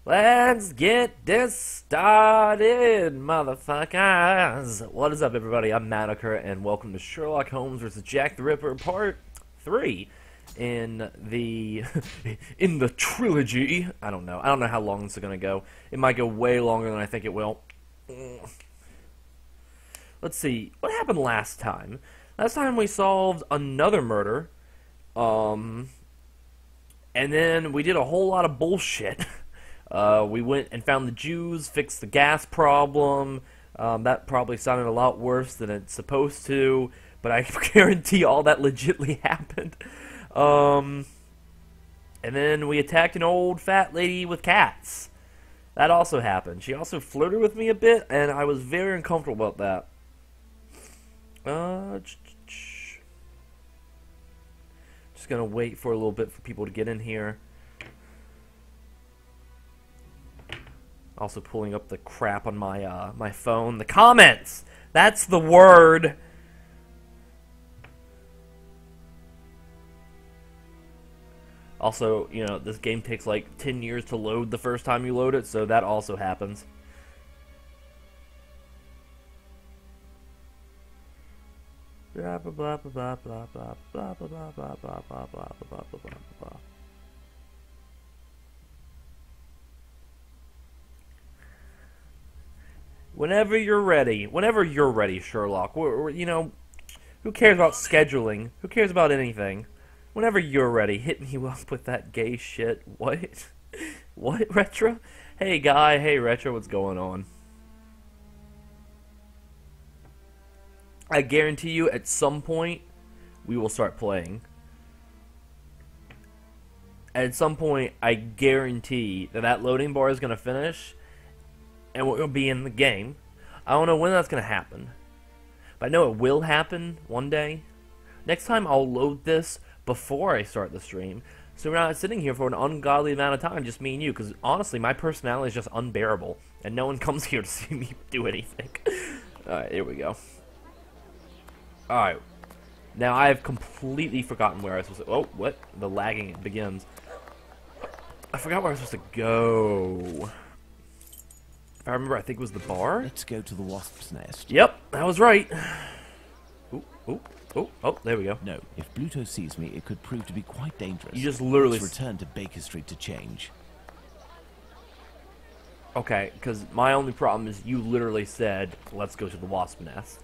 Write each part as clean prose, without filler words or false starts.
Let's get this started, motherfuckers! What is up, everybody? I'm Manaker, and welcome to Sherlock Holmes vs. Jack the Ripper Part 3 in the in the trilogy. I don't know how long this is gonna go. It might go way longer than I think it will. Let's see. What happened last time? Last time we solved another murder. And then we did a whole lot of bullshit. We went and found the Jews, fixed the gas problem. That probably sounded a lot worse than it's supposed to, but I guarantee all that legitly happened. And then we attacked an old fat lady with cats. That also happened. She also flirted with me a bit, and I was very uncomfortable about that. Just gonna wait for a little bit for people to get in here. Also pulling up the crap on my my phone. The comments! That's the word! Also, you know, this game takes like 10 years to load the first time you load it, so that also happens. Blah blah blah blah blah blah blah blah blah blah blah blah blah blah blah blah. Whenever you're ready, Sherlock. You know, who cares about scheduling? Who cares about anything? Whenever you're ready, hit me up with that gay shit. What? What, Retro? Hey, guy. Hey, Retro. What's going on? I guarantee you, at some point, we will start playing. At some point, I guarantee that loading bar is going to finish, and we're going to be in the game. I don't know when that's going to happen, but I know it will happen one day. Next time, I'll load this before I start the stream, so we're not sitting here for an ungodly amount of time, just me and you, because honestly, my personality is just unbearable, and no one comes here to see me do anything. Alright, here we go. Alright, now I have completely forgotten where I was supposed to... Oh, what? The lagging begins. I forgot where I was supposed to go. If I remember, I think it was the bar? Let's go to the wasp's nest. Yep, that was right. Oh, there we go. No, if Bluto sees me, it could prove to be quite dangerous. You just literally... Let's return to Baker Street to change. Okay, because my only problem is you literally said, let's go to the wasp nest.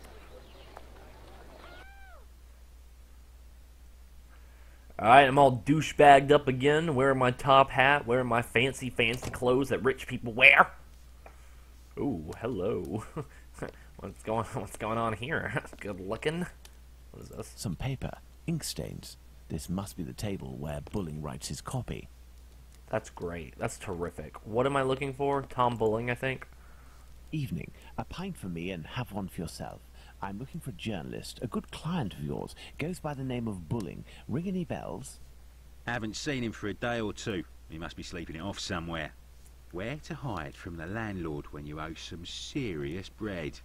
Alright, I'm all douchebagged up again, wearing my top hat, wearing my fancy clothes that rich people wear. Ooh, hello. What's going on here? Good looking. What is this? Some paper. Ink stains. This must be the table where Bulling writes his copy. That's great. That's terrific. What am I looking for? Tom Bulling, I think. Evening. A pint for me and have one for yourself. I'm looking for a journalist, a good client of yours. Goes by the name of Bulling. Ring any bells? Haven't seen him for a day or two. He must be sleeping it off somewhere. Where to hide from the landlord when you owe some serious bread?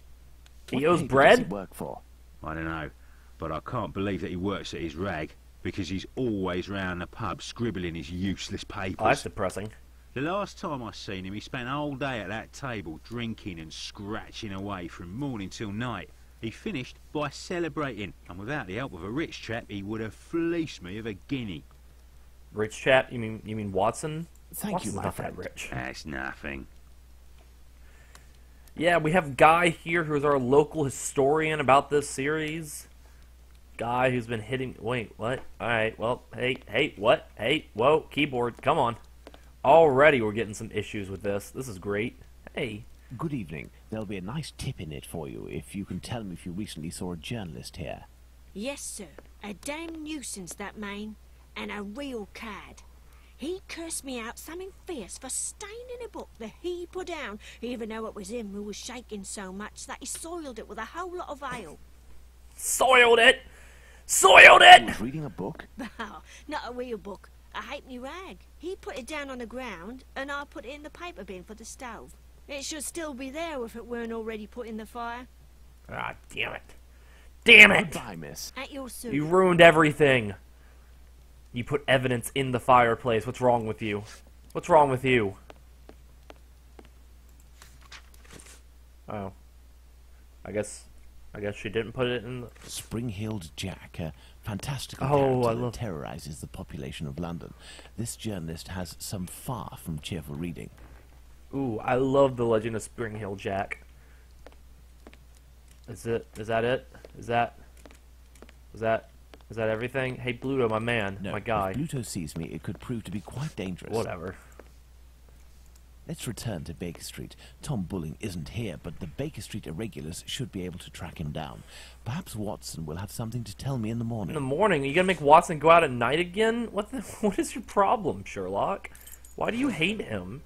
He owes What bread? does he work for? I don't know, but I can't believe that he works at his rag, because he's always round the pub scribbling his useless papers. Oh, that's depressing. The last time I seen him, he spent a whole day at that table drinking and scratching away from morning till night. He finished by celebrating, and without the help of a rich chap, he would have fleeced me of a guinea. Rich chap? You mean Watson? Thank you, Watson's my not friend. that rich. That's nothing. Yeah, we have Guy here who's our local historian about this series. Guy who's been hitting... Wait, what? Alright, well, hey, what? Hey, whoa, keyboard, come on. Already we're getting some issues with this. This is great. Hey. Good evening. There'll be a nice tip in it for you if you can tell me if you recently saw a journalist here. Yes, sir. A damn nuisance, that man. And a real cad. He cursed me out something fierce for staining a book that he put down, even though it was him who was shaking so much that he soiled it with a whole lot of ale. Soiled it! Soiled it! He was reading a book? Oh, not a real book. A halfpenny rag. He put it down on the ground, and I put it in the paper bin for the stove. It should still be there if it weren't already put in the fire. Ah, damn it. Damn it! Goodbye, miss. At your service. You ruined everything. You put evidence in the fireplace. What's wrong with you? What's wrong with you? Oh. I guess she didn't put it in the... Spring-heeled Jack, a fantastical Oh, character that terrorizes the population of London. This journalist has some far from cheerful reading. Ooh, I love the Legend of Spring Hill Jack. Is that it? Is that everything? Hey, Bluto, my man, No, my guy. if Bluto sees me, it could prove to be quite dangerous. Whatever. Let's return to Baker Street. Tom Bulling isn't here, but the Baker Street irregulars should be able to track him down. Perhaps Watson will have something to tell me in the morning. In the morning? Are you gonna make Watson go out at night again? What is your problem, Sherlock? Why do you hate him?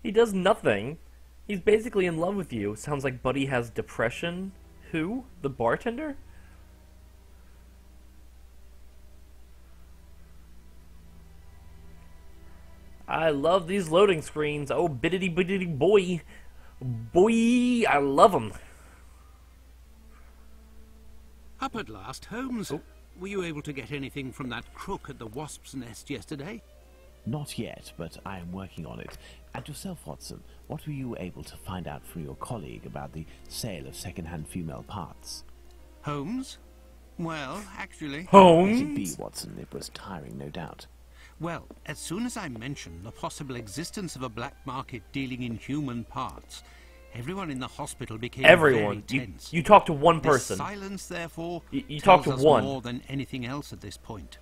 He does nothing. He's basically in love with you. Sounds like Buddy has depression. Who? The bartender? I love these loading screens. Oh, biddity biddity boy. Boy, I love them. Up at last, Holmes. Were you able to get anything from that crook at the Wasp's Nest yesterday? Not yet, but I am working on it. And yourself, Watson, what were you able to find out from your colleague about the sale of second-hand female parts? Holmes? Well, actually... Let it be, Holmes? Watson. It was tiring, no doubt. Well, as soon as I mentioned the possible existence of a black market dealing in human parts, everyone in the hospital became Everyone. very tense. You talked to one This person. silence, therefore, You tells talked to us one. more than anything else at this point.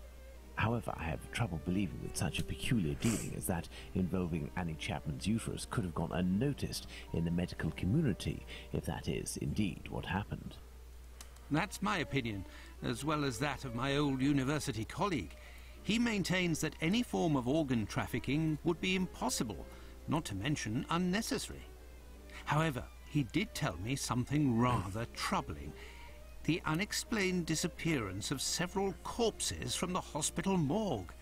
However, I have trouble believing that such a peculiar dealing as that involving Annie Chapman's uterus could have gone unnoticed in the medical community, if that is indeed what happened. That's my opinion, as well as that of my old university colleague. He maintains that any form of organ trafficking would be impossible, not to mention unnecessary. However, he did tell me something rather troubling. The unexplained disappearance of several corpses from the hospital morgue.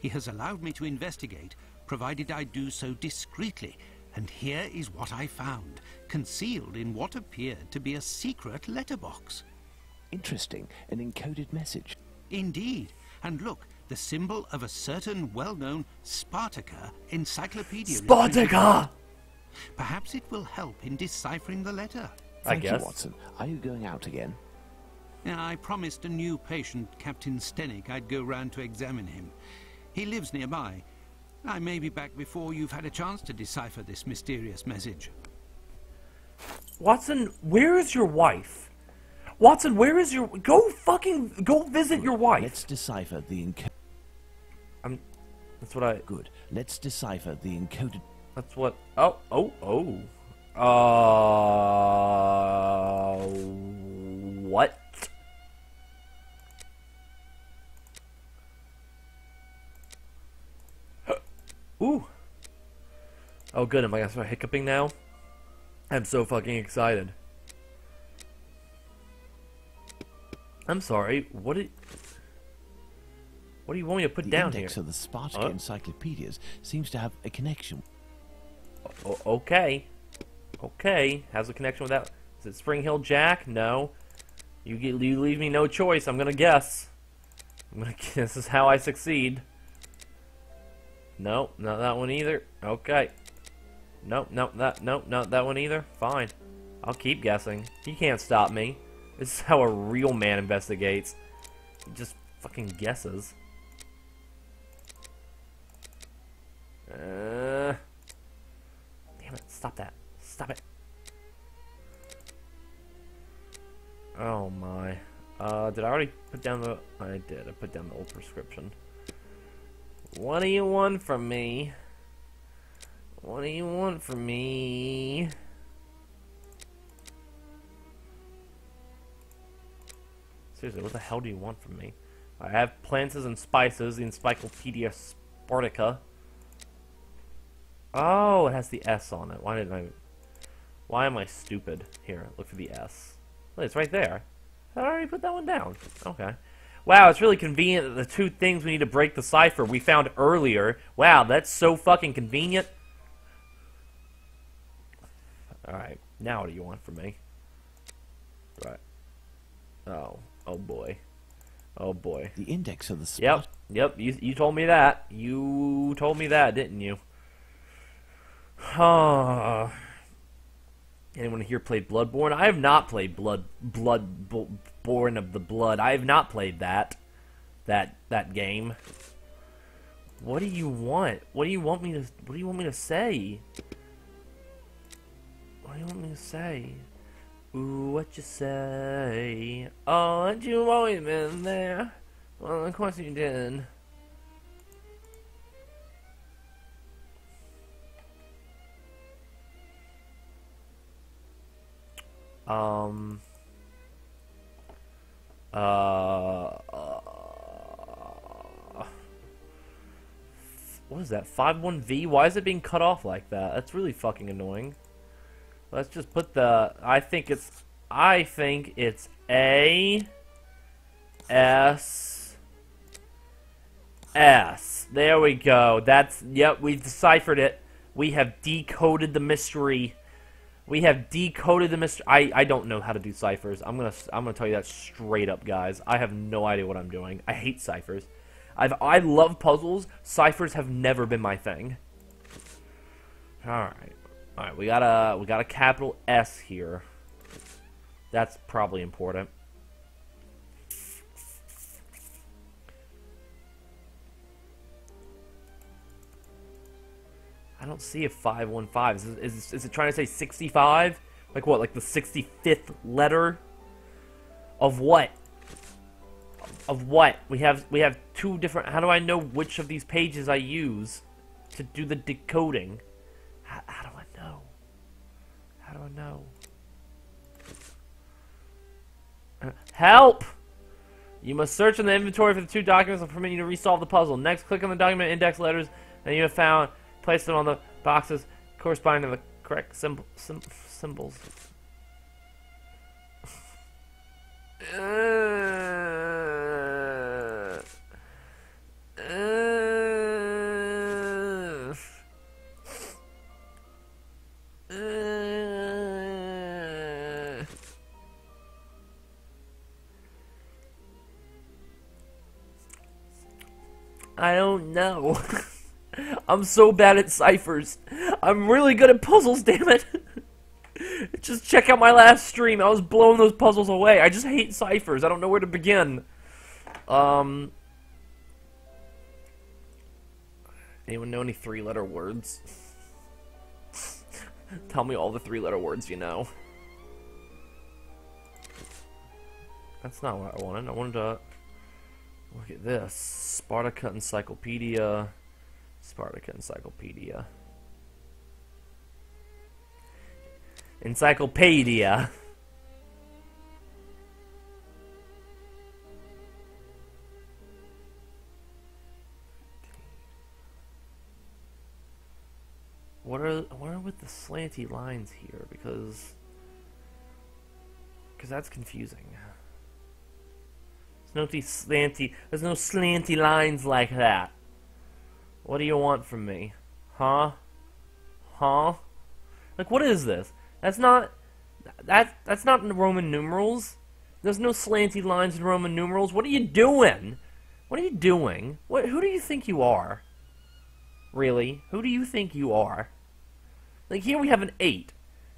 He has allowed me to investigate, provided I do so discreetly, and here is what I found, concealed in what appeared to be a secret letterbox. Interesting, an encoded message. Indeed, and look, the symbol of a certain well-known Spartaca encyclopedia. Spartaca! Perhaps it will help in deciphering the letter. Thank you, guess. Watson. Are you going out again? I promised a new patient, Captain Stenick, I'd go round to examine him. He lives nearby. I may be back before you've had a chance to decipher this mysterious message. Watson, where is your wife? Watson, where is your... Go visit your wife. Let's decipher the That's what I... Good. Let's decipher the encoded... That's what... Oh. What? Ooh. Oh, good. Am I gonna start hiccuping now? I'm so fucking excited. I'm sorry. What do you want me to put The down index here? of the Spartaca encyclopedias seems to have a connection. Okay. Okay. Has a connection with that? Is it Spring Hill Jack? No. You leave me no choice. I'm gonna guess. This is how I succeed. No, not that one either. Okay. Nope, not that one either. Fine. I'll keep guessing. You can't stop me. This is how a real man investigates. He just fucking guesses. Damn it, stop that. Stop it. Oh my. Did I already put down the... I did. I put down the old prescription. What do you want from me? What do you want from me? Seriously, what the hell do you want from me? I have Plants and Spices, the Encyclopedia Spartaca. Oh, it has the S on it. Why am I stupid? Here, look for the S. Look, it's right there. I already put that one down. Okay. Wow, it's really convenient that the two things we need to break the cipher we found earlier. Wow, that's so fucking convenient. Alright, now what do you want from me? Right. Oh boy. Oh boy. The index of the Spartaca... Yep, you told me that. You told me that, didn't you? Anyone here played Bloodborne? I have not played Born of the Blood. I have not played that game. What do you want? What do you want me to say? What do you want me to say? Ooh, what you say? Oh, that you've always been there. Well, of course you did. What is that? 51V? Why is it being cut off like that? That's really fucking annoying. Let's just put the... I think it's A... S... S. There we go. That's... Yep, we've deciphered it. We have decoded the mystery. We have decoded the mystery. I don't know how to do ciphers. I'm gonna tell you that straight up, guys. I have no idea what I'm doing. I hate ciphers. I love puzzles. Ciphers have never been my thing. All right. We got a capital S here. That's probably important. I don't see a 515. Is it trying to say 65? Like what? Like the 65th letter? Of what? Of what? We have two different... How do I know which of these pages I use to do the decoding? How do I know? How do I know? Help! You must search in the inventory for the two documents that permit you to resolve the puzzle. Next, click on the document index letters that you have found. Place them on the boxes corresponding to the correct symbols. I don't know. I'm so bad at ciphers. I'm really good at puzzles, damn it. Just check out my last stream. I was blowing those puzzles away. I just hate ciphers. I don't know where to begin. Anyone know any three-letter words? Tell me all the three-letter words you know. That's not what I wanted. I wanted to... Look at this. Spartacus Encyclopedia. Spartacus Encyclopedia. Encyclopedia. What are with the slanty lines here? Because that's confusing. There's no slanty lines like that. What do you want from me? Huh? Huh? Like, what is this? That's not in Roman numerals. There's no slanty lines in Roman numerals. What are you doing? What are you doing? Who do you think you are? Really? Who do you think you are? Like, here we have an 8.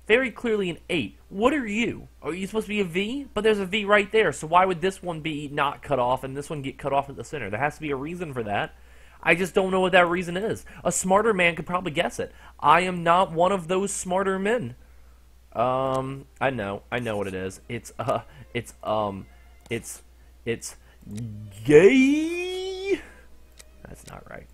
Very clearly an 8. What are you? Are you supposed to be a V? But there's a V right there, so why would this one be not cut off and this one get cut off at the center? There has to be a reason for that. I just don't know what that reason is. A smarter man could probably guess it. I am not one of those smarter men. I know what it is. It's gay. That's not right.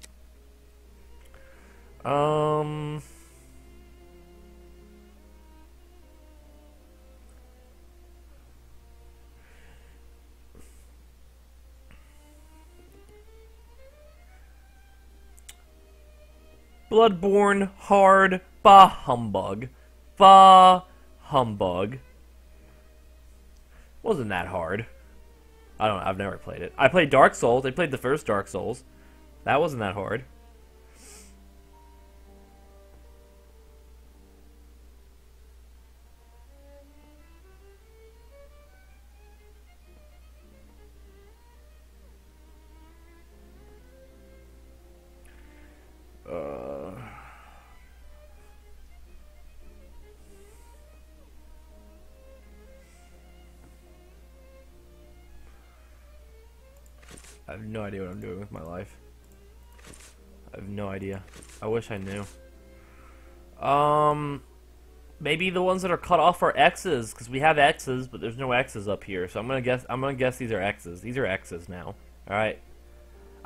Bloodborne hard bah humbug. Bah humbug. Wasn't that hard. I don't know, I've never played it. I played Dark Souls. I played the first Dark Souls. That wasn't that hard. I have no idea what I'm doing with my life. I have no idea. I wish I knew. Maybe the ones that are cut off are X's, because we have X's, but there's no X's up here. So I'm gonna guess these are X's. These are X's now. All right.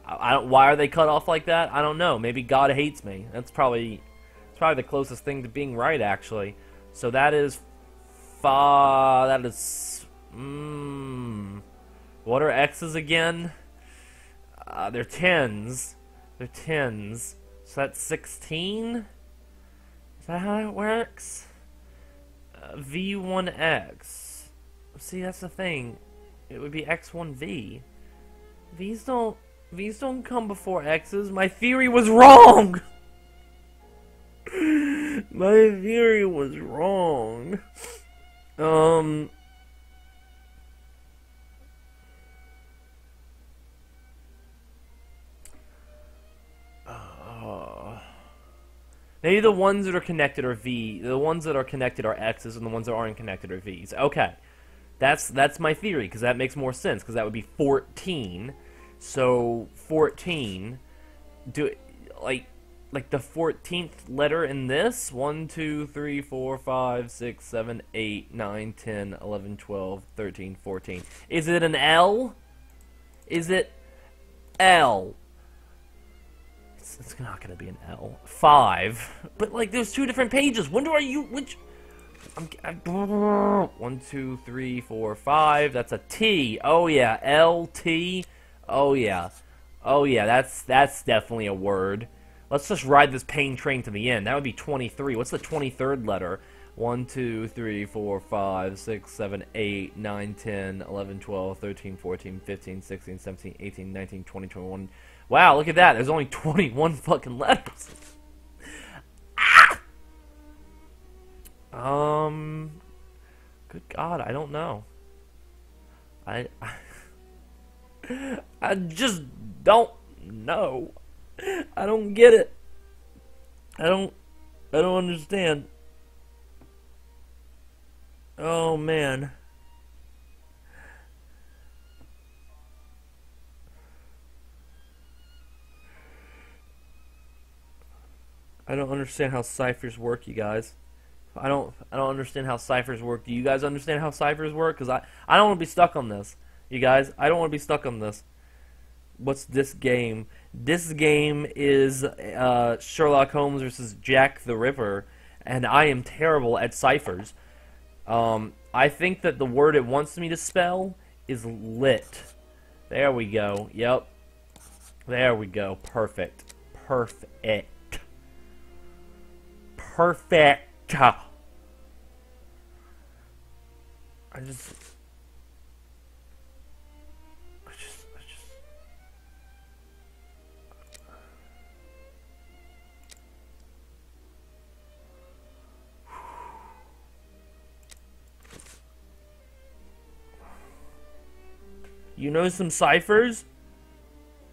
I don't. Why are they cut off like that? I don't know. Maybe God hates me. It's probably the closest thing to being right, actually. So that is That is. What are X's again? They're tens. They're tens. So that's 16. Is that how it works? V1X. See, that's the thing. It would be X1V. V's don't come before X's. My theory was wrong. My theory was wrong. Maybe the ones that are connected are V. The ones that are connected are X's, and the ones that aren't connected are V's. Okay, that's my theory, because that makes more sense. Because that would be 14. So 14. Like the 14th letter in this. 1, 2, 3, 4, 5, 6, 7, 8, 9, 10, 11, 12, 13, 14. Is it an L? Is it L? It's not gonna be an L. 5. But like, there's 2 different pages. When do I use which? 1, 2, 3, 4, 5. That's a T. Oh yeah, L T. Oh yeah. Oh yeah. That's definitely a word. Let's just ride this pain train to the end. That would be 23. What's the 23rd letter? 1, 2, 3, 4, 5, 6, 7, 8, 9, 10, 11, 12, 13, 14, 15, 16, 17, 18, 19, 20, 21. Wow, look at that. There's only 21 fucking letters. Ah! Good God, I don't know. I just don't know. I don't get it. I don't understand. Oh man. I don't understand how ciphers work, you guys. I don't understand how ciphers work. Do you guys understand how ciphers work? Because I don't want to be stuck on this. You guys, I don't want to be stuck on this. What's this game? This game is Sherlock Holmes versus Jack the Ripper, and I am terrible at ciphers. I think that the word it wants me to spell is lit. There we go. Yep. There we go. Perfect. Perfect. Perfect. I just You know some ciphers?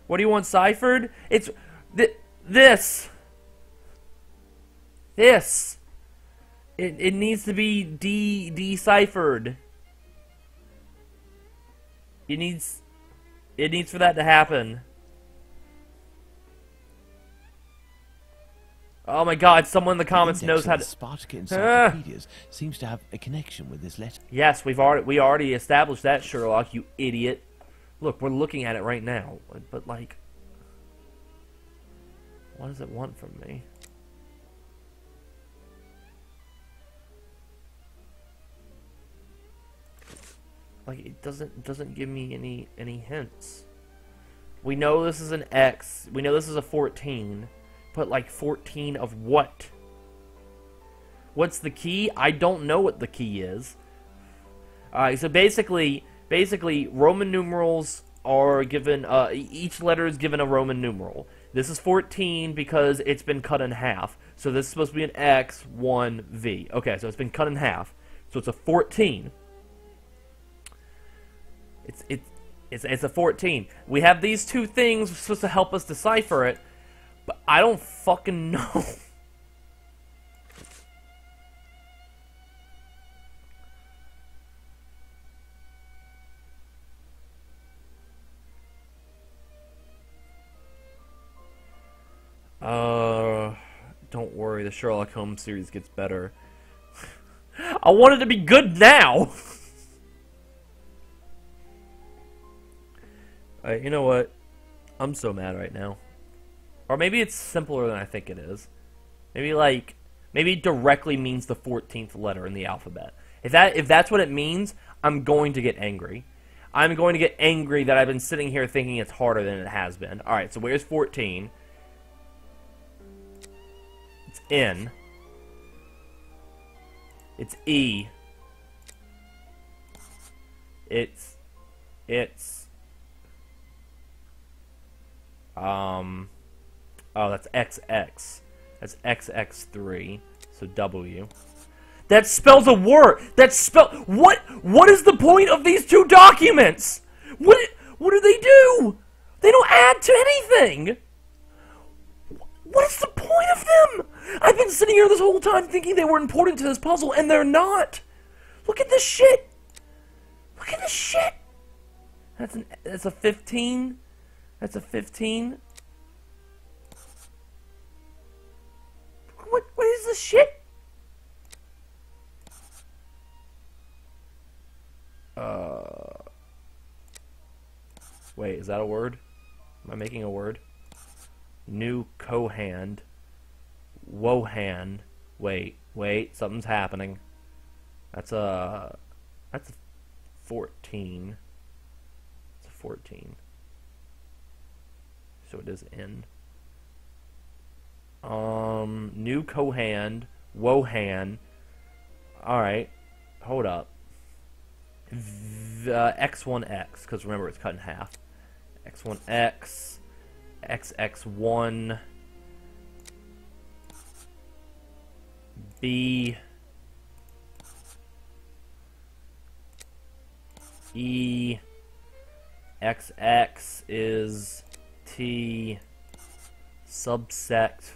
What do you want ciphered? It's this. This. It needs to be deciphered. It needs for that to happen. Oh my God! Someone in the comments knows how to. Spartacus encyclopedias seems to have a connection with this letter. Yes, we already established that, Sherlock. You idiot. Look, we're looking at it right now. But like, what does it want from me? Like, it doesn't give me any hints. We know this is an X. We know this is a 14. But like 14 of what? What's the key? I don't know what the key is. Alright, so basically Roman numerals are given, each letter is given a Roman numeral. This is 14 because it's been cut in half. So this is supposed to be an X, 1, V. Okay, so it's been cut in half. So it's a 14. It's a 14. We have these two things supposed to help us decipher it, but I don't fucking know. Don't worry, the Sherlock Holmes series gets better. I want it to be good now! Alright, you know what? I'm so mad right now. Or maybe it's simpler than I think it is. Maybe it directly means the 14th letter in the alphabet. If that's what it means, I'm going to get angry. I'm going to get angry that I've been sitting here thinking it's harder than it has been. Alright, so where's 14? It's N. It's E. It's oh, that's XX. That's XX3. So W. That spells a word. What is the point of these two documents? What do they do? They don't add to anything. What is the point of them? I've been sitting here this whole time thinking they were important to this puzzle, and they're not. Look at this shit. Look at this shit. That's a 15. That's a 15. What is this shit? Wait, is that a word? Am I making a word? New Kohand. Wohan. Wait, something's happening. That's a 14. It's a 14. So it is N. New Kohand. Wohan. Alright. Hold up. X1X, because remember it's cut in half. X1X, XX1, B, E, XX is T, subsect.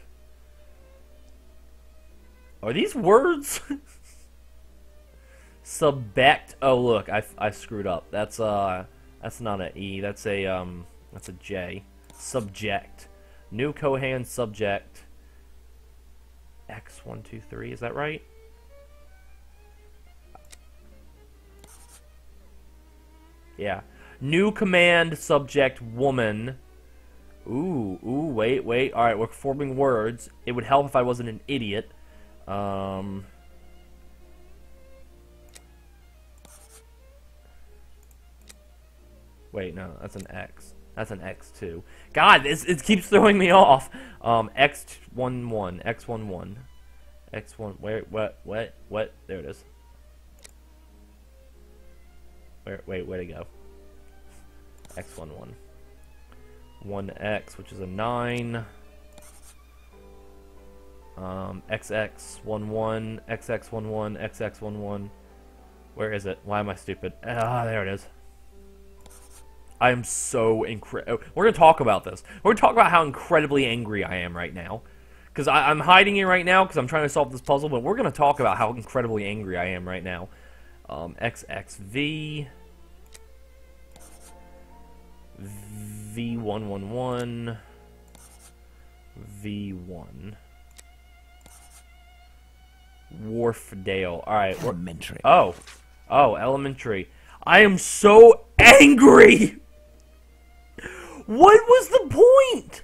Are these words? Subject. Oh look, I screwed up. That's not an E. That's a J. Subject. New Kohand subject. X123. Is that right? Yeah. New command subject woman. Ooh, wait. All right, we're forming words. It would help if I wasn't an idiot. Wait, no, that's an X. That's an X2. God, it keeps throwing me off. X11, X11, X1. Where? What? There it is. Where'd it go? X11. 1X, which is a 9. XX11, XX11, XX11. Where is it? Why am I stupid? Ah, there it is. I am so incredible. We're going to talk about this. We're going to talk about how incredibly angry I am right now. Because I'm hiding it right now because I'm trying to solve this puzzle, but we're going to talk about how incredibly angry I am right now. XXV. V111. V1. Wharfdale. Alright. Elementary. Oh, elementary. I am so angry! What was the point?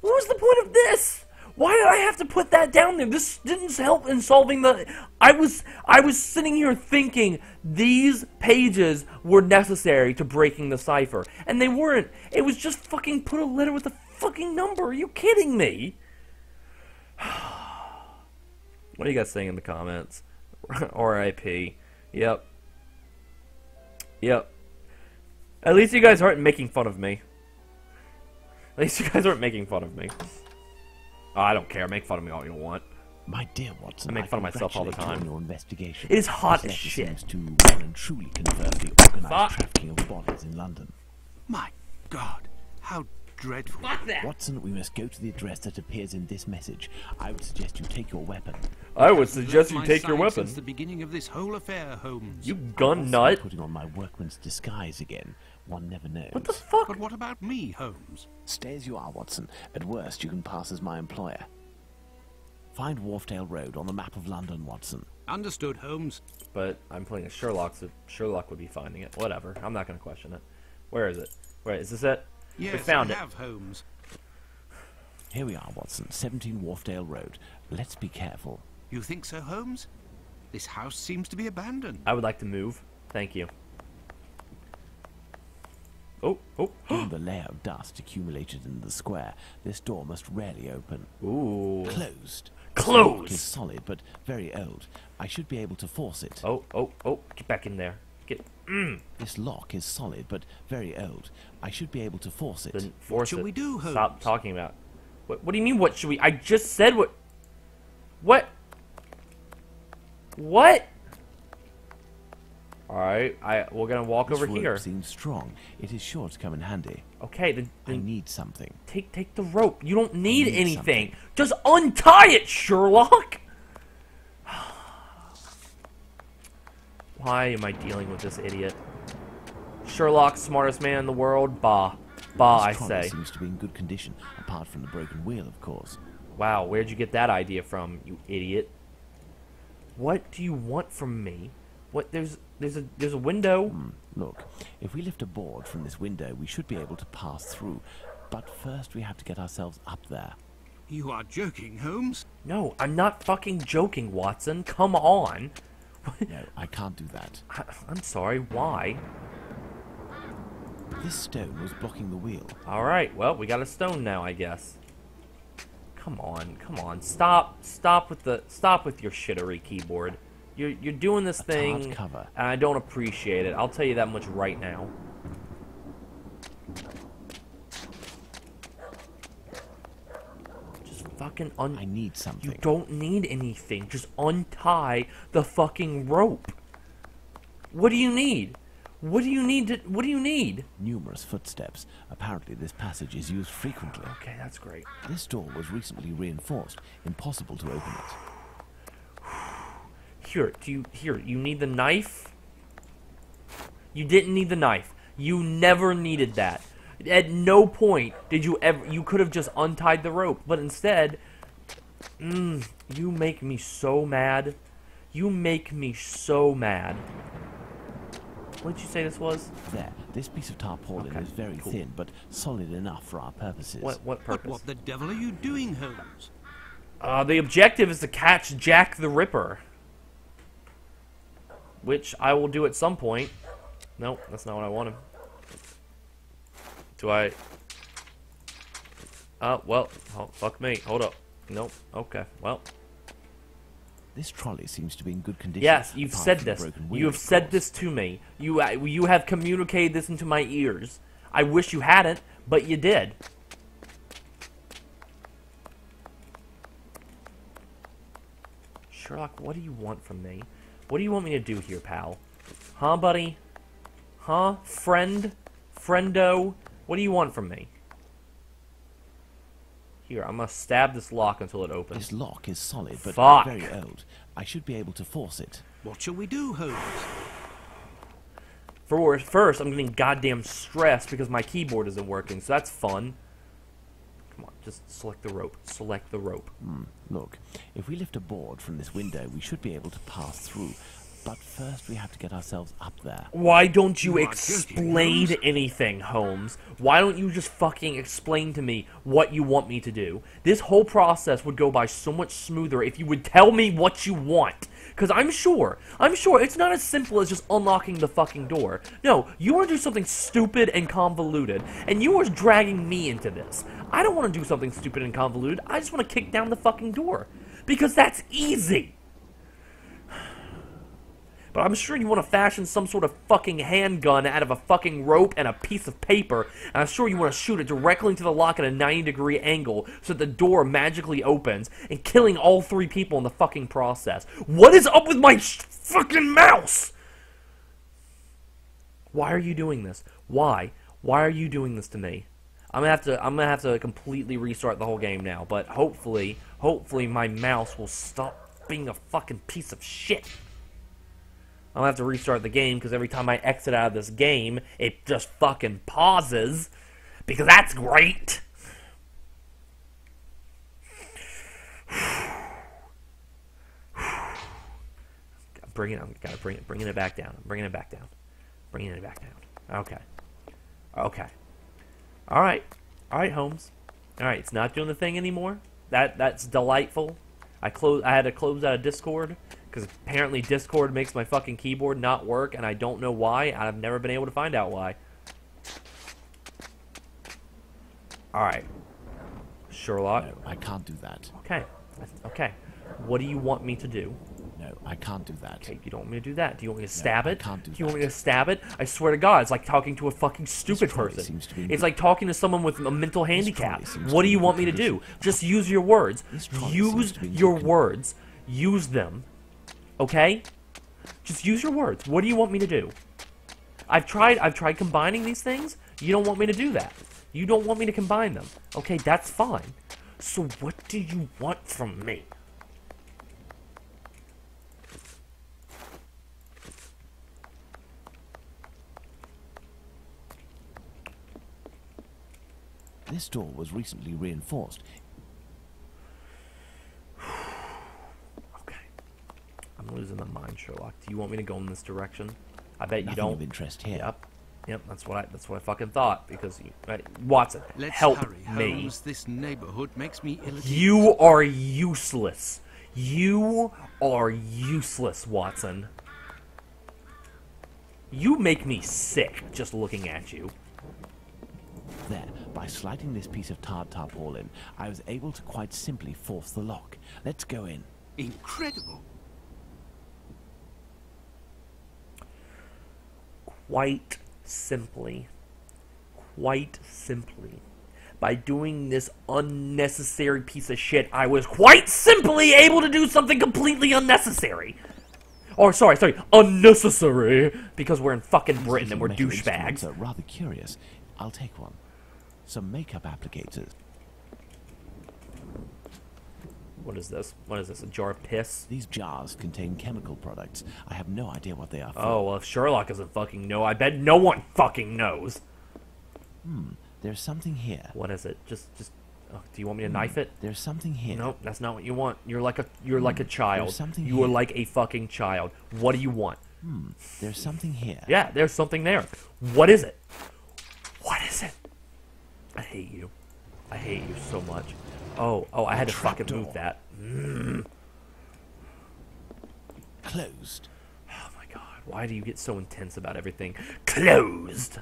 What was the point of this? Why did I have to put that down there? This didn't help in solving the... I was sitting here thinking these pages were necessary to breaking the cipher. And they weren't. It was just fucking put a letter with a fucking number. Are you kidding me? What are you guys saying in the comments? R.I.P. Yep. At least you guys aren't making fun of me. At least you guys aren't making fun of me. Oh, I don't care. Make fun of me all you want. My dear Watson, I make fun of myself all the congratulate you time. on your investigation. It is hot This as letter shit. seems to well and truly confirm the organised trafficking of bodies in London. My God, how dreadful. Fuck that! Watson, we must go to the address that appears in this message. I would suggest you take your weapon. I would suggest you My take your side weapon. Since the beginning of this whole affair, Holmes. You gun I'm nut. putting on my workman's disguise again. One never knows. What the fuck? But what about me, Holmes? Stay as you are, Watson. At worst, you can pass as my employer. Find Wharfdale Road on the map of London, Watson. Understood, Holmes. But I'm playing as Sherlock, so Sherlock would be finding it. Whatever. I'm not going to question it. Where is it? Where is this it? Yes, we found I it. have, Holmes. Here we are, Watson. 17 Wharfdale Road. Let's be careful. You think so, Holmes? This house seems to be abandoned. I would like to move. Thank you. Oh, oh. Given the layer of dust accumulated in the square, this door must rarely open. Ooh. Closed. Closed! The lock is solid, but very old. I should be able to force it. Oh, oh, oh. Get back in there. Get. This lock is solid, but very old. I should be able to force it. Then force shall it. we do, Holmes? Stop talking about. What do you mean, what should we? I just said what. What? What? Alright, we're gonna walk This over rope here. seems strong. It is sure to come in handy. Okay, then I need something. take the rope. You don't need need anything. something. Just untie it, Sherlock! Why am I dealing with this idiot? Sherlock, smartest man in the world? Bah. Bah, I This trolley say. seems to be in good condition, apart from the broken wheel, of course. Wow, where'd you get that idea from, you idiot? What do you want from me? What, there's a window? Look, if we lift a board from this window, we should be able to pass through. But first we have to get ourselves up there. You are joking, Holmes? No, I'm not fucking joking, Watson. Come on. No, I can't do that. I'm sorry, why? This stone was blocking the wheel. Alright, well, we got a stone now, I guess. Come on. Stop with your shittery keyboard. You're doing this thing, tarred cover. and I don't appreciate it. I'll tell you that much right now. Just fucking I need something. You don't need anything. Just untie the fucking rope. What do you need? What do you need? Numerous footsteps. Apparently this passage is used frequently. Okay, that's great. This door was recently reinforced. Impossible to open it. Here, you need the knife? You didn't need the knife. You never needed that. At no point did you could have just untied the rope, but instead, you make me so mad. You make me so mad. What did you say this was? There. This piece of tarpaulin Okay, is very cool. thin, but solid enough for our purposes. What But purpose? what the devil are you doing, Holmes? The objective is to catch Jack the Ripper. Which I will do at some point. Nope, that's not what I wanted. Do I... well, oh, fuck me. Hold up. Nope. Okay, well. This trolley seems to be in good condition. Yes, you've apart said from the this. broken wheel, You have of said course. this to me. You have communicated this into my ears. I wish you hadn't, but you did. Sherlock, what do you want from me? What do you want me to do here, pal? Huh, buddy? Huh? Friend? Friendo? What do you want from me? Here, I'm gonna stab this lock until it opens. This lock is solid, but Fuck. very old. I should be able to force it. What shall we do, Holmes? First, I'm getting goddamn stressed because my keyboard isn't working, so that's fun. Come on, just select the rope. Select the rope. Look, if we lift a board from this window, we should be able to pass through. But first we have to get ourselves up there. Why don't you You are explain joking, anything, Holmes? Why don't you just fucking explain to me what you want me to do? This whole process would go by so much smoother if you would tell me what you want. Because I'm sure it's not as simple as just unlocking the fucking door. No, you want to do something stupid and convoluted, and you are dragging me into this. I don't want to do something stupid and convoluted. I just want to kick down the fucking door. Because that's easy. But I'm sure you want to fashion some sort of fucking handgun out of a fucking rope and a piece of paper, and I'm sure you want to shoot it directly into the lock at a 90-degree angle so that the door magically opens, and killing all three people in the fucking process. What is up with my fucking mouse? Why are you doing this? Why? Why are you doing this to me? I'm gonna have to completely restart the whole game now, but hopefully my mouse will stop being a fucking piece of shit. I'll have to restart the game because every time I exit out of this game, it just fucking pauses. Because that's great. bringing it back down. Bringing it back down. Bringing it back down. Okay. Okay. All right, Holmes. All right, it's not doing the thing anymore. That's delightful. I had to close out of Discord because apparently Discord makes my fucking keyboard not work, and I don't know why. I've never been able to find out why. All right, Sherlock. No, I can't do that. Okay. Okay. What do you want me to do? No, I can't do that. Okay, you don't want me to do that. Do you want me to stab I it? can't do you want me that. to stab it? I swear to God, it's like talking to a fucking stupid trolley person. seems to be in It's good- like talking to someone with a mental handicap. trolley seems to What be do you in want good me to do? condition. Just use your words. This trolley Use seems to be in your good words. Use them. Okay? Just use your words. What do you want me to do? I've tried combining these things. You don't want me to do that. You don't want me to combine them. Okay, that's fine. So what do you want from me? This door was recently reinforced. Okay. I'm losing my mind, Sherlock. Do you want me to go in this direction? I bet you Nothing don't. of interest here. Yep. Yep, that's what I fucking thought because Watson, Let's help hurry, me. Holmes. This neighborhood makes me ill at ease. You are useless. You are useless, Watson. You make me sick just looking at you. There, by sliding this piece of tarpaulin, I was able to quite simply force the lock. Let's go in. Incredible. Quite simply, by doing this unnecessary piece of shit, I was quite simply able to do something completely unnecessary. Or, sorry, unnecessary, because we're in fucking Britain and we're Metal instruments douchebags. are rather curious. I'll take one. Some makeup applicators. What is this? What is this, a jar of piss? These jars contain chemical products. I have no idea what they are for. Oh, well, if Sherlock doesn't fucking know, I bet no one fucking knows. There's something here. What is it? Just, oh, do you want me to knife it? There's something here. Nope, that's not what you want. You're like a child. There's something You are here. like a fucking child. What do you want? There's something here. Yeah, there's something there. What is it? What is it? I hate you. I hate you so much. Oh, I had to fucking Trapdoor. move that. Closed. Oh my god, why do you get so intense about everything? Closed!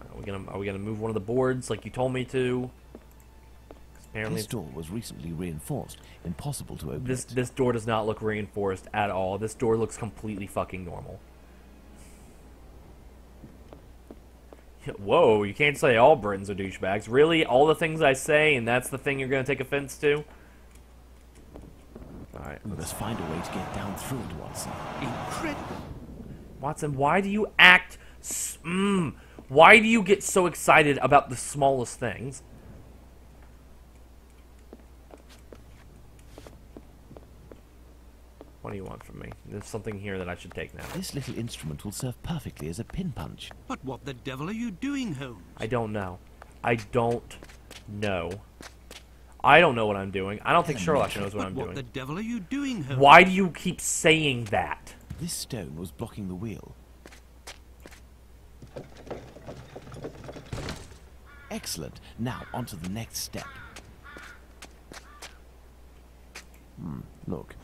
Are we gonna move one of the boards like you told me to? 'Cause apparently This door was recently reinforced. Impossible to open it. this door does not look reinforced at all. This door looks completely fucking normal. Whoa, you can't say all Britons are douchebags. Really? All the things I say, and that's the thing you're gonna take offense to? Alright. We must find a way to get down through it, Watson. Incredible. Watson, why do you act... Why do you get so excited about the smallest things? What do you want from me? There's something here that I should take now. This little instrument will serve perfectly as a pin punch. But what the devil are you doing, Holmes? I don't know. I don't know. I don't know what I'm doing. I don't think Sherlock knows what But I'm what the doing. devil are you doing, Holmes? Why do you keep saying that? This stone was blocking the wheel. Excellent. Now, on to the next step. Look.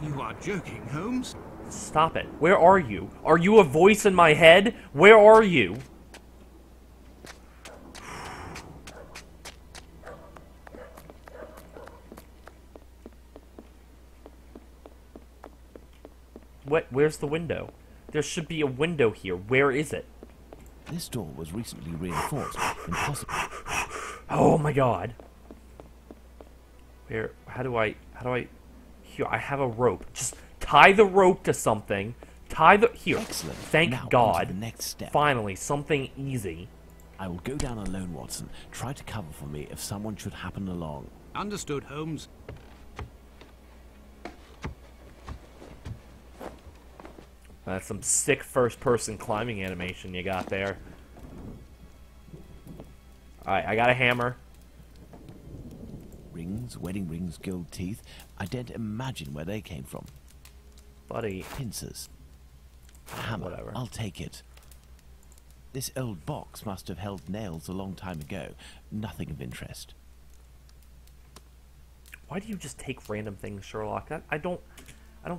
You are joking, Holmes. Stop it. Where are you? Are you a voice in my head? Where are you? Where's the window? There should be a window here. Where is it? This door was recently reinforced. Impossible. Oh my god. Where, how do I, here, I have a rope. Just tie the rope to something. Here. Excellent. Thank Now, God. on to the next step. Finally, something easy. I will go down alone, Watson. Try to cover for me if someone should happen along. Understood, Holmes. That's some sick first-person climbing animation you got there. Alright, I got a hammer. Rings, wedding rings, gold teeth. I daren't imagine where they came from. Buddy. Pincers. A hammer. Whatever. I'll take it. This old box must have held nails a long time ago. Nothing of interest. Why do you just take random things, Sherlock? I don't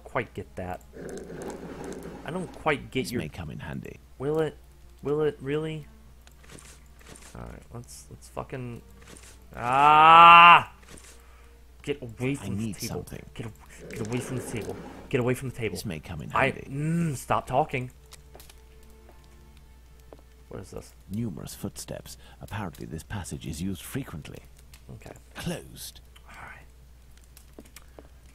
quite get that. I don't quite get This your... may come in handy. Will it? Will it really? Alright, let's fucking... Ah! Get away I from the need table. something. Get away from the table. Get away from the table. This may come in handy. Stop talking. What is this? Numerous footsteps. Apparently this passage is used frequently. Okay. Closed. Alright.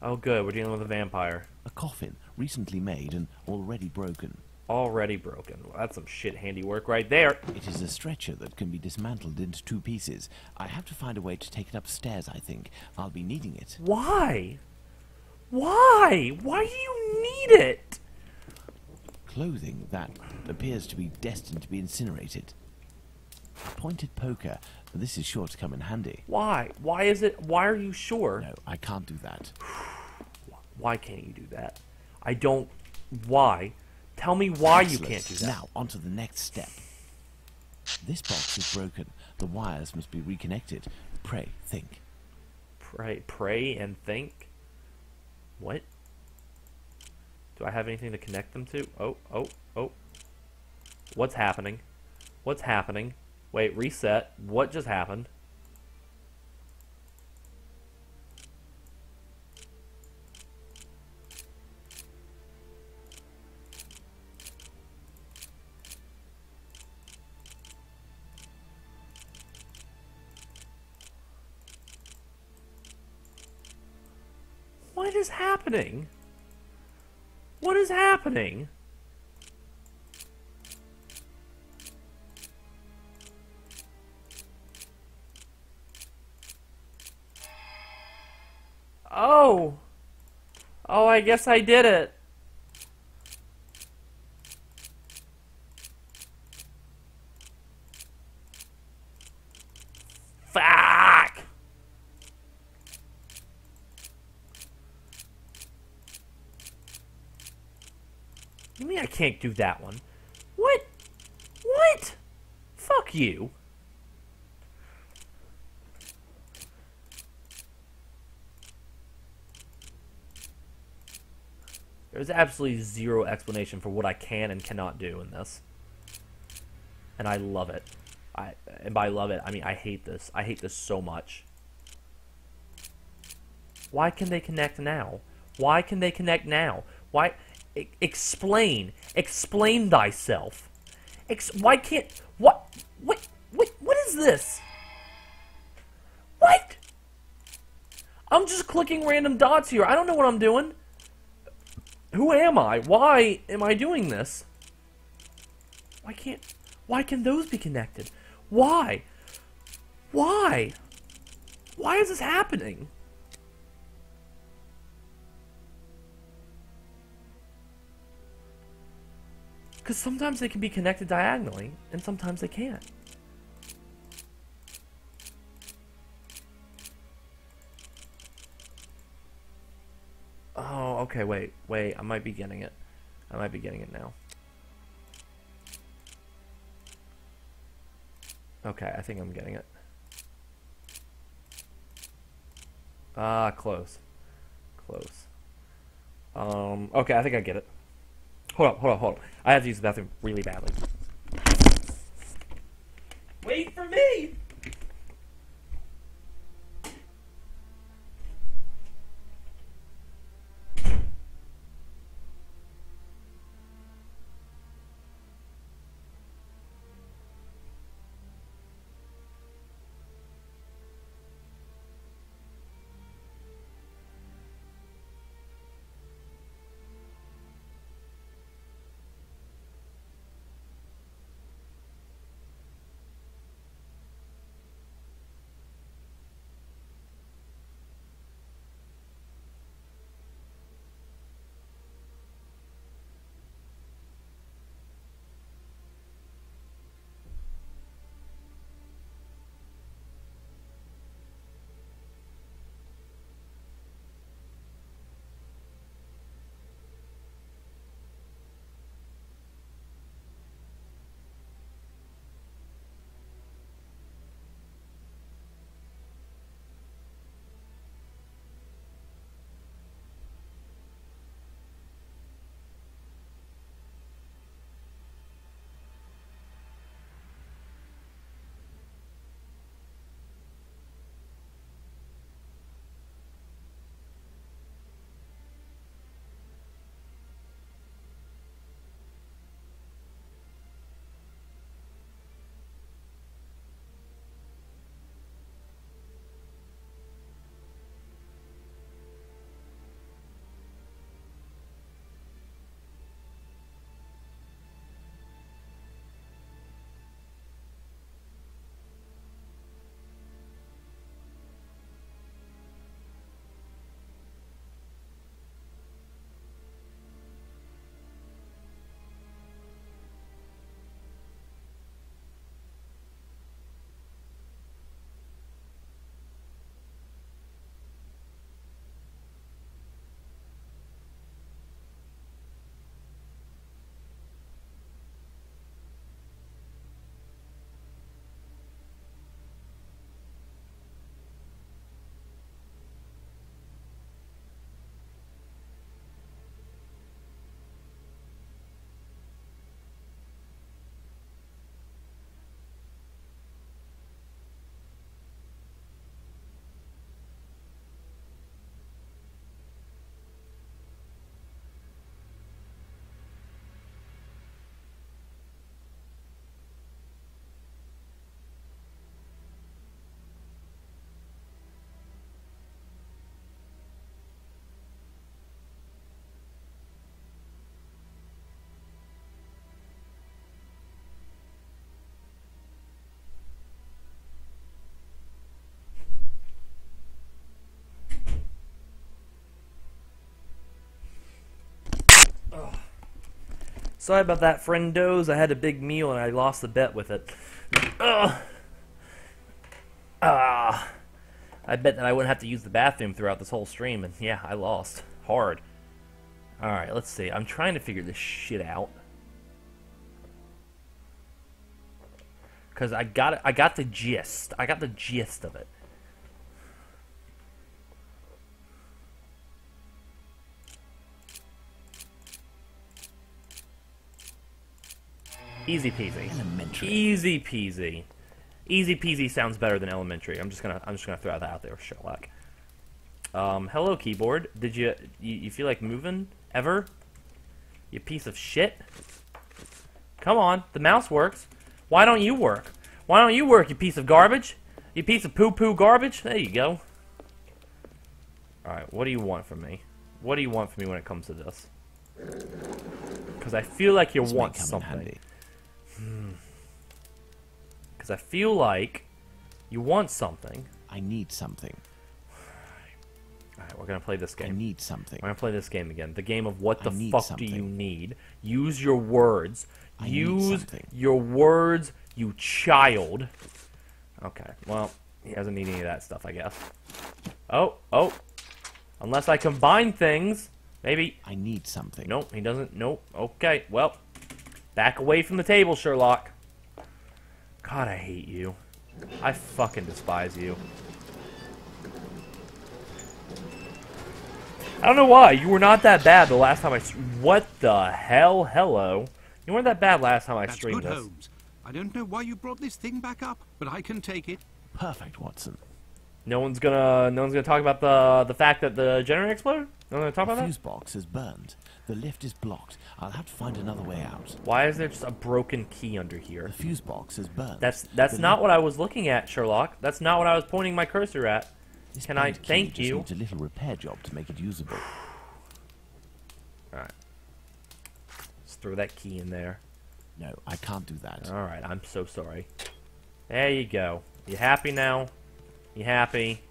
Oh good, we're dealing with a vampire. A coffin, recently made and already broken. Already broken. Well, that's some shit handiwork right there. It is a stretcher that can be dismantled into 2 pieces. I have to find a way to take it upstairs, I think. I'll be needing it. Why? Why? Why do you need it? Clothing that appears to be destined to be incinerated. A pointed poker. This is sure to come in handy. Why? Why is it? Why are you sure? No, I can't do that. Why can't you do that? I don't... Why? Tell me why you Useless. can't do that. Now, on to the next step. This box is broken. The wires must be reconnected. Pray, think. Pray and think? What? Do I have anything to connect them to? Oh. What's happening? What's happening? Wait, reset. What just happened? What is happening? What is happening? Oh. Oh, I guess I did it. Fuck. You mean I can't do that one? What? What? Fuck you. There's absolutely zero explanation for what I can and cannot do in this. And I love it. And by love it, I mean I hate this. I hate this so much. Why can they connect now? Why can they connect now? Why... Explain. Explain thyself. Why can't... What is this? What? I'm just clicking random dots here. I don't know what I'm doing. Who am I? Why am I doing this? Why can those be connected? Why? Why? Why is this happening? Because sometimes they can be connected diagonally, and sometimes they can't. Oh, okay, wait, I might be getting it. I might be getting it now. Okay, I think I'm getting it. Ah, close. Close. Okay, I think I get it. Hold up. I have to use the bathroom really badly. Wait for me! Sorry about that, friendos. I had a big meal and I lost the bet with it. Ugh. I bet that I wouldn't have to use the bathroom throughout this whole stream, and yeah, I lost. Hard. Alright, let's see. I'm trying to figure this shit out. Because I got the gist. I got the gist of it. Easy peasy. Elementary. Easy peasy. Easy peasy sounds better than elementary. I'm just gonna throw that out there, Sherlock. Hello keyboard. Did you feel like moving ever? You piece of shit. Come on, the mouse works. Why don't you work? Why don't you work, you piece of garbage? You piece of poo-poo garbage? There you go. Alright, what do you want from me? What do you want from me when it comes to this? Because I feel like you want something. Because I feel like you want something. I need something. Alright, we're going to play this game. I need something. We're going to play this game again. The game of what the need fuck something. do you need? Use your words. I need Use something. your words, you child. Okay, well, he doesn't need any of that stuff, I guess. Oh. Unless I combine things, maybe. I need something. Nope, he doesn't. Nope. Okay, well, back away from the table, Sherlock. God, I hate you. I fucking despise you. I don't know why. You were not that bad the last time I... What the hell? Hello. You weren't that bad last time I That's streamed good, this. Holmes. I don't know why you brought this thing back up, but I can take it. Perfect, Watson. No one's gonna talk about the fact that the generator exploded? No one's gonna talk The about that? fuse box is burned. The lift is blocked. I'll have to find another way out. Why is there just a broken key under here? The fuse box is burned. That's The not what I was looking at, Sherlock. That's not what I was pointing my cursor at. This Can I burned key thank just you? needs a little repair job to make it usable. Alright. Let's throw that key in there. No, I can't do that. Alright, I'm so sorry. There you go. You happy now? You happy?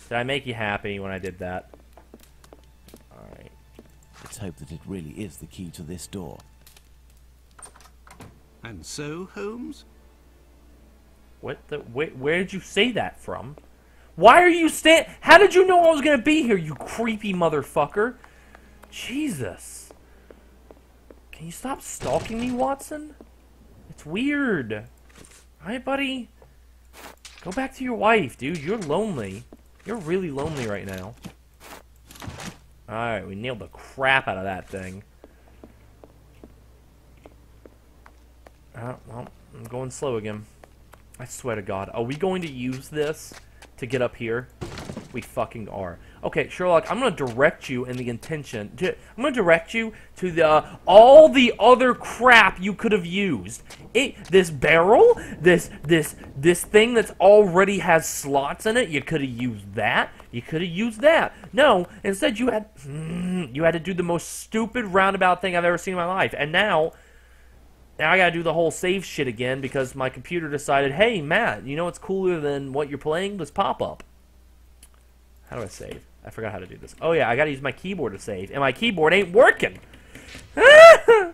Did I make you happy when I did that? Alright. Let's hope that it really is the key to this door. And so, Holmes? What the... Where did you say that from? Why are you How did you know I was gonna be here, you creepy motherfucker? Jesus. Can you stop stalking me, Watson? It's weird. Alright, buddy? Go back to your wife, dude. You're lonely. You're really lonely right now. Alright, we nailed the crap out of that thing. Well, I'm going slow again. I swear to God. Are we going to use this to get up here? We fucking are. Okay, Sherlock, I'm going to direct you in the intention. I'm going to direct you to all the other crap you could have used. This barrel, this thing that's already has slots in it, you could have used that. You could have used that. No, instead you had to do the most stupid roundabout thing I've ever seen in my life. And now I gotta do the whole save shit again because my computer decided, hey, Matt, you know what's cooler than what you're playing? This pop-up. How do I save? I forgot how to do this. Oh yeah, I gotta use my keyboard to save, and my keyboard ain't working! I'm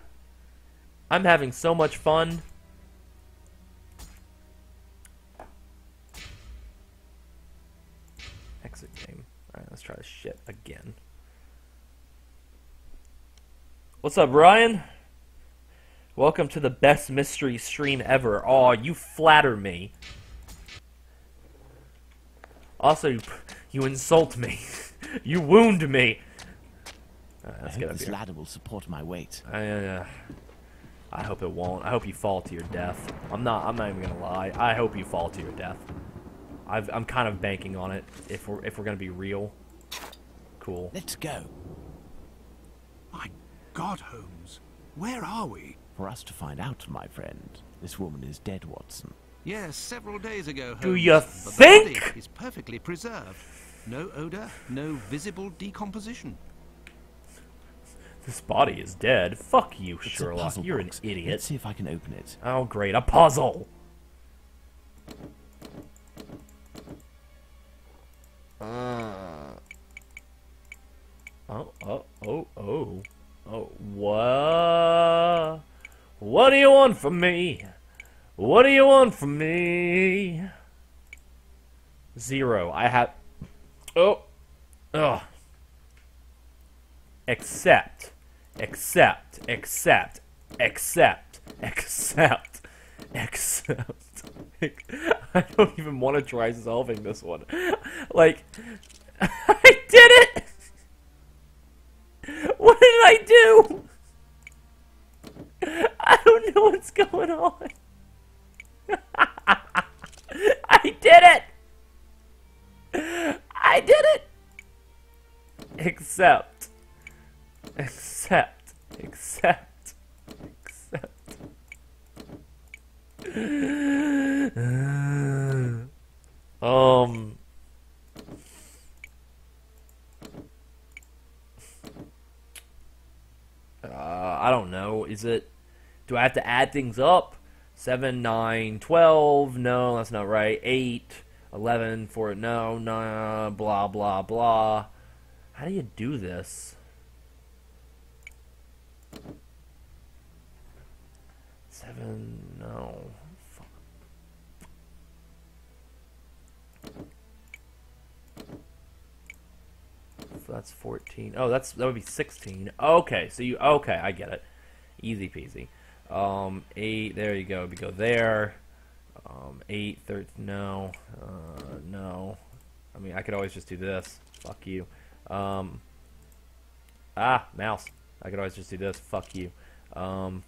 having so much fun. Exit game. Alright, let's try this shit again. What's up, Ryan? Welcome to the best mystery stream ever. Aw, you flatter me. Also, you insult me. You wound me. Let's I get hope up this here. ladder will support my weight. I hope it won't. I hope you fall to your death. I'm not even gonna lie. I hope you fall to your death. I'm kind of banking on it. If we're gonna be real. Cool. Let's go. My God, Holmes. Where are we? For us to find out, my friend. This woman is dead, Watson. Yes, several days ago, Holmes. Do you but think? the body is perfectly preserved. No odor, no visible decomposition. This body is dead. Fuck you, It's a Sherlock. puzzle You're box. an idiot. Let's see if I can open it. Oh, great. A puzzle. Oh, what? What do you want from me? What do you want from me? 0. I have... Oh. Ugh. Accept. Accept. Accept. Accept. Accept. Except, I don't even want to try solving this one. Like, I did it! What did I do? I don't know what's going on. I did it! I did it! Except. Except. Except. Except. I don't know. Is it... Do I have to add things up? 7, 9, 12. No, that's not right. 8, 11, 4. No, no, blah, blah, blah. How do you do this? 7, no. Fuck. So that's 14. Oh, that would be 16. Okay, so you... Okay, I get it. Easy peasy. 8, there you go. We go there. 8, 13, no. No. I mean, I could always just do this. Fuck you. Mouse. I could always just do this. Fuck you. 5,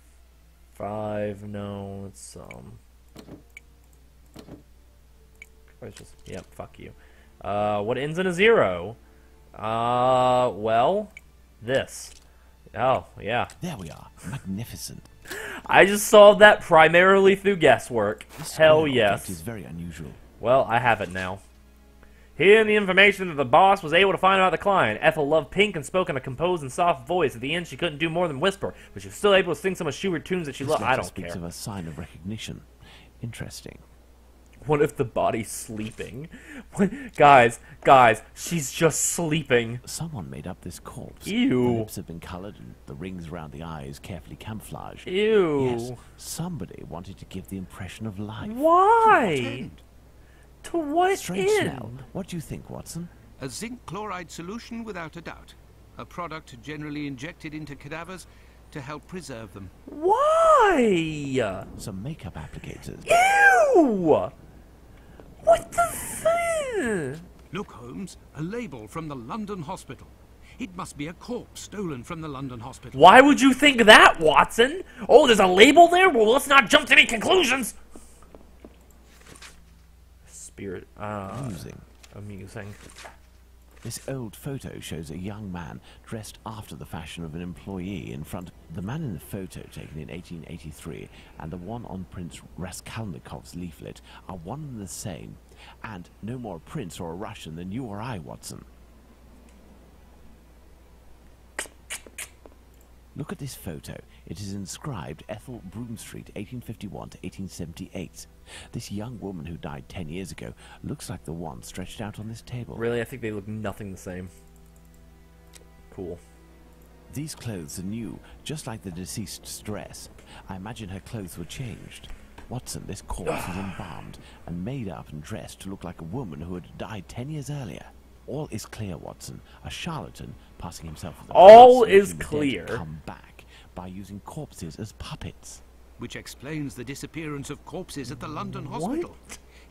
no. It's, just, yep, fuck you. What ends in a 0? Well, this. Oh, yeah. There we are. Magnificent. I just solved that primarily through guesswork. This Hell square yes. object is very unusual. Well, I have it now. Hearing the information that the boss was able to find out the client, Ethel loved Pink and spoke in a composed and soft voice. At the end, she couldn't do more than whisper, but she was still able to sing some of Schubert tunes that she loved. I don't speaks care. of a sign of recognition. Interesting. What if the body's sleeping? What? Guys, she's just sleeping. Someone made up this corpse. Ew. The lips have been colored and the rings around the eyes carefully camouflaged. Ew. Yes, somebody wanted to give the impression of life. Why? To what Strange end? smell. What do you think, Watson? A zinc chloride solution without a doubt. A product generally injected into cadavers to help preserve them. Why? Some makeup applicators. Ew! What the fuck? Look, Holmes, a label from the London hospital. It must be a corpse stolen from the London hospital. Why would you think that, Watson? Oh, there's a label there? Well, let's not jump to any conclusions. Spirit. Amusing. This old photo shows a young man dressed after the fashion of an employee in front. The man in the photo taken in 1883 and the one on Prince Raskolnikov's leaflet are one and the same, and no more a prince or a Russian than you or I, Watson. Look at this photo. It is inscribed Ethel Broomstreet, 1851 to 1878. This young woman who died 10 years ago looks like the one stretched out on this table. Really? I think they look nothing the same. Cool. These clothes are new, just like the deceased's dress. I imagine her clothes were changed. Watson, this corpse is embalmed and made up and dressed to look like a woman who had died 10 years earlier. All is clear, Watson. A charlatan passing himself for the All past, is making the clear. dead come back by using corpses as puppets. Which explains the disappearance of corpses at the London hospital.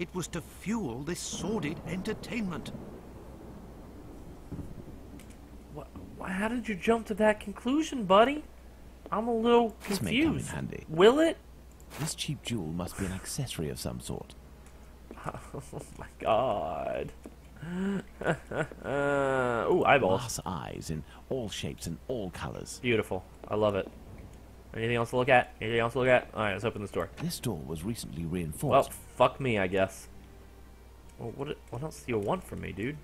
It was to fuel this sordid entertainment. How did you jump to that conclusion, buddy? I'm a little This may come in confused. handy. Will it? This cheap jewel must be an accessory of some sort. Oh my god. Ooh, eyeballs. Glass eyes in all shapes and all colors. Beautiful. I love it. Anything else to look at? Anything else to look at? Alright, let's open this door. This door was recently Well, reinforced. fuck me, I guess. Well, what else do you want from me, dude?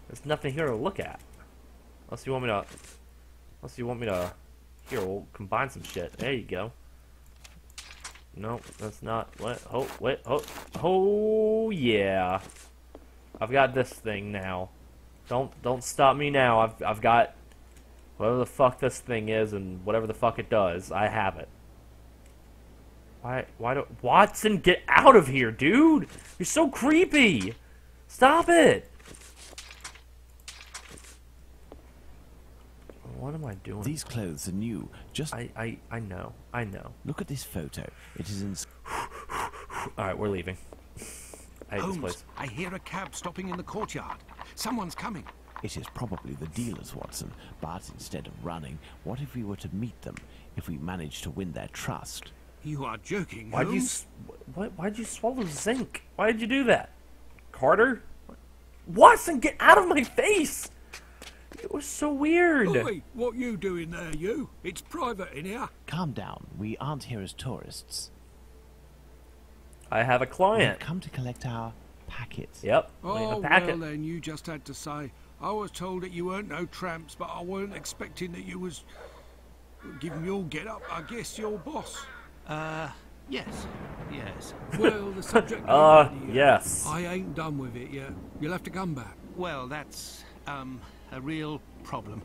There's nothing here to look at. Unless you want me to... Here, we'll combine some shit. There you go. No, that's not... What? Oh, wait, oh, yeah. I've got this thing now. Don't stop me now. I've got... Whatever the fuck this thing is and whatever the fuck it does, I have it. Why do... Watson, get out of here, dude! You're so creepy! Stop it! What am I doing? These clothes are new. Just I know. look at this photo. It is in... Alright, we're leaving. I hate this Holmes, place. I hear a cab stopping in the courtyard. Someone's coming. It is probably the dealers, Watson. But instead of running, what if we were to meet them? If we managed to win their trust? You are joking, Why'd you... Holmes. Why'd you swallow zinc? Why did you do that? Carter? Watson, get out of my face! It was so weird. Oi, what you doing there, you? It's private in here. Calm down. We aren't here as tourists. I have a We've client. come to collect our packet. Yep. Oh, a packet. well then, you just had to say. I was told that you weren't no tramps, but I weren't expecting that you was... Given your get-up, I guess your boss. Yes. Yes. Well, the subject... ain't ready yet. Yes. I ain't done with it yet. You'll have to come back. Well, that's, a real problem.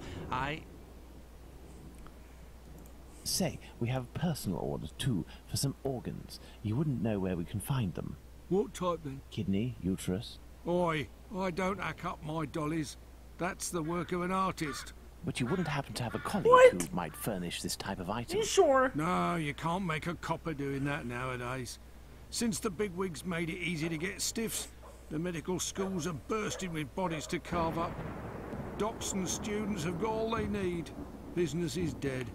Say, we have a personal order too for some organs. You wouldn't know where we can find them. What type then? Kidney, uterus. Oi, I don't hack up my dollies. That's the work of an artist. But you wouldn't happen to have a colleague What? who might furnish this type of item. You sure? No, you can't make a copper doing that nowadays. Since the bigwigs made it easy to get stiffs, the medical schools are bursting with bodies to carve up. Docs and students have got all they need. Business is dead.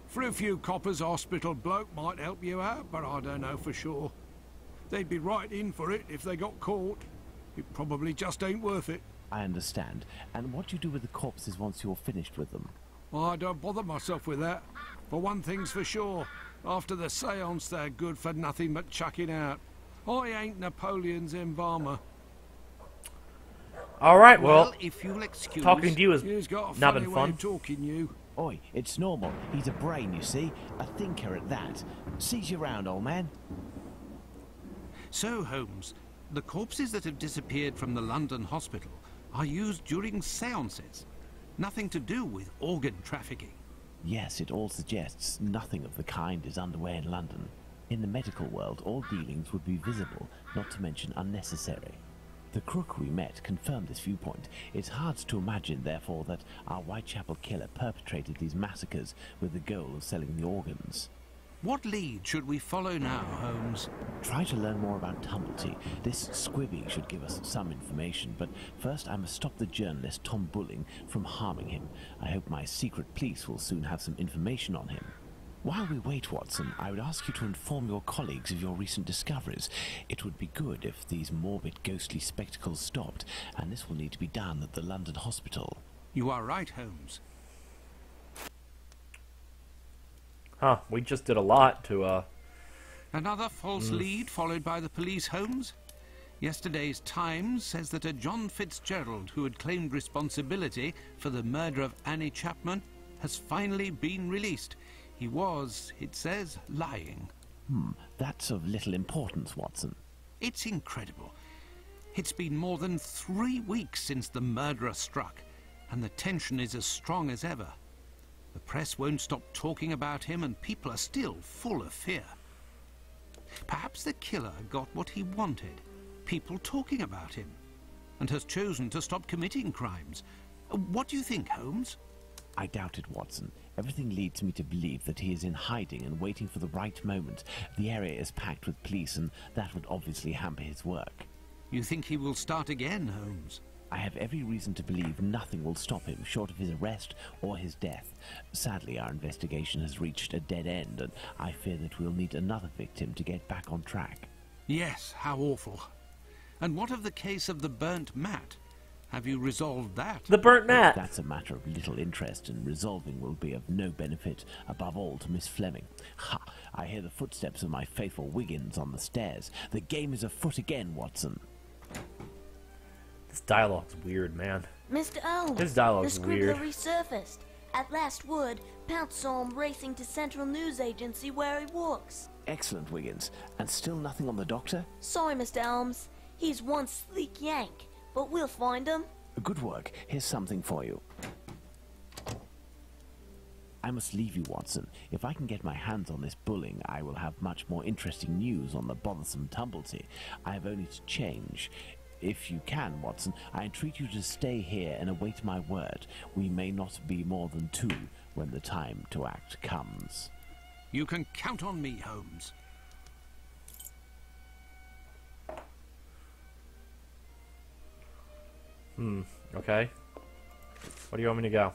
For a few coppers, hospital bloke might help you out, but I don't know for sure. They'd be right in for it if they got caught. It probably just ain't worth it. I understand. And what do you do with the corpses once you're finished with them? I don't bother myself with that. For one thing's for sure, after the seance they're good for nothing but chucking out. I ain't Napoleon's embalmer. Alright, well, if you'll excuse... talking to you has You've got a not funny been way fun. of talking, you. Oi, it's normal. He's a brain, you see. A thinker at that. Sees you round, old man. So, Holmes, the corpses that have disappeared from the London hospital are used during seances. Nothing to do with organ trafficking. Yes, it all suggests nothing of the kind is underway in London. In the medical world, all dealings would be visible, not to mention unnecessary. The crook we met confirmed this viewpoint. It's hard to imagine, therefore, that our Whitechapel killer perpetrated these massacres with the goal of selling the organs. What lead should we follow now, Holmes? Try to learn more about Tumblety. This squibby should give us some information, but first I must stop the journalist Tom Bulling from harming him. I hope my secret police will soon have some information on him. While we wait, Watson, I would ask you to inform your colleagues of your recent discoveries. It would be good if these morbid, ghostly spectacles stopped, and this will need to be done at the London hospital. You are right, Holmes. Huh, we just did a lot to, Another false lead followed by the police, Holmes? Yesterday's Times says that a John Fitzgerald, who had claimed responsibility for the murder of Annie Chapman, has finally been released. He was, it says, lying. That's of little importance, Watson. It's incredible. It's been more than 3 weeks since the murderer struck, and the tension is as strong as ever. The press won't stop talking about him, and people are still full of fear. Perhaps the killer got what he wanted, people talking about him, and has chosen to stop committing crimes. What do you think, Holmes? I doubt it, Watson. Everything leads me to believe that he is in hiding and waiting for the right moment. The area is packed with police, and that would obviously hamper his work. You think he will start again, Holmes? I have every reason to believe nothing will stop him short of his arrest or his death. Sadly, our investigation has reached a dead end, and I fear that we'll need another victim to get back on track. Yes, how awful. And what of the case of the burnt mat? Have you resolved that? the burnt mat. That's a matter of little interest, and resolving will be of no benefit, above all to Miss Fleming. Ha! I hear the footsteps of my faithful Wiggins on the stairs. The game is afoot again, Watson. This dialogue's weird, man. Mr. Holmes, His dialogue's the weird. scribbler resurfaced. At last word, Pounce saw him racing to Central News Agency where he works. Excellent, Wiggins. And still nothing on the doctor? Sorry, Mr. Holmes. He's one sleek yank, but we'll find him. Good work. Here's something for you. I must leave you, Watson. If I can get my hands on this bulling, I will have much more interesting news on the bothersome Tumblety. I have only to change. If you can, Watson, I entreat you to stay here and await my word. We may not be more than two when the time to act comes. You can count on me, Holmes. Okay. Where do you want me to go?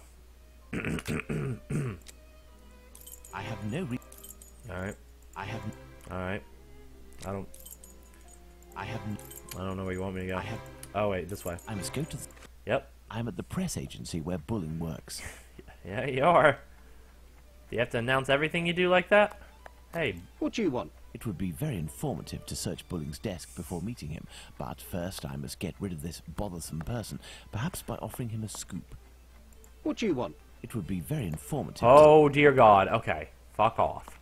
I have no Alright. I have Alright. I don't I know where you want me to go. I have Oh wait, this way. I must go to Yep. I'm at the press agency where bulling works. Yeah, you are. Do you have to announce everything you do like that? Hey, What do you want? It would be very informative to search Bulling's desk before meeting him, but first I must get rid of this bothersome person, perhaps by offering him a scoop. What do you want? It would be very informative. oh dear God. Okay, fuck off.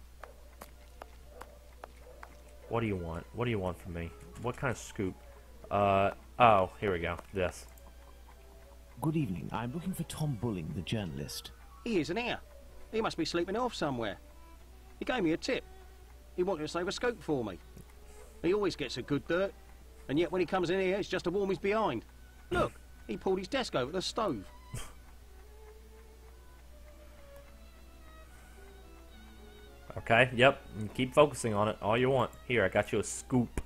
What do you want? What do you want from me? What kind of scoop? Oh, here we go. This. Good evening. I'm looking for Tom Bulling, the journalist. He isn't here. He must be sleeping off somewhere. He gave me a tip. He wanted to save a scoop for me. He always gets a good dirt, and yet when he comes in here, it's just to warm his behind. Look, he pulled his desk over the stove. Okay, yep. Keep focusing on it all you want. Here, I got you a scoop.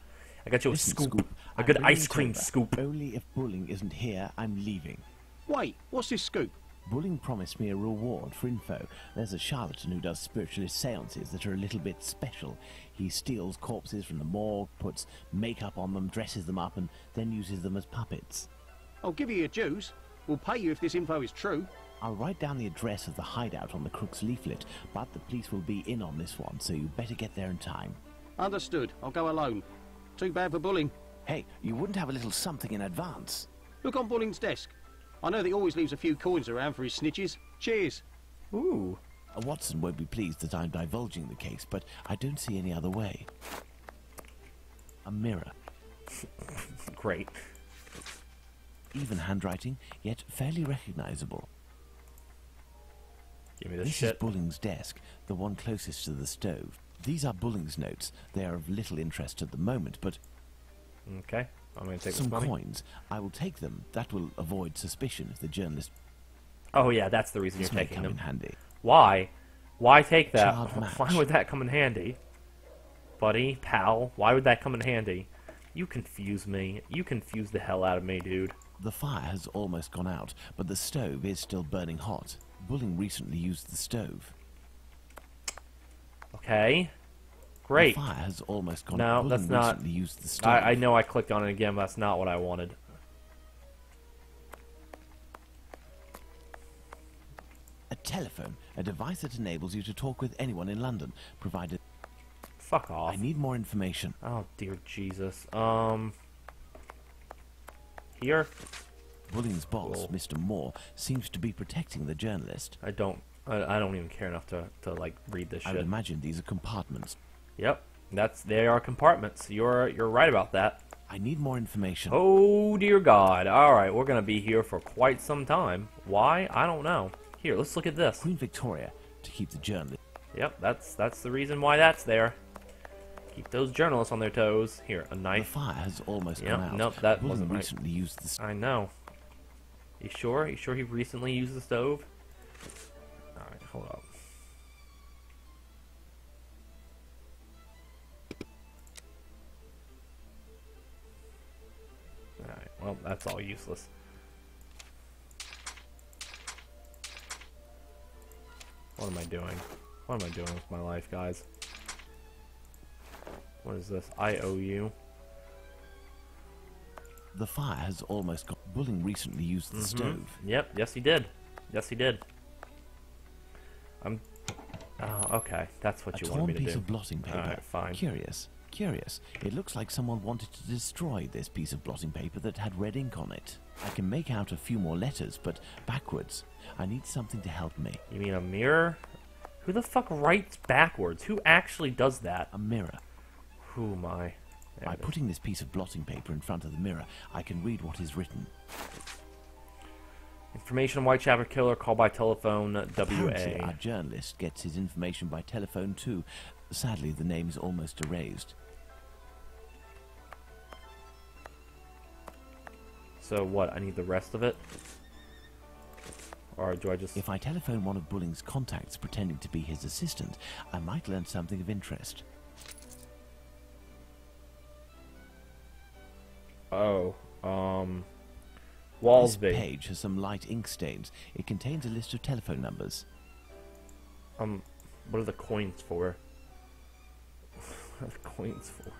I got you a Listen, scoop. A I'm good bringing ice it cream over. scoop. Only if Bulling isn't here, I'm leaving. Wait, what's this scoop? Bulling promised me a reward for info. There's a charlatan who does spiritualist seances that are a little bit special. He steals corpses from the morgue, puts makeup on them, dresses them up, and then uses them as puppets. I'll give you your dues. We'll pay you if this info is true. I'll write down the address of the hideout on the crook's leaflet, but the police will be in on this one, so you better get there in time. Understood. I'll go alone. Too bad for Bulling. Hey, you wouldn't have a little something in advance? Look on Bulling's desk. I know that he always leaves a few coins around for his snitches. Cheers. Ooh. Watson won't be pleased that I'm divulging the case, but I don't see any other way. A mirror. Great. Even handwriting, yet fairly recognizable. Give me this This shit. is Bulling's desk, the one closest to the stove. These are Bulling's notes. They are of little interest at the moment, but Okay. I'm going to take some this money. coins. I will take them. That will avoid suspicion if the journalist Oh, yeah, that's the reason you're may taking come in them. handy. Why? Why take that? Child match. Why would that come in handy? Buddy, pal, why would that come in handy? You confuse me. You confuse the hell out of me, dude. The fire has almost gone out, but the stove is still burning hot. Bulling recently used the stove. Okay. Great. The fire has almost gone No, out. Bulling that's not- recently used the stove. I know I clicked on it again, but that's not what I wanted. A telephone, a device that enables you to talk with anyone in London, provided... Fuck off. I need more information. Oh, dear Jesus. Here? Bulling's boss, Cool. Mr. Moore, seems to be protecting the journalist. I don't even care enough to like, read this I would shit. imagine these are compartments. Yep. They are compartments. You're right about that. I need more information. Oh, dear God. Alright, we're gonna be here for quite some time. Why? I don't know. Here, let's look at this. Queen Victoria, to keep the journalist... Yep, that's the reason why that's there. Keep those journalists on their toes. Here, a The knife. fire has almost Yep, gone out. nope, that Bulling wasn't right. recently used the... I know. You sure? You sure he recently used the stove? Alright, hold up. Alright, well, that's all useless. What am I doing? What am I doing with my life, guys? What is this? I owe you. The fire has almost gone... Bulling recently used the stove. Yep, yes he did. Yes he did. Oh, okay. That's what A you wanted torn me to piece do. of blotting paper. Alright, fine. Curious. Curious. It looks like someone wanted to destroy this piece of blotting paper that had red ink on it. I can make out a few more letters, but backwards. I need something to help me. You mean a mirror? Who the fuck writes backwards? Who actually does that? A mirror. Who am I? There By it is. putting this piece of blotting paper in front of the mirror, I can read what is written. Information on Whitechapel killer, call by telephone, Apparently, WA. our journalist gets his information by telephone too. Sadly, the name is almost erased. So what, I need the rest of it? Or do I just... If I telephone one of Bulling's contacts pretending to be his assistant, I might learn something of interest. Oh, This Walsby. page has some light ink stains. It contains a list of telephone numbers. What are the coins for? What are the coins for?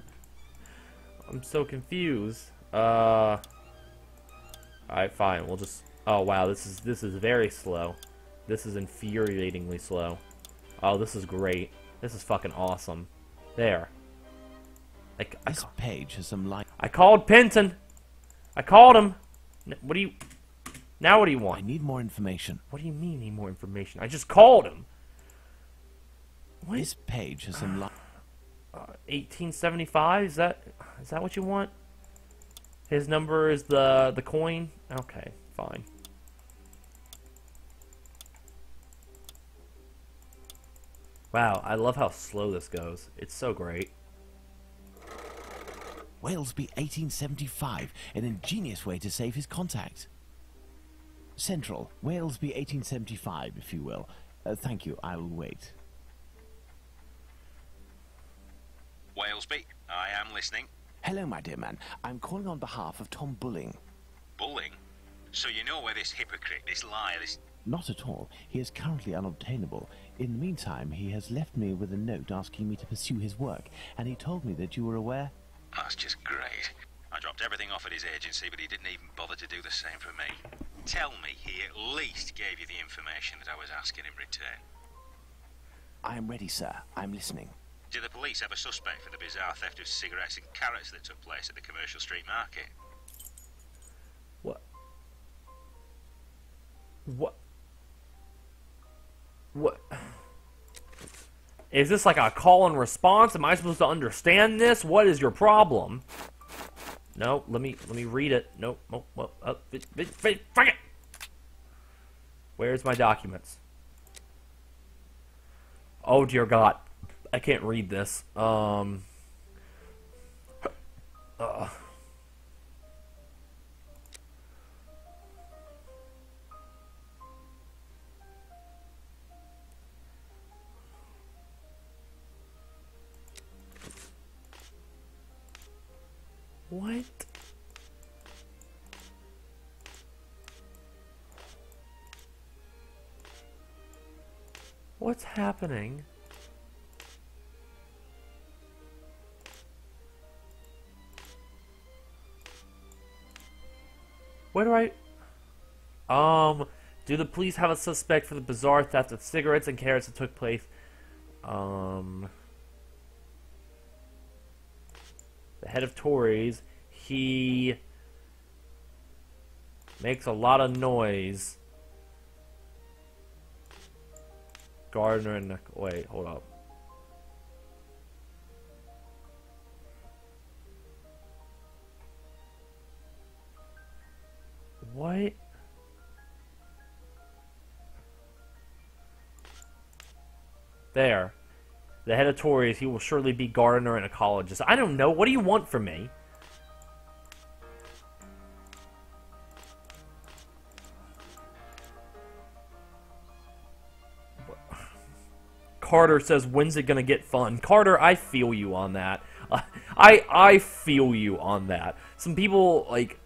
I'm so confused. Alright, fine. We'll just... Oh, wow. This is very slow. This is infuriatingly slow. Oh, this is great. This is fucking awesome. There. This page has some light... I called Penton. I called him. What do you... Now what do you I want? need more information. What do you mean need more information? I just called him. What? This page has some light... 1875? Is that what you want? His number is the coin? Okay, fine. Wow, I love how slow this goes. It's so great. Walesby 1875, an ingenious way to save his contact. Central, Walesby 1875, if you will. Thank you, I will wait. Walesby, I am listening. Hello, my dear man. I'm calling on behalf of Tom Bulling. Bulling? So you know where this hypocrite, this liar, this... Not at all. He is currently unobtainable. In the meantime, he has left me with a note asking me to pursue his work, and he told me that you were aware... That's just great. I dropped everything off at his agency, but he didn't even bother to do the same for me. Tell me he at least gave you the information that I was asking in return. I am ready, sir. I'm listening. Do the police have a suspect for the bizarre theft of cigarettes and carrots that took place at the Commercial Street Market? What? What? What? Is this like a call and response? Am I supposed to understand this? What is your problem? No, let me read it. Nope. Oh, well, fuck it. Where's my documents? Oh dear God, I can't read this. What? What's happening? Where do I... do the police have a suspect for the bizarre theft of cigarettes and carrots that took place? The head of Tories, he makes a lot of noise. Gardner and... Wait, hold up. What? There. The head of Tories, he will surely be Gardner and ecologist. I don't know. What do you want from me? Carter says, when's it gonna get fun? Carter, I feel you on that. I feel you on that. Some people, like,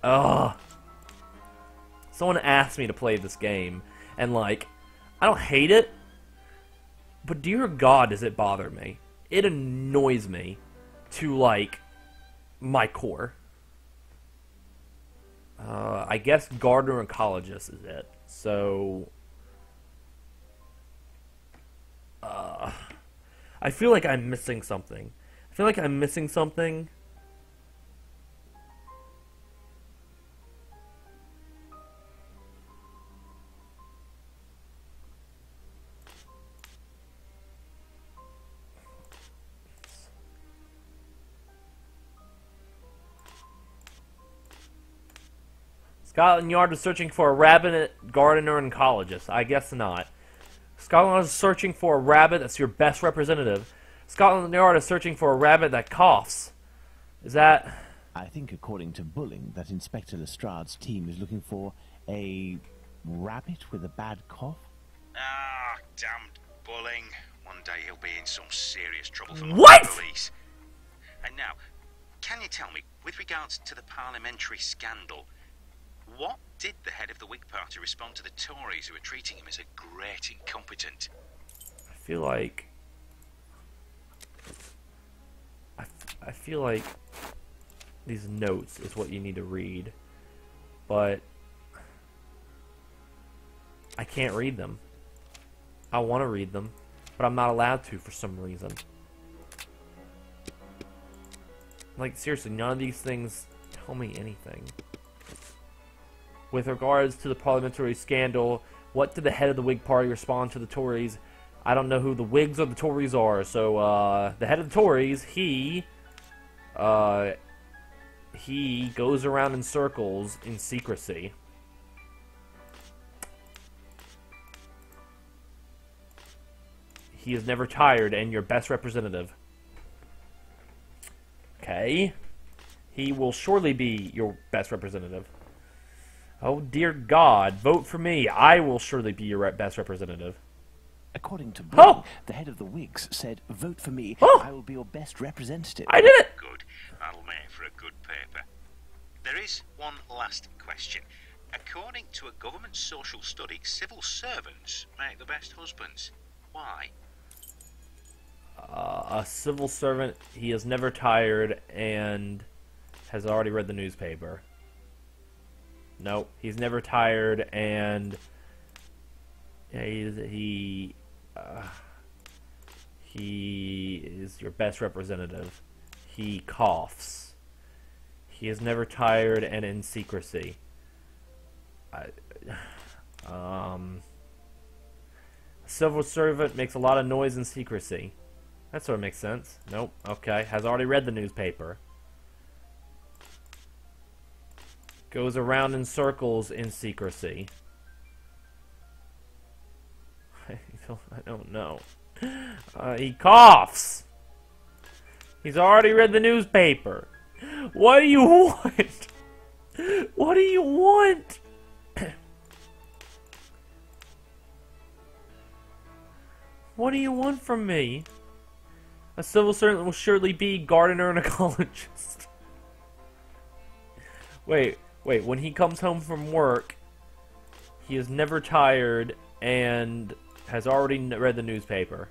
someone asked me to play this game, and, like, I don't hate it, but dear God, does it bother me. It annoys me to, like, my core. I guess Gardner ecologist is it. So... I feel like I'm missing something. I feel like I'm missing something. Scotland Yard is searching for a rabbit gardener and ecologist. I guess not. Scotland Yard is searching for a rabbit that's your best representative. Scotland Yard is searching for a rabbit that coughs. Is that... I think, according to Bulling, that Inspector Lestrade's team is looking for a rabbit with a bad cough. Ah, damned Bulling. One day he'll be in some serious trouble from What? the police. And now, can you tell me, with regards to the parliamentary scandal, what did the head of the Whig Party respond to the Tories who were treating him as a great incompetent? I feel like... I feel like these notes is what you need to read. But... I can't read them. I want to read them, but I'm not allowed to for some reason. Like, seriously, none of these things tell me anything. With regards to the parliamentary scandal, what did the head of the Whig Party respond to the Tories? I don't know who the Whigs or the Tories are, so, the head of the Tories, he goes around in circles in secrecy. He is never tired and your best representative. Okay. He will surely be your best representative. Oh, dear God. Vote for me. I will surely be your best representative. According to Bulling, the head of the Whigs said, "Vote for me, I will be your best representative." I did it! Good. That'll make for a good paper. There is one last question. According to a government social study, civil servants make the best husbands. Why? A civil servant, he is never tired and has already read the newspaper. Nope, he's never tired and he is your best representative. He coughs. He is never tired and in secrecy. Civil servant makes a lot of noise in secrecy. That sort of makes sense. Nope. Okay. Has already read the newspaper. Goes around in circles in secrecy. I don't know. He coughs. He's already read the newspaper. What do you want? What do you want? What do you want from me? A civil servant will surely be gardener and ecologist. Wait, when he comes home from work, he is never tired and has already read the newspaper.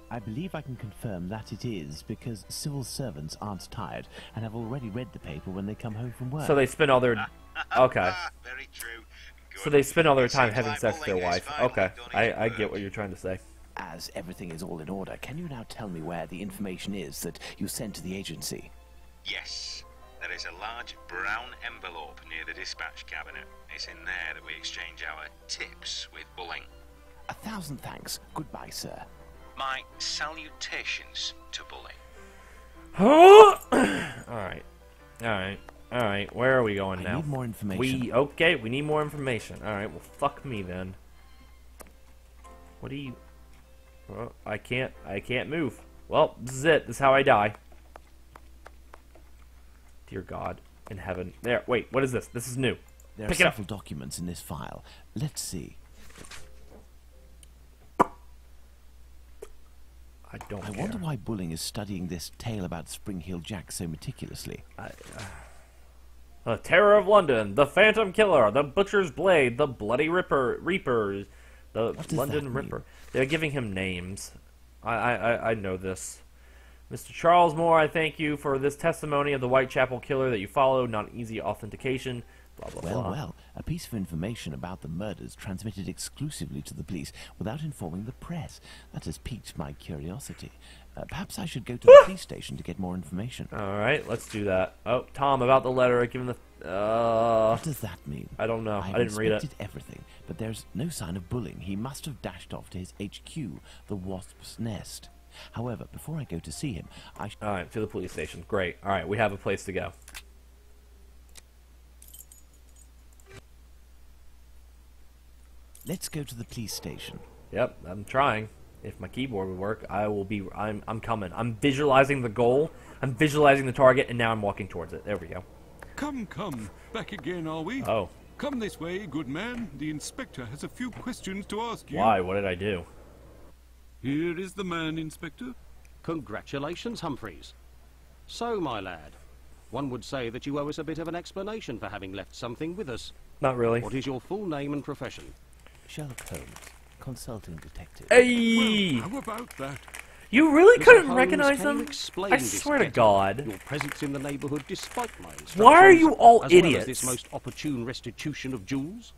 I believe I can confirm that it is, because civil servants aren't tired and have already read the paper when they come home from work. So they spend all their... Okay. Very true. Good. So they spend all their time Seems having like sex with their Bulling has wife. finally Okay, done his I work. get what you're trying to say. As everything is all in order, can you now tell me where the information is that you sent to the agency? Yes. There is a large brown envelope near the dispatch cabinet. It's in there that we exchange our tips with Bulling. 1,000 thanks. Goodbye, sir. My salutations to Bulling. Alright, where are we going I now? need more information. We need more information. Alright, well, fuck me then. What do you... Well, I can't move. Well, this is it. This is how I die. Dear God in heaven. There, wait, what is this? This is new. There are Pick it up. several documents in this file. Let's see. I don't I care. wonder why Bulling is studying this tale about Spring Hill Jack so meticulously. The Terror of London, the Phantom Killer, the Butcher's Blade, the Bloody Reapers, the What does London that Ripper. mean? They're giving him names. I know this. Mr. Charles Moore, I thank you for this testimony of the Whitechapel Killer that you followed. Not easy authentication. Blah, blah, blah. Well, a piece of information about the murders transmitted exclusively to the police without informing the press. That has piqued my curiosity. Perhaps I should go to the police station to get more information. Alright, let's do that. Oh, Tom, about the letter. Give him the... What does that mean? I don't know. I've I didn't read it. inspected everything, but there's no sign of Bulling. He must have dashed off to his HQ, the Wasp's Nest. However, before I go to see him, Alright, to the police station. Great. Alright, we have a place to go. Let's go to the police station. Yep, I'm trying. If my keyboard would work, I'm coming. I'm visualizing the goal. I'm visualizing the target, and now I'm walking towards it. There we go. Come. Back again, are we? Oh. Come this way, good man. The inspector has a few questions to ask you. Why? What did I do? Here is the man, Inspector. Congratulations, Humphreys. So, my lad, one would say that you owe us a bit of an explanation for having left something with us. Not really. What is your full name and profession? Sherlock Holmes, consulting detective. Hey! Well, how about that? You really Mr. couldn't Holmes, recognize can you them? explain I this swear to better? God. Your presence in the neighbourhood despite my instructions. Why are you all as idiots? Well as this most opportune restitution of jewels?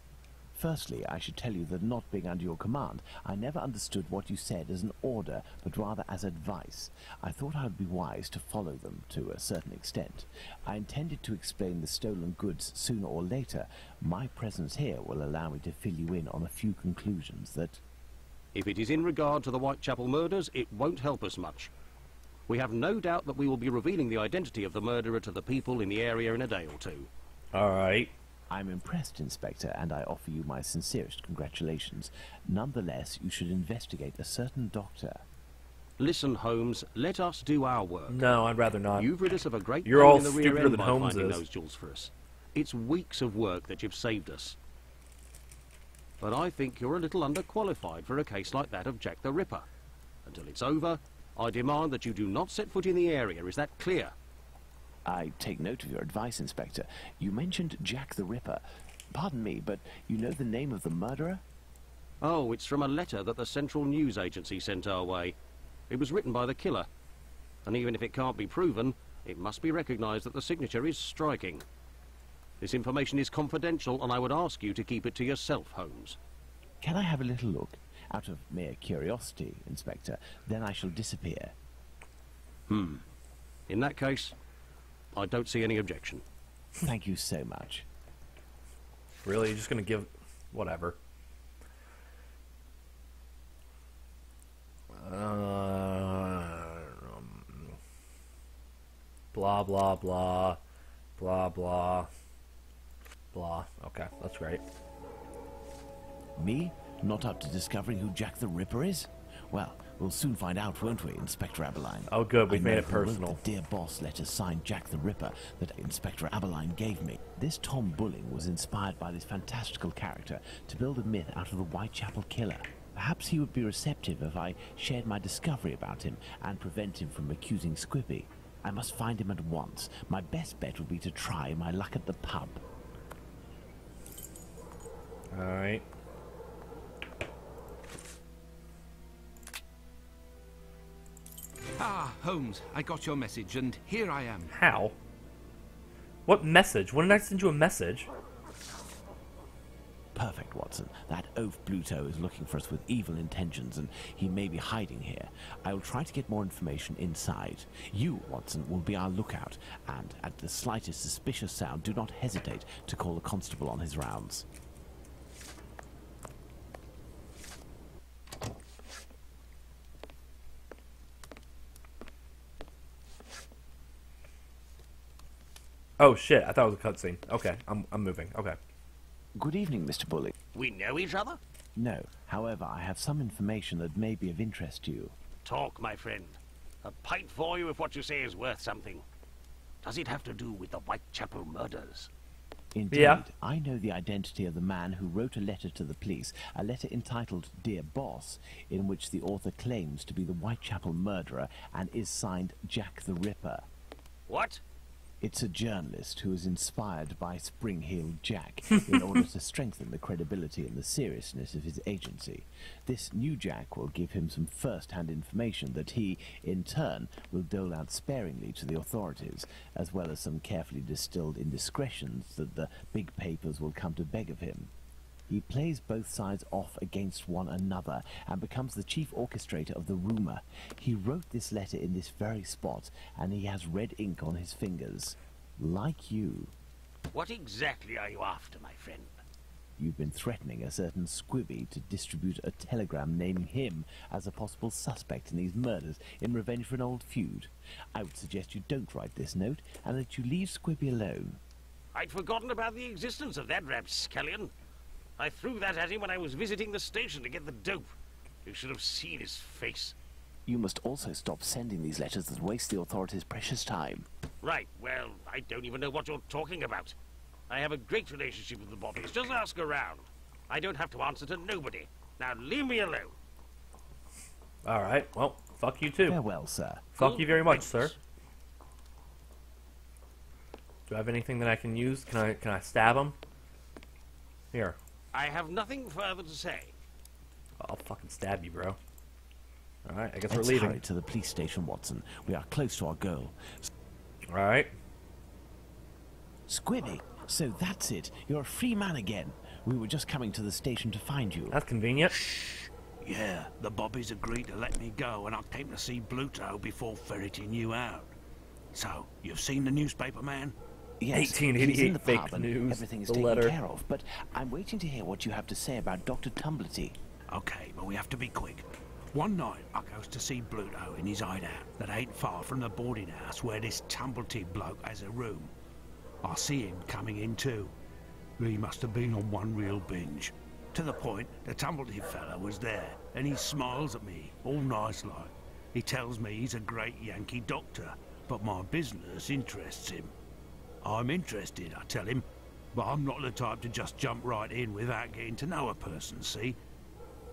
Firstly, I should tell you that not being under your command, I never understood what you said as an order, but rather as advice. I thought I would be wise to follow them to a certain extent. I intended to explain the stolen goods sooner or later. My presence here will allow me to fill you in on a few conclusions that... If it is in regard to the Whitechapel murders, it won't help us much. We have no doubt that we will be revealing the identity of the murderer to the people in the area in a day or two. Alright. I'm impressed, Inspector, and I offer you my sincerest congratulations. Nonetheless, you should investigate a certain doctor. Listen, Holmes, let us do our work. No, I'd rather not. You've rid us of a great You're pain all in the rear stupider end than by Holmes finding is. those jewels for us. It's weeks of work that you've saved us. But I think you're a little underqualified for a case like that of Jack the Ripper. Until it's over, I demand that you do not set foot in the area. Is that clear? I take note of your advice, Inspector. You mentioned Jack the Ripper. Pardon me, but you know the name of the murderer? Oh, it's from a letter that the Central News Agency sent our way. It was written by the killer. And even if it can't be proven, it must be recognised that the signature is striking. This information is confidential, and I would ask you to keep it to yourself, Holmes. Can I have a little look? Out of mere curiosity, Inspector. Then I shall disappear. In that case, I don't see any objection. Thank you so much. Really? You're just gonna give... Whatever. Blah, blah, blah. Blah, blah. Blah. Okay, that's great. Me? Not up to discovering who Jack the Ripper is? Well, we'll soon find out, won't we, Inspector Aberline? Oh, good. We've I made know it who wrote personal. the Dear Boss letter signed Jack the Ripper that Inspector Aberline gave me. This Tom Bulling was inspired by this fantastical character to build a myth out of the Whitechapel killer. Perhaps he would be receptive if I shared my discovery about him and prevent him from accusing Squippy. I must find him at once. My best bet would be to try my luck at the pub. Alright. Ah, Holmes, I got your message, and here I am. How? What message? When did I send you a message? Perfect, Watson. That oaf Bluto is looking for us with evil intentions, and he may be hiding here. I will try to get more information inside. You, Watson, will be our lookout, and at the slightest suspicious sound, do not hesitate to call the constable on his rounds. Oh shit! I thought it was a cutscene. Okay, I'm moving. Okay. Good evening, Mr. Bulling. We know each other? No, however, I have some information that may be of interest to you. Talk, my friend. A pint for you if what you say is worth something. Does it have to do with the Whitechapel murders? Indeed, Yeah. I know the identity of the man who wrote a letter to the police, a letter entitled Dear Boss, in which the author claims to be the Whitechapel murderer and is signed Jack the Ripper. What? It's a journalist who is inspired by Spring-Heeled Jack in order to strengthen the credibility and the seriousness of his agency. This new Jack will give him some first-hand information that he, in turn, will dole out sparingly to the authorities, as well as some carefully distilled indiscretions that the big papers will come to beg of him. He plays both sides off against one another and becomes the chief orchestrator of the rumor. He wrote this letter in this very spot, and he has red ink on his fingers. Like you. What exactly are you after, my friend? You've been threatening a certain Squibby to distribute a telegram naming him as a possible suspect in these murders in revenge for an old feud. I would suggest you don't write this note, and that you leave Squibby alone. I'd forgotten about the existence of that rapscallion. I threw that at him when I was visiting the station to get the dope. You should have seen his face. You must also stop sending these letters that waste the authorities' precious time. Right, well, I don't even know what you're talking about. I have a great relationship with the bobbies. Just ask around. I don't have to answer to nobody. Now leave me alone. Alright, well, fuck you too. Farewell, sir. Fuck you very much, sir. Do I have anything that I can use? Can I stab him? Here. I have nothing further to say. I'll fucking stab you, bro. Alright, I guess Let's we're leaving. hurry to the police station, Watson. We are close to our goal. Alright. Squibby, so that's it. You're a free man again. We were just coming to the station to find you. That's convenient. Yeah, the bobbies agreed to let me go, and I came to see Bluto before ferreting you out. So, you've seen the newspaper, man? Yes, 1888 he's in the fake pub and news, everything is the taken letter. care of, but I'm waiting to hear what you have to say about Dr. Tumblety. Okay, but we have to be quick. One night, I goes to see Bluto in his hideout that ain't far from the boarding house where this Tumblety bloke has a room. I see him coming in too. He must have been on one real binge. To the point, the Tumblety fella was there, and he smiles at me, all nice like. He tells me he's a great Yankee doctor, but my business interests him. I'm interested, I tell him, but I'm not the type to just jump right in without getting to know a person, see?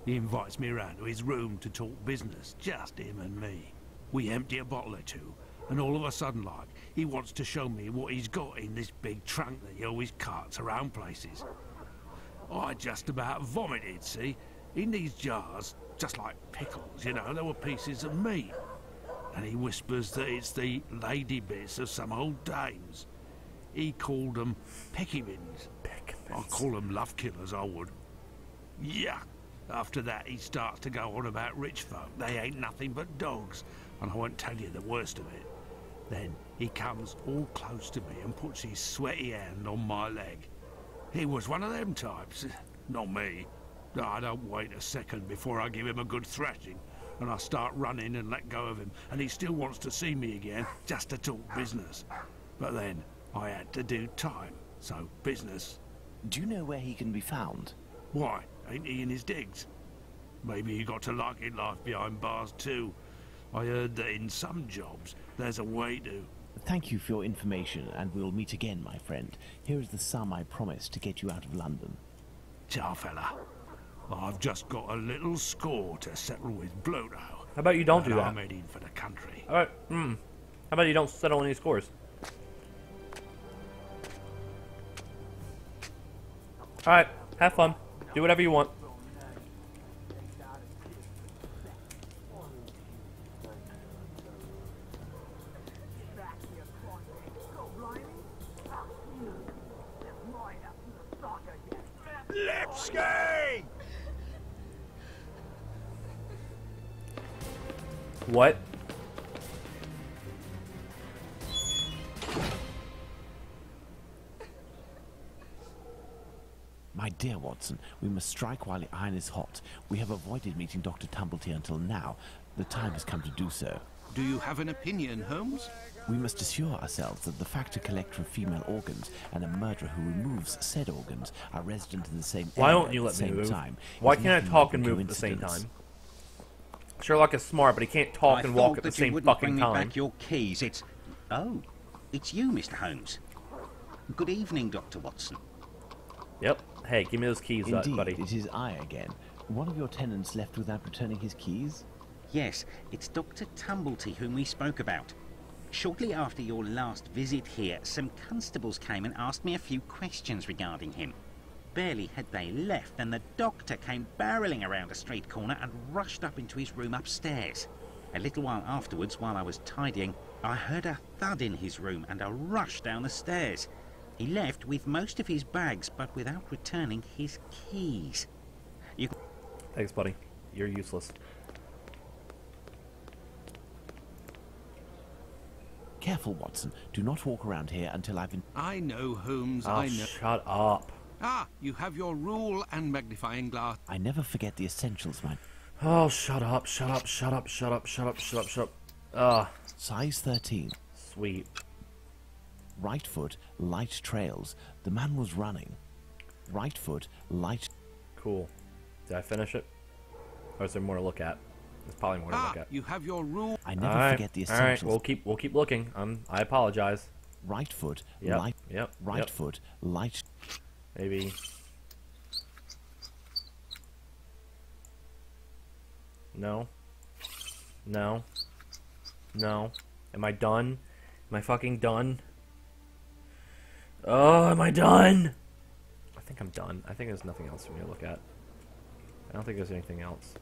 He invites me around to his room to talk business, just him and me. We empty a bottle or two, and all of a sudden, like, he wants to show me what he's got in this big trunk that he always carts around places. I just about vomited, see? In these jars, just like pickles, you know, there were pieces of meat. And he whispers that it's the lady bits of some old dames. He called them peckymins. I call them love killers, I would. Yuck. After that, he starts to go on about rich folk. They ain't nothing but dogs, and I won't tell you the worst of it. Then he comes all close to me and puts his sweaty hand on my leg. He was one of them types, not me. I don't wait a second before I give him a good thrashing, and I start running and let go of him, and he still wants to see me again, just to talk business. But then I had to do time, so business. Do you know where he can be found? Why, ain't he in his digs? Maybe he got to liking life behind bars too. I heard that in some jobs, there's a way to... Thank you for your information, and we'll meet again, my friend. Here is the sum I promised to get you out of London. Ciao, fella. I've just got a little score to settle with Bluto. How about you don't do that? I'm heading for the country. Alright, How about you don't settle any scores? Alright, have fun. Do whatever you want. Lipsky! What? My dear Watson, we must strike while the iron is hot. We have avoided meeting Dr. Tumblety until now. The time has come to do so. Do you have an opinion, Holmes? We must assure ourselves that the factor collector of female organs and a murderer who removes said organs are resident in the same Why area don't you at let the me same move? time. Why Is can't I nothing talk but and move at the same coincidence. time? Sherlock is smart, but he can't talk and walk at the same fucking bring me time. back your keys. Oh, it's you, Mr. Holmes. Good evening, Dr. Watson. Yep. Hey, give me those keys, Indeed, buddy. it is I again. One of your tenants left without returning his keys? Yes, it's Dr. Tumblety whom we spoke about. Shortly after your last visit here, some constables came and asked me a few questions regarding him. Barely had they left than the doctor came barreling around a street corner and rushed up into his room upstairs. A little while afterwards, while I was tidying, I heard a thud in his room and a rush down the stairs. He left with most of his bags, but without returning his keys. Thanks, buddy. You're useless. Careful, Watson. Do not walk around here until I've been... I know, Holmes, Oh, I know. shut up. Ah, you have your rule and magnifying glass. I never forget the essentials, man. Oh, shut up, shut up, shut up, shut up, shut up, shut up, shut up. Ah, Size 13. sweet. Right foot, light trails. The man was running. Right foot, light. Cool. Did I finish it? Or is there more to look at? There's probably more to look at. You have your rule. I never forget the essentials. All right, we'll keep looking. I apologize. Right foot, Yep. light. Yep. Right Yep. foot, light. Maybe. No. No. No. Am I done? Am I fucking done? Oh, am I done? I think I'm done. I think there's nothing else for me to look at. I don't think there's anything else.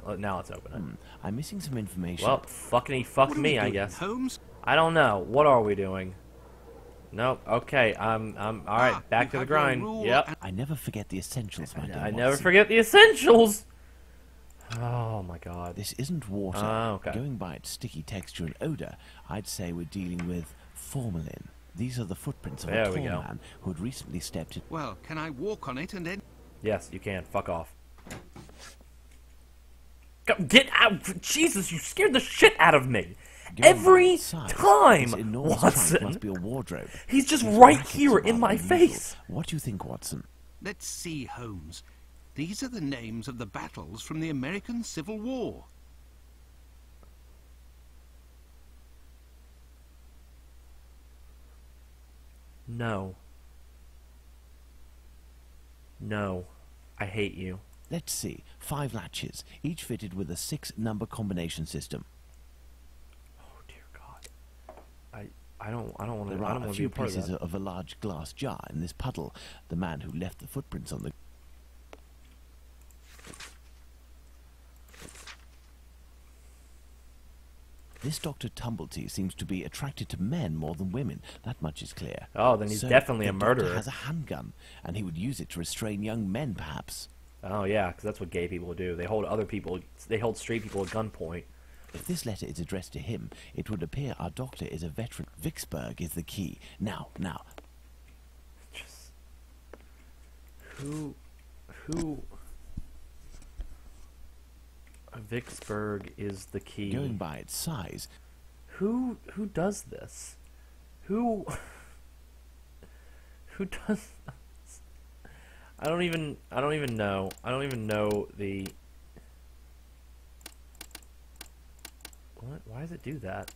Alright, now let's open it. I'm missing some information. Well, fuck What are me, we I doing, guess. Holmes? I don't know. What are we doing? Nope. Okay, I'm alright, back to the you have your grind. rule Yep. I never forget the essentials, my dear I never Watson. forget the essentials! Oh my god. This isn't water. Okay. Going by its sticky texture and odor, I'd say we're dealing with formalin. These are the footprints of There a we tall go. man who had recently stepped in. Well, can I walk on it and then... Yes, you can. Fuck off. Get out! Jesus, you scared the shit out of me! Going Every by its size, time, this enormous trunk Watson! must be a wardrobe. He's just These right brackets here are in my rather face! unusual. What do you think, Watson? Let's see, Holmes. These are the names of the battles from the American Civil War. No. No. I hate you. Let's see. 5 latches, each fitted with a 6-number combination system. Oh dear God. I don't want to. There I are don't a want to be few a part of pieces that. of a large glass jar in this puddle. The man who left the footprints on the... This Dr. Tumblety seems to be attracted to men more than women. That much is clear. Oh, then he's So, definitely the a doctor murderer. has a handgun, and he would use it to restrain young men, perhaps. Oh yeah, because that's what gay people do. They hold other people. They hold straight people at gunpoint. If this letter is addressed to him, it would appear our doctor is a veteran. Vicksburg is the key. Now. Just who Vicksburg is the key. Going by its size, Who does this? Who does this? I don't even know. I don't even know the What? Why does it do that?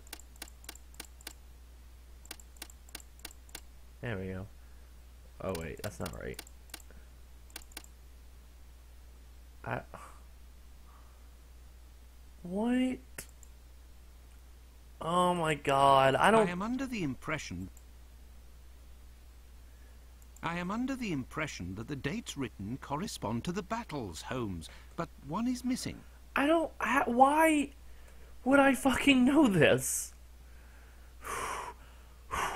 There we go. Oh wait, that's not right. What? Oh my god, I don't... I am under the impression that the dates written correspond to the battles, Holmes, but one is missing. Why would I fucking know this?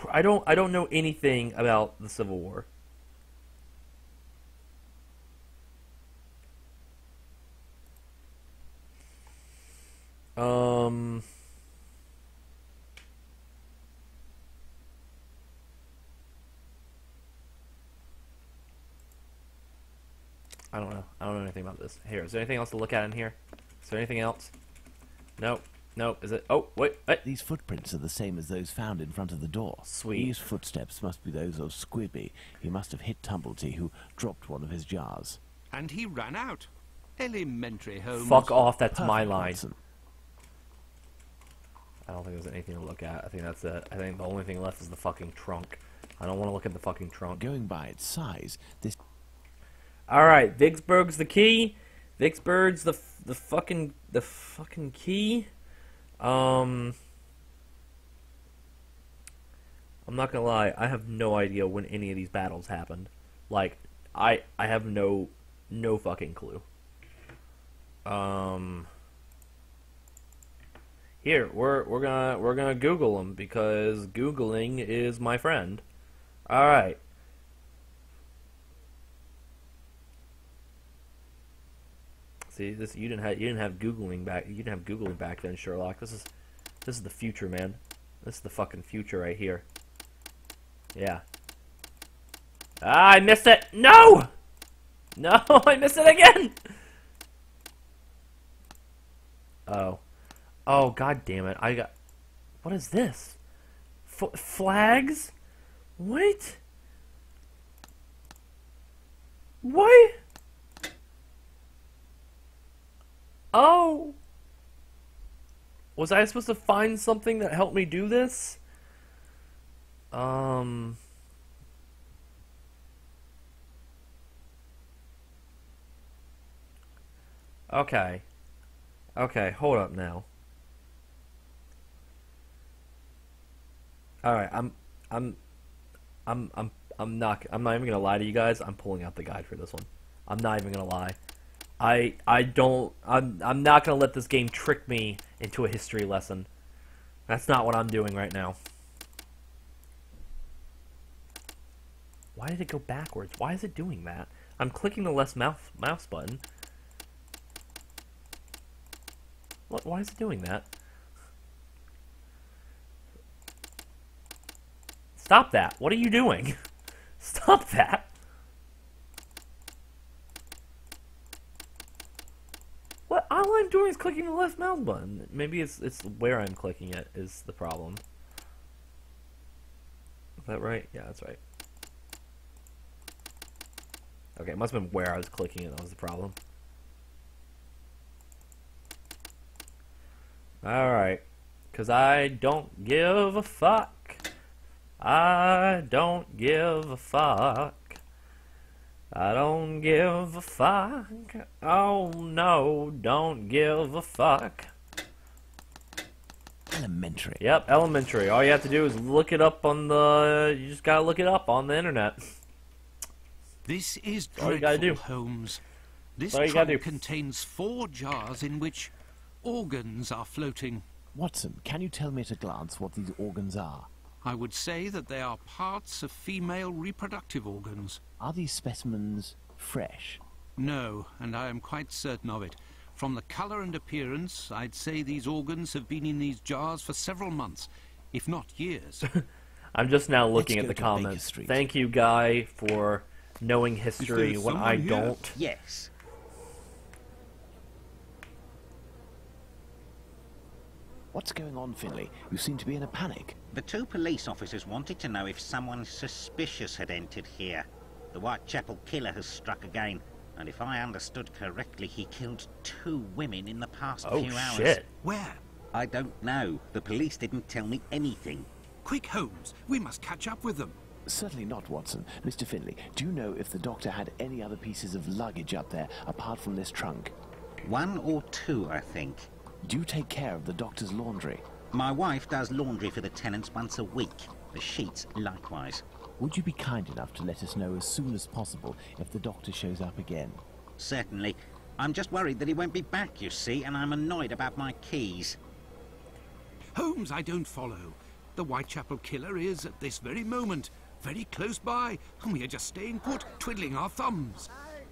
I don't know anything about the Civil War. I don't know. I don't know anything about this. Here, is there anything else to look at in here? Is there anything else? Nope. Nope. Is it? Oh, wait. these footprints are the same as those found in front of the door. Sweet. These footsteps must be those of Squibby. He must have hit Tumblety, who dropped one of his jars. And he ran out. Elementary, Holmes. Fuck off. That's my Perfect, line. Watson. I don't think there's anything to look at. I think that's it. I think the only thing left is the fucking trunk. I don't want to look at the fucking trunk. Going by its size, this... Alright, Vicksburg's the key. Vicksburg's the fucking key. I'm not gonna lie, I have no idea when any of these battles happened. Like, I have no fucking clue. Here, we're gonna Google them because Googling is my friend. Alright. See, this you didn't have Googling back then, Sherlock. This is the future, man. This is the fucking future right here. Yeah. Ah, I missed it. No, no, I missed it again. Oh, god damn it! I got. What is this? Flags? What? What? Oh. Was I supposed to find something that helped me do this? Okay. Okay, hold up now. All right, I'm not even gonna lie to you guys. I'm pulling out the guide for this one. I'm not even gonna lie. I'm not gonna let this game trick me into a history lesson. That's not what I'm doing right now. Why did it go backwards? Why is it doing that? I'm clicking the left mouse button. What? Why is it doing that? Stop that. What are you doing? Stop that. What? All I'm doing is clicking the left mouse button. Maybe it's where I'm clicking it is the problem. Is that right? Yeah, that's right. Okay, it must have been where I was clicking it that was the problem. Alright. Because I don't give a fuck. I don't give a fuck. I don't give a fuck. Oh no, don't give a fuck. Elementary. Yep, elementary. All you have to do is look it up on the... You just gotta look it up on the internet. This is all you gotta do. dreadful, Holmes. This all you gotta do. trunk contains 4 jars in which organs are floating. Watson, can you tell me at a glance what these organs are? I would say that they are parts of female reproductive organs. Are these specimens fresh? No, and I am quite certain of it. From the colour and appearance, I'd say these organs have been in these jars for several months, if not years. I'm just now looking Let's at the go to Baker comments. Street. Thank you, Guy, for knowing history when I someone here? don't. Yes. What's going on, Finley? You seem to be in a panic. The 2 police officers wanted to know if someone suspicious had entered here. The Whitechapel killer has struck again, and if I understood correctly, he killed 2 women in the past Oh, few hours. shit. Where? I don't know. The police didn't tell me anything. Quick, Holmes, we must catch up with them. Certainly not, Watson. Mr. Finley, do you know if the doctor had any other pieces of luggage up there apart from this trunk? 1 or 2, I think. Do you take care of the doctor's laundry? My wife does laundry for the tenants once a week. The sheets likewise. Would you be kind enough to let us know as soon as possible if the doctor shows up again? Certainly. I'm just worried that he won't be back, you see, and I'm annoyed about my keys. Holmes, I don't follow. The Whitechapel killer is, at this very moment, very close by, and we are just staying put, twiddling our thumbs.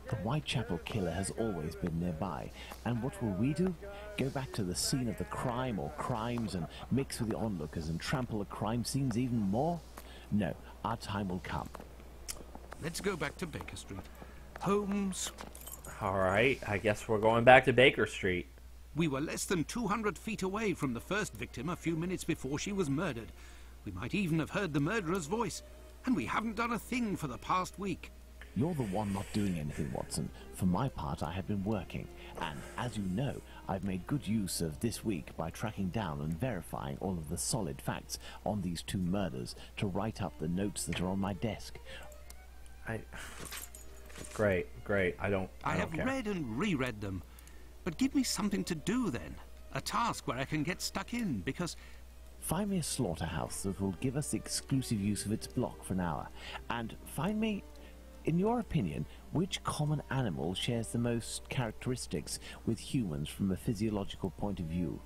The Whitechapel killer has always been nearby, and what will we do? Go back to the scene of the crime or crimes and mix with the onlookers and trample the crime scenes even more? No, our time will come. Let's go back to Baker Street. Holmes, Alright, I guess we're going back to Baker Street. we were less than 200 feet away from the first victim a few minutes before she was murdered. We might even have heard the murderer's voice, and we haven't done a thing for the past week. You're the one not doing anything, Watson. For my part, I have been working, and as you know, I've made good use of this week by tracking down and verifying all of the solid facts on these 2 murders to write up the notes that are on my desk. Great. I don't have care. read and reread them. But give me something to do then. A task where I can get stuck in, because... Find me a slaughterhouse that will give us exclusive use of its block for an hour, and find me... In your opinion, which common animal shares the most characteristics with humans from a physiological point of view?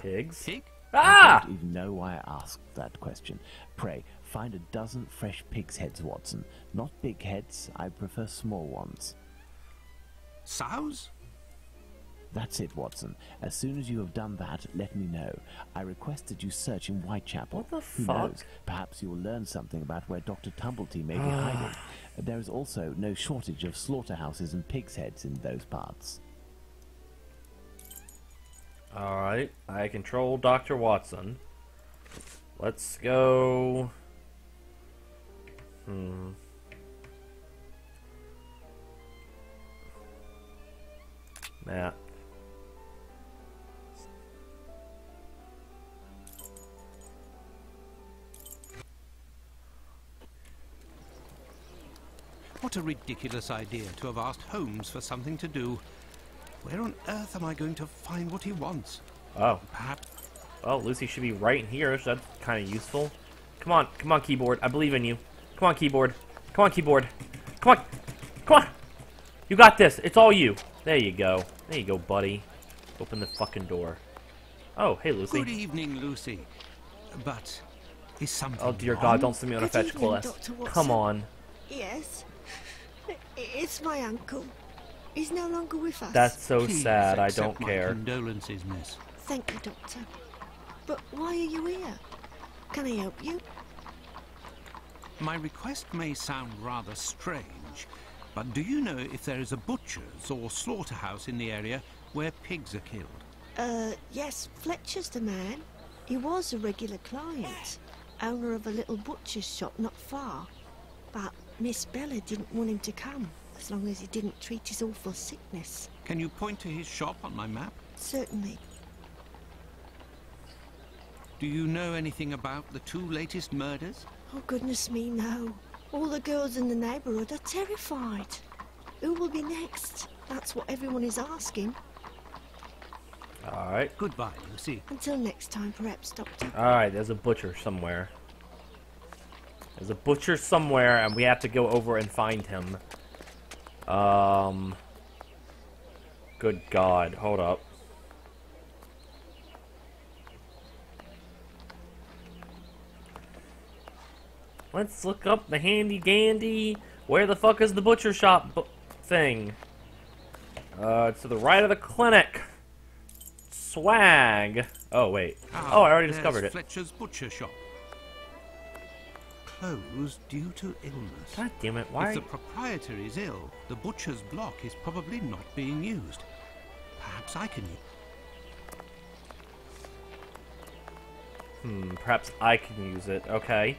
Pigs? Pig? I don't even know why I asked that question. Pray, find a dozen fresh pig's heads, Watson. Not big heads, I prefer small ones. Sows? That's it, Watson. As soon as you have done that, let me know. I request that you search in Whitechapel. What the Who fuck? knows? Perhaps you will learn something about where Dr. Tumblety may be hiding. There is also no shortage of slaughterhouses and pig's heads in those parts. Alright, I control Dr. Watson. Let's go... Nah. What a ridiculous idea to have asked Holmes for something to do. Where on earth am I going to find what he wants? Oh. Perhaps... Well, Lucy should be right in here, so that's kind of useful. Come on, keyboard. I believe in you. Come on, keyboard. Come on, keyboard. Come on. Come on. You got this. It's all you. There you go. There you go, buddy. Open the fucking door. Oh, hey, Lucy. Good evening, Lucy. But is something Oh, dear wrong? God, don't send me on a Good fetch evening, quest. Dr. Watson. Come on. Yes. It's my uncle. He's no longer with us. That's so Please sad. I accept don't my care. Condolences, miss. Thank you, Doctor. But why are you here? Can I help you? My request may sound rather strange, but do you know if there is a butcher's or slaughterhouse in the area where pigs are killed? Yes, Fletcher's the man. He was a regular client, owner of a little butcher's shop not far. But Miss Bella didn't want him to come, as long as he didn't treat his awful sickness. Can you point to his shop on my map? Certainly. Do you know anything about the 2 latest murders? Oh, goodness me, no. All the girls in the neighbourhood are terrified. Who will be next? That's what everyone is asking. Alright. Goodbye, Lucy. Until next time, perhaps, Doctor. Alright, there's a butcher somewhere. There's a butcher somewhere, and we have to go over and find him. Good God. Hold up. Let's look up the handy dandy. Where the fuck is the butcher shop thing? It's to the right of the clinic. Swag. Oh, wait. Oh, I already discovered it. Fletcher's butcher shop. Closed due to illness. God damn it, why? If the proprietor is ill, the butcher's block is probably not being used. Perhaps I can... Perhaps I can use it. Okay.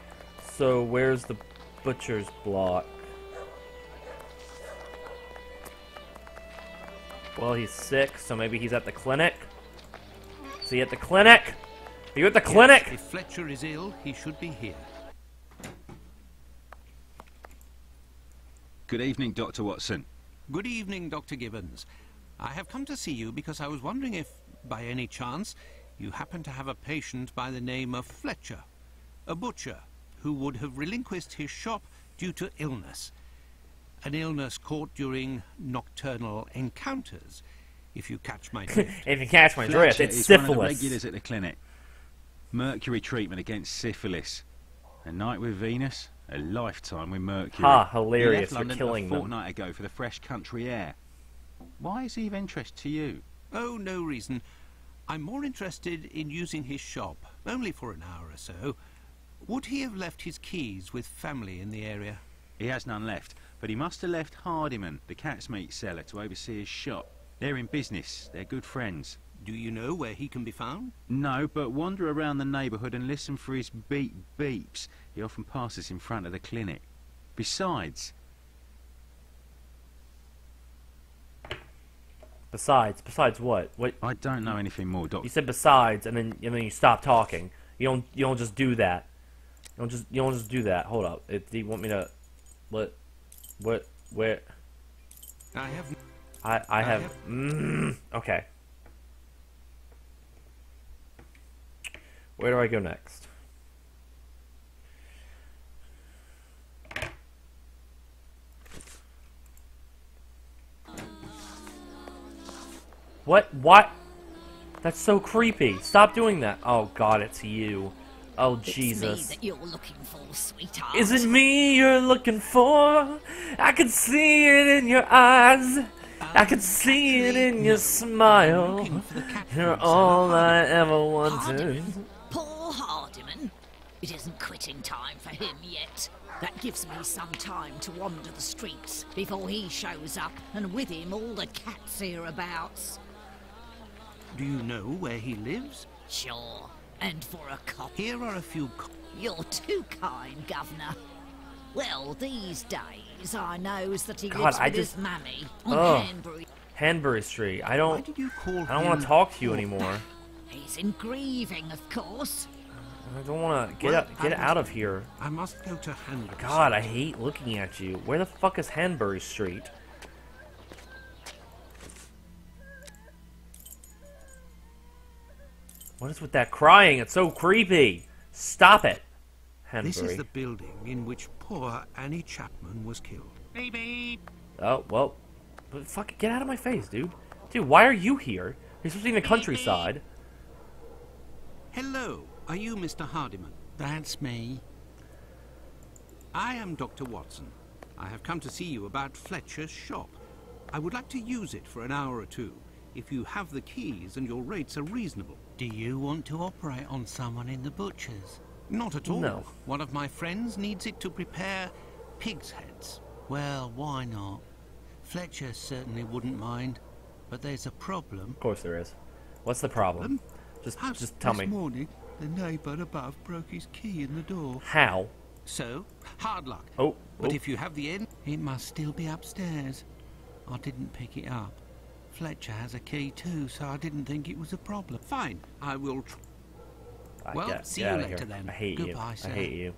So, where's the butcher's block? Well, he's sick, so maybe he's at the clinic? Is he at the clinic? Are you at the clinic? Yes, if Fletcher is ill, he should be here. Good evening, Dr. Watson. Good evening, Dr. Gibbons. I have come to see you because I was wondering if, by any chance, you happen to have a patient by the name of Fletcher, a butcher who would have relinquished his shop due to illness. An illness caught during nocturnal encounters, if you catch my drift. If you catch my drift, it's is syphilis. one of the regulars at the clinic. Mercury treatment against syphilis. A night with Venus, a lifetime with Mercury. Ha, hilarious. He left We're London killing a them. fortnight ago for the fresh country air. Why is he of interest to you? Oh, no reason. I'm more interested in using his shop, only for an hour or so. Would he have left his keys with family in the area? He has none left, but he must have left Hardiman, the cat's meat seller, to oversee his shop. They're in business. They're good friends. Do you know where he can be found? No, but wander around the neighbourhood and listen for his beep beeps. He often passes in front of the clinic. Besides, Besides what? What? I don't know anything more, Doctor. You said besides, and then you stop talking. You don't just do that. You don't just do that. Hold up. Do you want me to? What? Where? I have. I have. Okay. Where do I go next? What? That's so creepy. Stop doing that. Oh God, it's you. Oh Jesus. It's me that you're looking for, sweetheart. Is it me you're looking for? I can see it in your eyes. I can see it in your smile. You're all I ever wanted. Hardiman. Poor Hardiman. It isn't quitting time for him yet. That gives me some time to wander the streets before he shows up, and with him all the cats hereabouts. Do you know where he lives? Sure. And for a cop. Here are a few. You're too kind, Governor. Well, these days I knows that he God, lives I with just- his mammy Ugh. on Hanbury. Hanbury Street. I Why don't did you call want to him- talk to you anymore. He's in grieving, of course. I don't want to Well, get out of here. I must go to Hanbury. God, I hate looking at you. Where the fuck is Hanbury Street? What is with that crying? It's so creepy. Stop it. Hanbury. This is the building in which poor Annie Chapman was killed. Beep beep. Oh, well. But fuck, get out of my face, dude. Dude, why are you here? You're supposed to be in the countryside. Hello, are you Mr. Hardiman? That's me. I am Dr. Watson. I have come to see you about Fletcher's shop. I would like to use it for an hour or two, if you have the keys and your rates are reasonable. Do you want to operate on someone in the butcher's? Not at all. No. One of my friends needs it to prepare pig's heads. Well, why not? Fletcher certainly wouldn't mind, but there's a problem. Of course there is. What's the problem? Just tell me. This morning, the neighbour above broke his key in the door. How? So, hard luck. Oh. But if you have the end... It must still be upstairs. I didn't pick it up. Fletcher has a key too, so I didn't think it was a problem. Fine, I will... Well, see you outta later here. then. I hate Goodbye, you. sir. I hate you.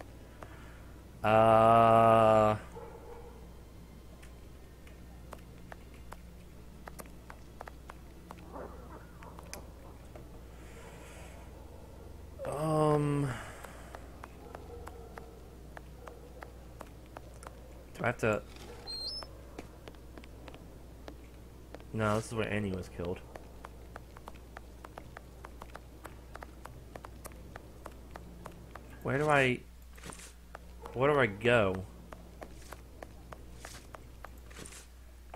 Do I have to... No, this is where Annie was killed. Where do I go?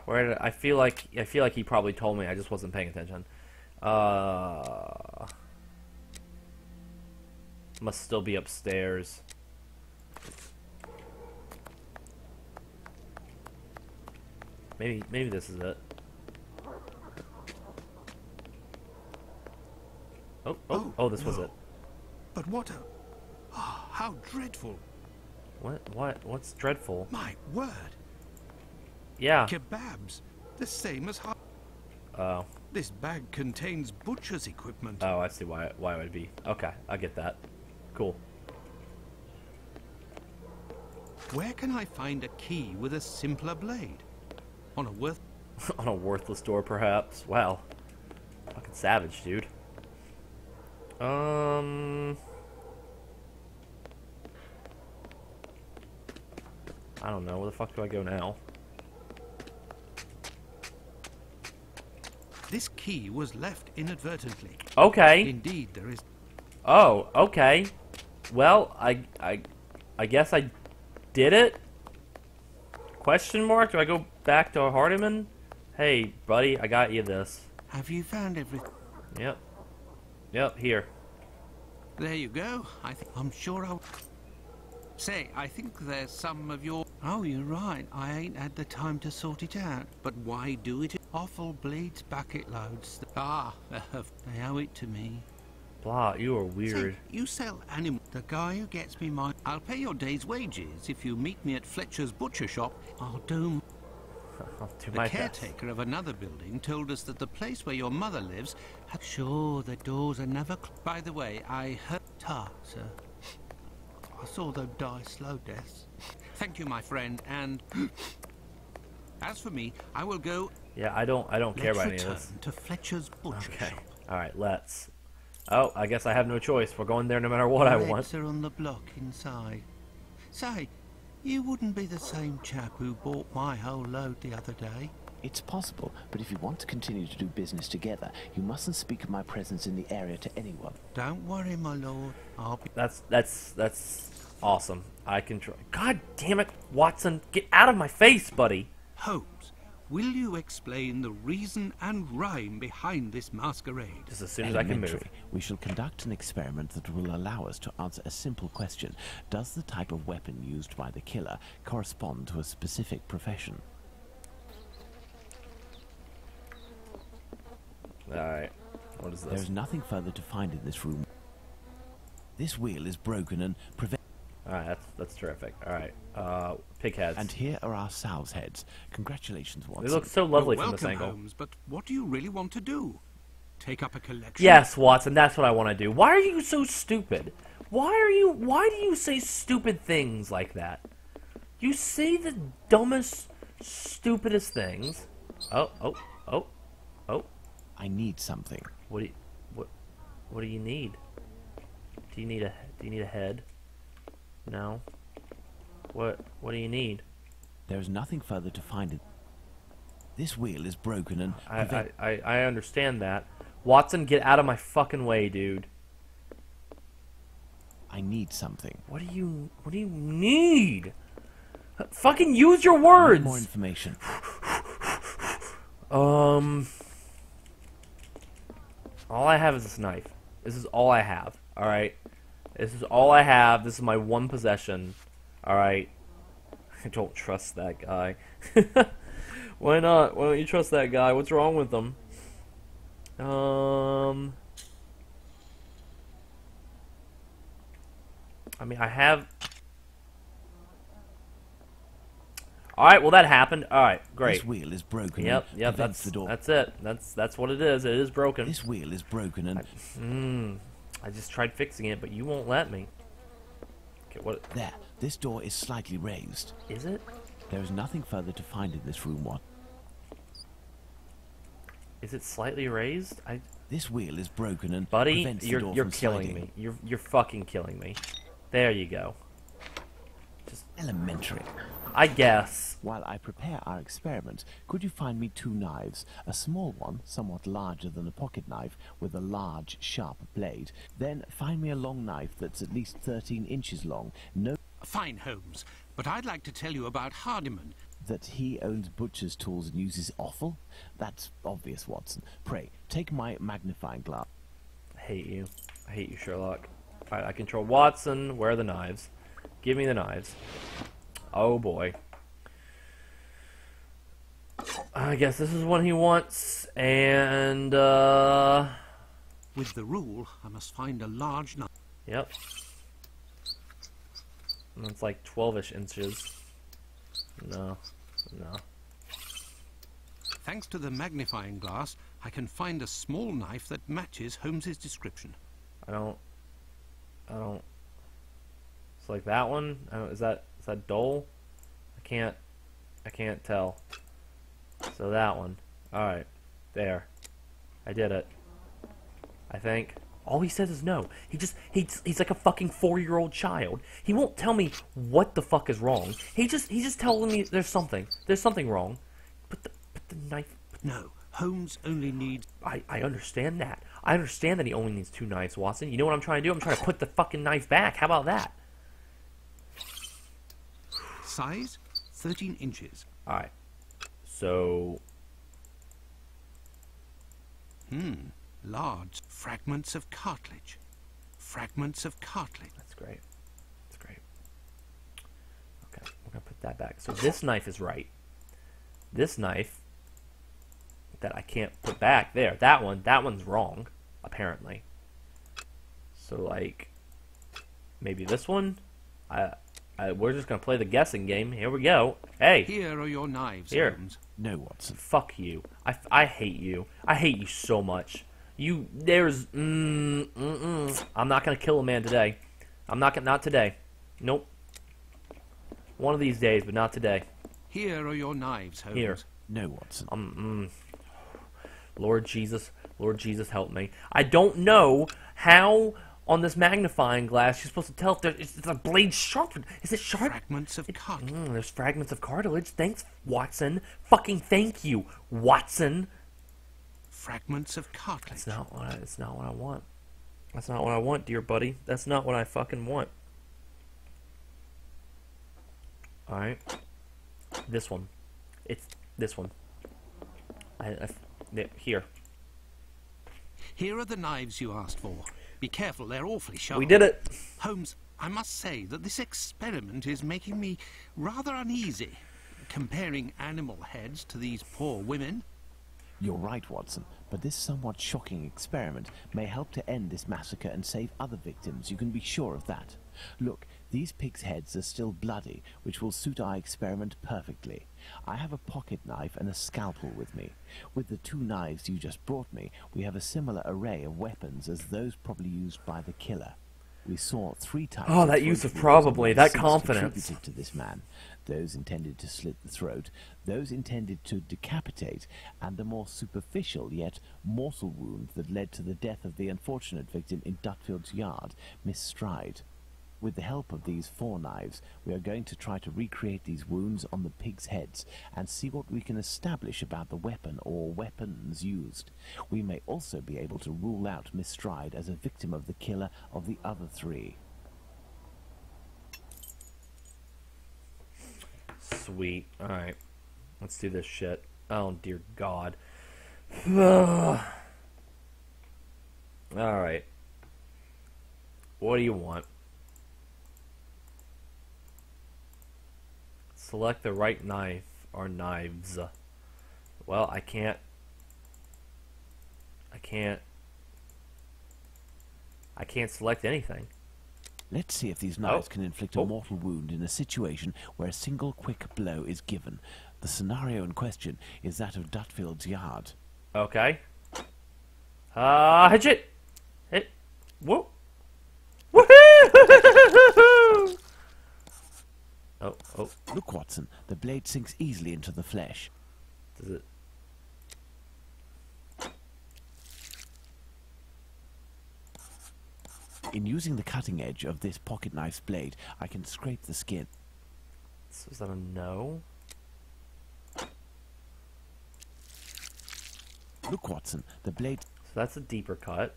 I feel like he probably told me, I just wasn't paying attention. Must still be upstairs. Maybe this is it. Oh, this was it. But what a... Oh, how dreadful. What's dreadful? My word. Yeah. Kebabs. The same as... Oh. This bag contains butcher's equipment. Oh, I see why it would be. Okay, I get that. Cool. Where can I find a key with a simpler blade? On a on a worthless door, perhaps. Wow. Fucking savage, dude. I don't know. Where the fuck do I go now? This key was left inadvertently. Okay. Indeed, there is... Oh, okay. Well, I guess I did it? Question mark? Do I go back to Hardiman? Hey, buddy, I got you this. Have you found everything? Yep. Yep, here. There you go. I'm sure I'll... Say, I think there's some of your... Oh, you're right. I ain't had the time to sort it out. But why do it? Offal bleeds bucket loads. Ah, They owe it to me. Blah, you are weird. Say, you sell animals. The guy who gets me my... I'll pay your day's wages if you meet me at Fletcher's butcher shop. I'll do... I'll do The my caretaker of another building told us that the place where your mother lives... Sure, the doors are never... By the way, I heard... sir. I saw them die slow deaths. Thank you, my friend, and... As for me, I will go... Yeah, I don't care about any of return this. to Fletcher's butcher shop. Alright, let's. Oh, I guess I have no choice. We're going there no matter what I want. Legs are on the block inside. Say, you wouldn't be the same chap who bought my whole load the other day. It's possible, but if you want to continue to do business together, you mustn't speak of my presence in the area to anyone. Don't worry, my lord. I'll be... That's awesome. I can try. God damn it, Watson. Get out of my face, buddy. Holmes, will you explain the reason and rhyme behind this masquerade? Just as soon as I can move. Elementary. We shall conduct an experiment that will allow us to answer a simple question. Does the type of weapon used by the killer correspond to a specific profession? Alright. What is this? There is nothing further to find in this room. This wheel is broken and Alright, that's terrific. Alright, pig heads. And here are our sow's heads. Congratulations, Watson. They look so lovely You're from this welcome, angle. Holmes, but what do you really want to do? Take up a collection? Yes, Watson, that's what I want to do. Why are you so stupid? Why do you say stupid things like that? You say the dumbest, stupidest things. Oh. I need something. What do you need? Do you need a head? No. What do you need? There is nothing further to find it. This wheel is broken and I understand that. Watson, get out of my fucking way, dude. I need something. What do you need? Fucking use your words. More information. All I have is this knife. This is all I have. All right. This is all I have. This is my one possession. All right. I don't trust that guy. Why not? Why don't you trust that guy? What's wrong with him? I mean, I have. All right, well that happened. All right, great. This wheel is broken. Yep, That's the door. That's it. That's what it is. It is broken. This wheel is broken and I just tried fixing it, but you won't let me. Okay, what? There. This door is slightly raised. Is it? There is nothing further to find in this room. What? Is it slightly raised? This wheel is broken and buddy, prevents the you're door from killing sliding. me. You're fucking killing me. There you go. Just elementary. I guess. While I prepare our experiment, could you find me 2 knives? A small one, somewhat larger than a pocket knife, with a large, sharp blade. Then find me a long knife that's at least 13 inches long. No. Fine, Holmes, but I'd like to tell you about Hardiman. That he owns butcher's tools and uses offal? That's obvious, Watson. Pray, take my magnifying glass. I hate you. I hate you, Sherlock. Alright, I control Watson. Where are the knives? Give me the knives. Oh boy. I guess this is what he wants, and with the rule, I must find a large knife. Yep. And it's like 12-ish inches. No. Thanks to the magnifying glass, I can find a small knife that matches Holmes's description. I don't. It's like that one. Is that dull? I can't tell. So that one. All right, there. I did it. I think. All he says is no. He's like a fucking 4-year-old child. He won't tell me what the fuck is wrong. He's just telling me there's something wrong. But the knife. No, Holmes only needs. I understand that. I understand that he only needs 2 knives, Watson. You know what I'm trying to do? I'm trying to put the fucking knife back. How about that? Size 13 inches. All right. So. Large fragments of cartilage. Fragments of cartilage. That's great. That's great. Okay, we're gonna put that back. So this knife is right. This knife that I can't put back there. That one's wrong, apparently. So like, maybe this one. We're just gonna play the guessing game. Here we go. Hey. Here are your knives, Here. Holmes. No, Watson. Fuck you. I hate you. I hate you so much. I'm not gonna kill a man today. Not today. Nope. One of these days, but not today. Here are your knives, Holmes. Here. No, Watson. Lord Jesus, help me. I don't know how on this magnifying glass you're supposed to tell if it's a blade sharp. Is it sharp? Fragments of cartilage. There's fragments of cartilage. Thanks, Watson. Fucking thank you, Watson. Fragments of cartilage. That's not what I want. That's not what I want, dear buddy. That's not what I fucking want. Alright. This one. It's this one. Here. Here are the knives you asked for. Be careful, they're awfully sharp. We did it. Holmes, I must say that this experiment is making me rather uneasy. Comparing animal heads to these poor women. You're right, Watson, but this somewhat shocking experiment may help to end this massacre and save other victims. You can be sure of that. Look, these pigs' heads are still bloody, which will suit our experiment perfectly. I have a pocket knife and a scalpel with me. With the 2 knives you just brought me, we have a similar array of weapons as those probably used by the killer. We saw 3 types Oh, of that throat use of wounds probably, and that 6 confidence. attributed to this man. Those intended to slit the throat, those intended to decapitate, and the more superficial yet mortal wound that led to the death of the unfortunate victim in Dutfield's yard, Miss Stride. With the help of these 4 knives, we are going to try to recreate these wounds on the pigs' heads and see what we can establish about the weapon or weapons used. We may also be able to rule out Miss Stride as a victim of the killer of the other 3. Sweet. Alright. Let's do this shit. Oh, dear God. Alright. What do you want? Select the right knife or knives. Well, I can't select anything. Let's see if these knives can inflict a mortal wound in a situation where a single quick blow is given. The scenario in question is that of Dutfield's yard. Okay. Hitch it! Hit. Whoa! Woohoo! Oh. Look, Watson, the blade sinks easily into the flesh. Does it? In using the cutting edge of this pocket knife's blade, I can scrape the skin. So is that a no? Look, Watson, the blade... So that's a deeper cut.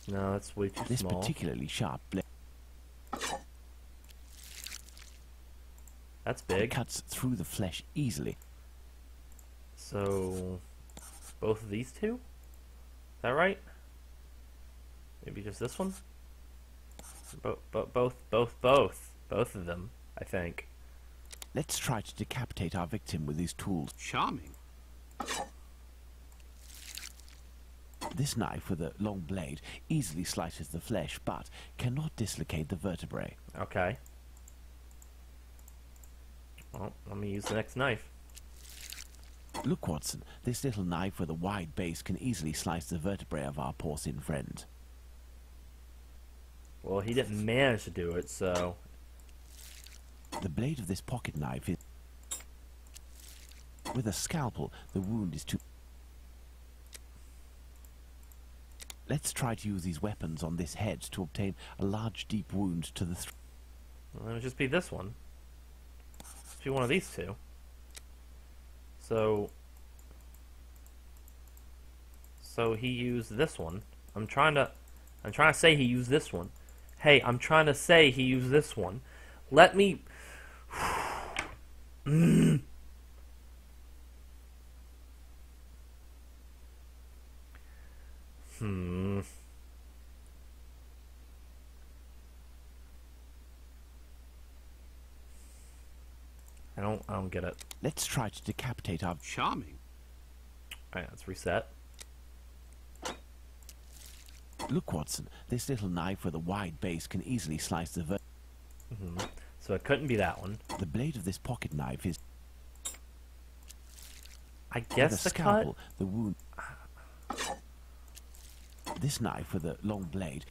No, that's way too This small. particularly sharp blade... That's big. It cuts through the flesh easily. So, both of these 2? Is that right? Maybe just this one? Both of them, I think. Let's try to decapitate our victim with these tools. Charming. This knife with a long blade easily slices the flesh, but cannot dislocate the vertebrae. Okay. Well, let me use the next knife. Look, Watson, this little knife with a wide base can easily slice the vertebrae of our porcine friend. Well, he didn't manage to do it, so... The blade of this pocket knife is... With a scalpel, the wound is too... Let's try to use these weapons on this head to obtain a large, deep wound to the throat. Well, it'll just be this one. Let's be one of these 2. So he used this one. I'm trying to say he used this one. Hey, I'm trying to say he used this one. Let me... I don't get it. Let's try to decapitate our... Charming. Alright, let's reset. Look, Watson, this little knife with a wide base can easily slice the So it couldn't be that one. The blade of this pocket knife is... I guess with a the scalpel, cut... the wound... This knife with a long blade...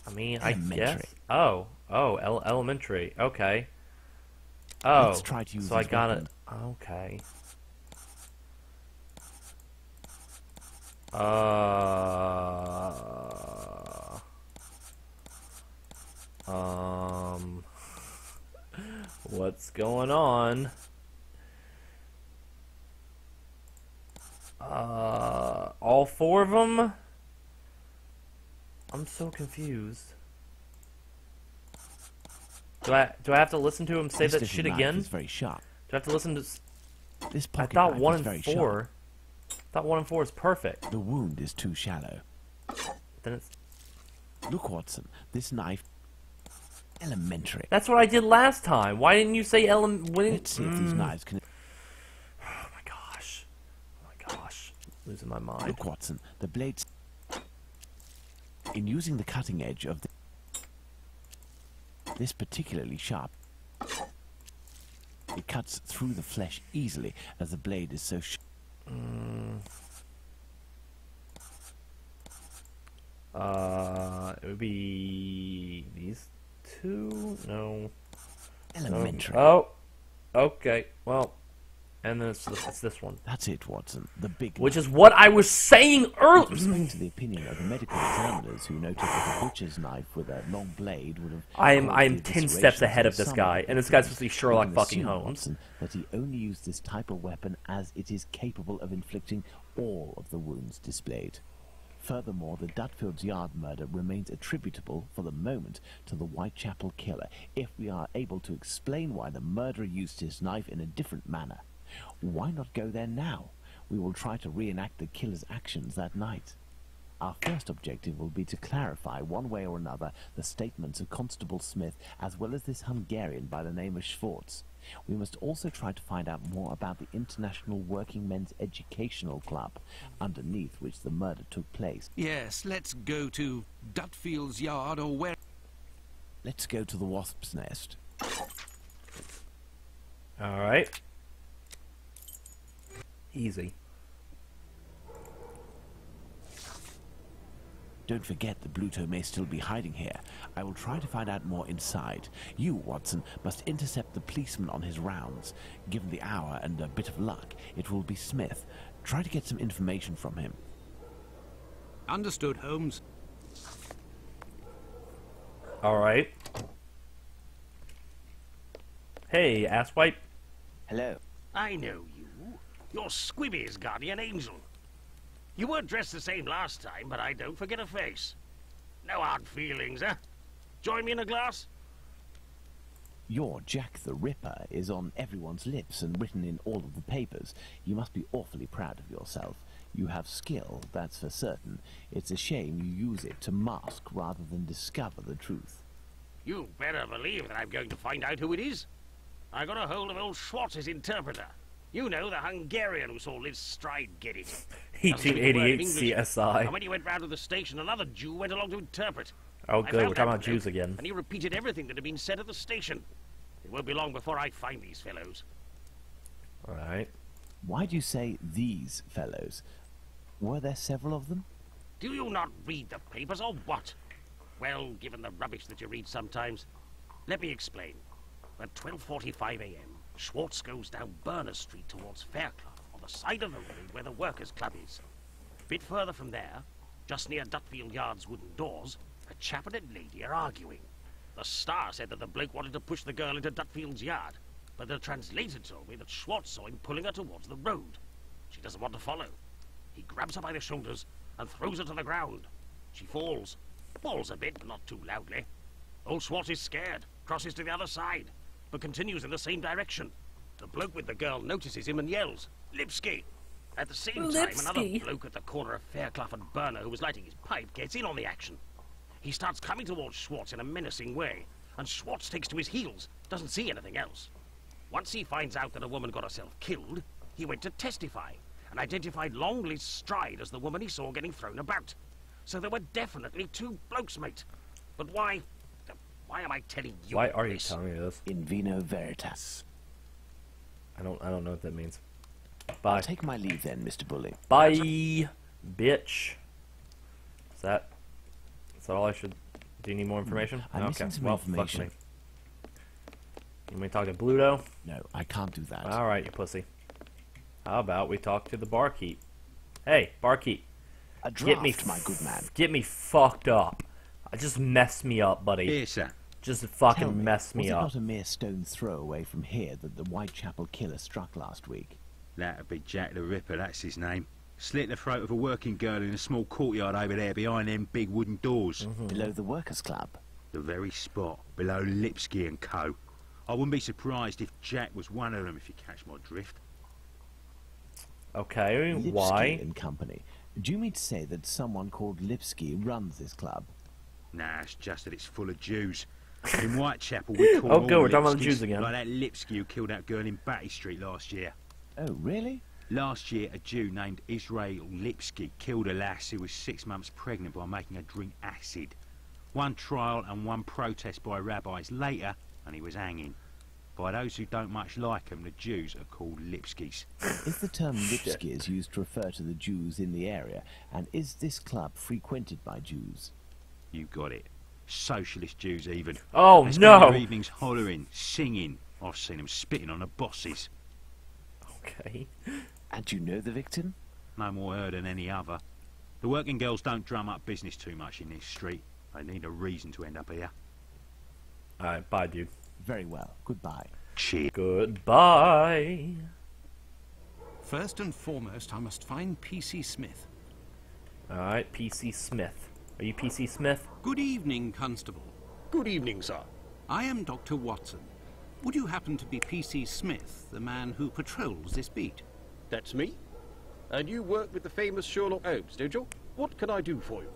I mean, I Elementary. guess... Oh, elementary. Okay. Oh, Let's try to use so I these got it. weapons. Okay. What's going on? All 4 of them? I'm so confused. Do I have to listen to him say This that shit little knife again? is very sharp. Do I have to listen to... This I pocket thought knife 1 is and very 4... sharp. I thought 1 and 4 is perfect. The wound is too shallow. Then it's... Look, Watson, this knife... Elementary. That's what I did last time. Why didn't you say Let's see if these knives can... Oh my gosh. Oh my gosh. Losing my mind. Look, Watson, the blades... In using the cutting edge of this particularly sharp, it cuts through the flesh easily as the blade is so sharp. It would be these two? No. Elementary. Oh, okay. Well, and then it's this one. That's it, Watson. The big Which is what I was saying With earlier. respect to the opinion of the medical examiners who noted that a butcher's knife with a long blade would have... I'm caused 10 the steps ahead evisceration of this some guy, the and this guy's victims. supposed to be Sherlock We fucking assume, Holmes. Watson, that he only used this type of weapon as it is capable of inflicting all of the wounds displayed. Furthermore, the Dutfield's Yard murder remains attributable, for the moment, to the Whitechapel killer, if we are able to explain why the murderer used his knife in a different manner. Why not go there now? We will try to reenact the killer's actions that night. Our first objective will be to clarify, one way or another, the statements of Constable Smith, as well as this Hungarian by the name of Schwartz. We must also try to find out more about the International Working Men's Educational Club, underneath which the murder took place. Yes, let's go to Dutfield's Yard or where... Let's go to the Wasp's Nest. Alright. Easy. Don't forget the Bluto may still be hiding here. I will try to find out more inside. You, Watson, must intercept the policeman on his rounds. Given the hour and a bit of luck, it will be Smith. Try to get some information from him. Understood, Holmes. Alright. Hey, asswipe. Hello. I know you. You're Squibby's guardian angel. You weren't dressed the same last time, but I don't forget a face. No hard feelings, huh? Join me in a glass? Your Jack the Ripper is on everyone's lips and written in all of the papers. You must be awfully proud of yourself. You have skill, that's for certain. It's a shame you use it to mask rather than discover the truth. You better believe that I'm going to find out who it is. I got a hold of old Schwartz's interpreter. You know, the Hungarian who saw Liz Stride get it. 1888 CSI. And when he went round to the station, another Jew went along to interpret. Oh, I good. found We're talking that about bloke, Jews again. And he repeated everything that had been said at the station. It won't be long before I find these fellows. Alright. Why do you say these fellows? Were there several of them? Do you not read the papers, or what? Well, given the rubbish that you read sometimes, let me explain. At 12:45 a.m., Schwartz goes down Berners Street towards Fairclough, on the side of the road where the Workers' Club is. A bit further from there, just near Dutfield Yard's wooden doors, a chap and a lady are arguing. The Star said that the bloke wanted to push the girl into Dutfield's yard, but the translator told me that Schwartz saw him pulling her towards the road. She doesn't want to follow. He grabs her by the shoulders and throws her to the ground. She falls a bit, but not too loudly. Old Schwartz is scared, crosses to the other side, but continues in the same direction. The bloke with the girl notices him and yells, "Lipsky!" At the same time, another bloke at the corner of Fairclough and Burner, who was lighting his pipe, gets in on the action. He starts coming towards Schwartz in a menacing way, and Schwartz takes to his heels, doesn't see anything else. Once he finds out that a woman got herself killed, he went to testify, and identified Long Liz Stride as the woman he saw getting thrown about. So there were definitely two blokes, mate. But why am I telling you Why are you this? telling me this? In vino veritas. I don't know what that means. Bye. Take my leave then, Mr. Bully. Bye, bitch. Is that all I should... Do you need more information? I'm missing some well, information. fuck me. You want me to talk to Bluto? No, I can't do that. Alright, you pussy. How about we talk to the barkeep? Hey, barkeep. A draft, my good man. Get me fucked up. Just mess me up, buddy. Here, sir. Just Tell fucking mess me was it up. not a mere stone's throw away from here that the Whitechapel killer struck last week? That'd be Jack the Ripper, that's his name. Slit the throat of a working girl in a small courtyard over there behind them big wooden doors. Below the Workers' Club? The very spot, below Lipsky and Co. I wouldn't be surprised if Jack was one of them, if you catch my drift. Okay, Lipsky why? and Company. Do you mean to say that someone called Lipsky runs this club? Nah, it's just that it's full of Jews. In Whitechapel, we call Oh, all good, we're talking about the Lipskys, Jews again. like that Lipsky who killed that girl in Batty Street last year. Oh, really? Last year, a Jew named Israel Lipsky killed a lass who was 6 months pregnant by making her drink acid. One trial and one protest by rabbis later, and he was hanging. By those who don't much like him, the Jews are called Lipskys. Is the term Lipskys used to refer to the Jews in the area, and is this club frequented by Jews? You got it. Socialist Jews even. Oh, they spend no! their evenings hollering, singing. I've seen them spitting on the bosses. Okay. And you know the victim? No more her than any other. The working girls don't drum up business too much in this street. They need a reason to end up here. Alright, bye, dude. Very well. Goodbye. Cheers. Goodbye. First and foremost, I must find P.C. Smith. Alright, P.C. Smith. Are you P.C. Smith? Good evening, Constable. Good evening, sir. I am Dr. Watson. Would you happen to be P.C. Smith, the man who patrols this beat? That's me. And you work with the famous Sherlock Holmes, don't you? What can I do for you?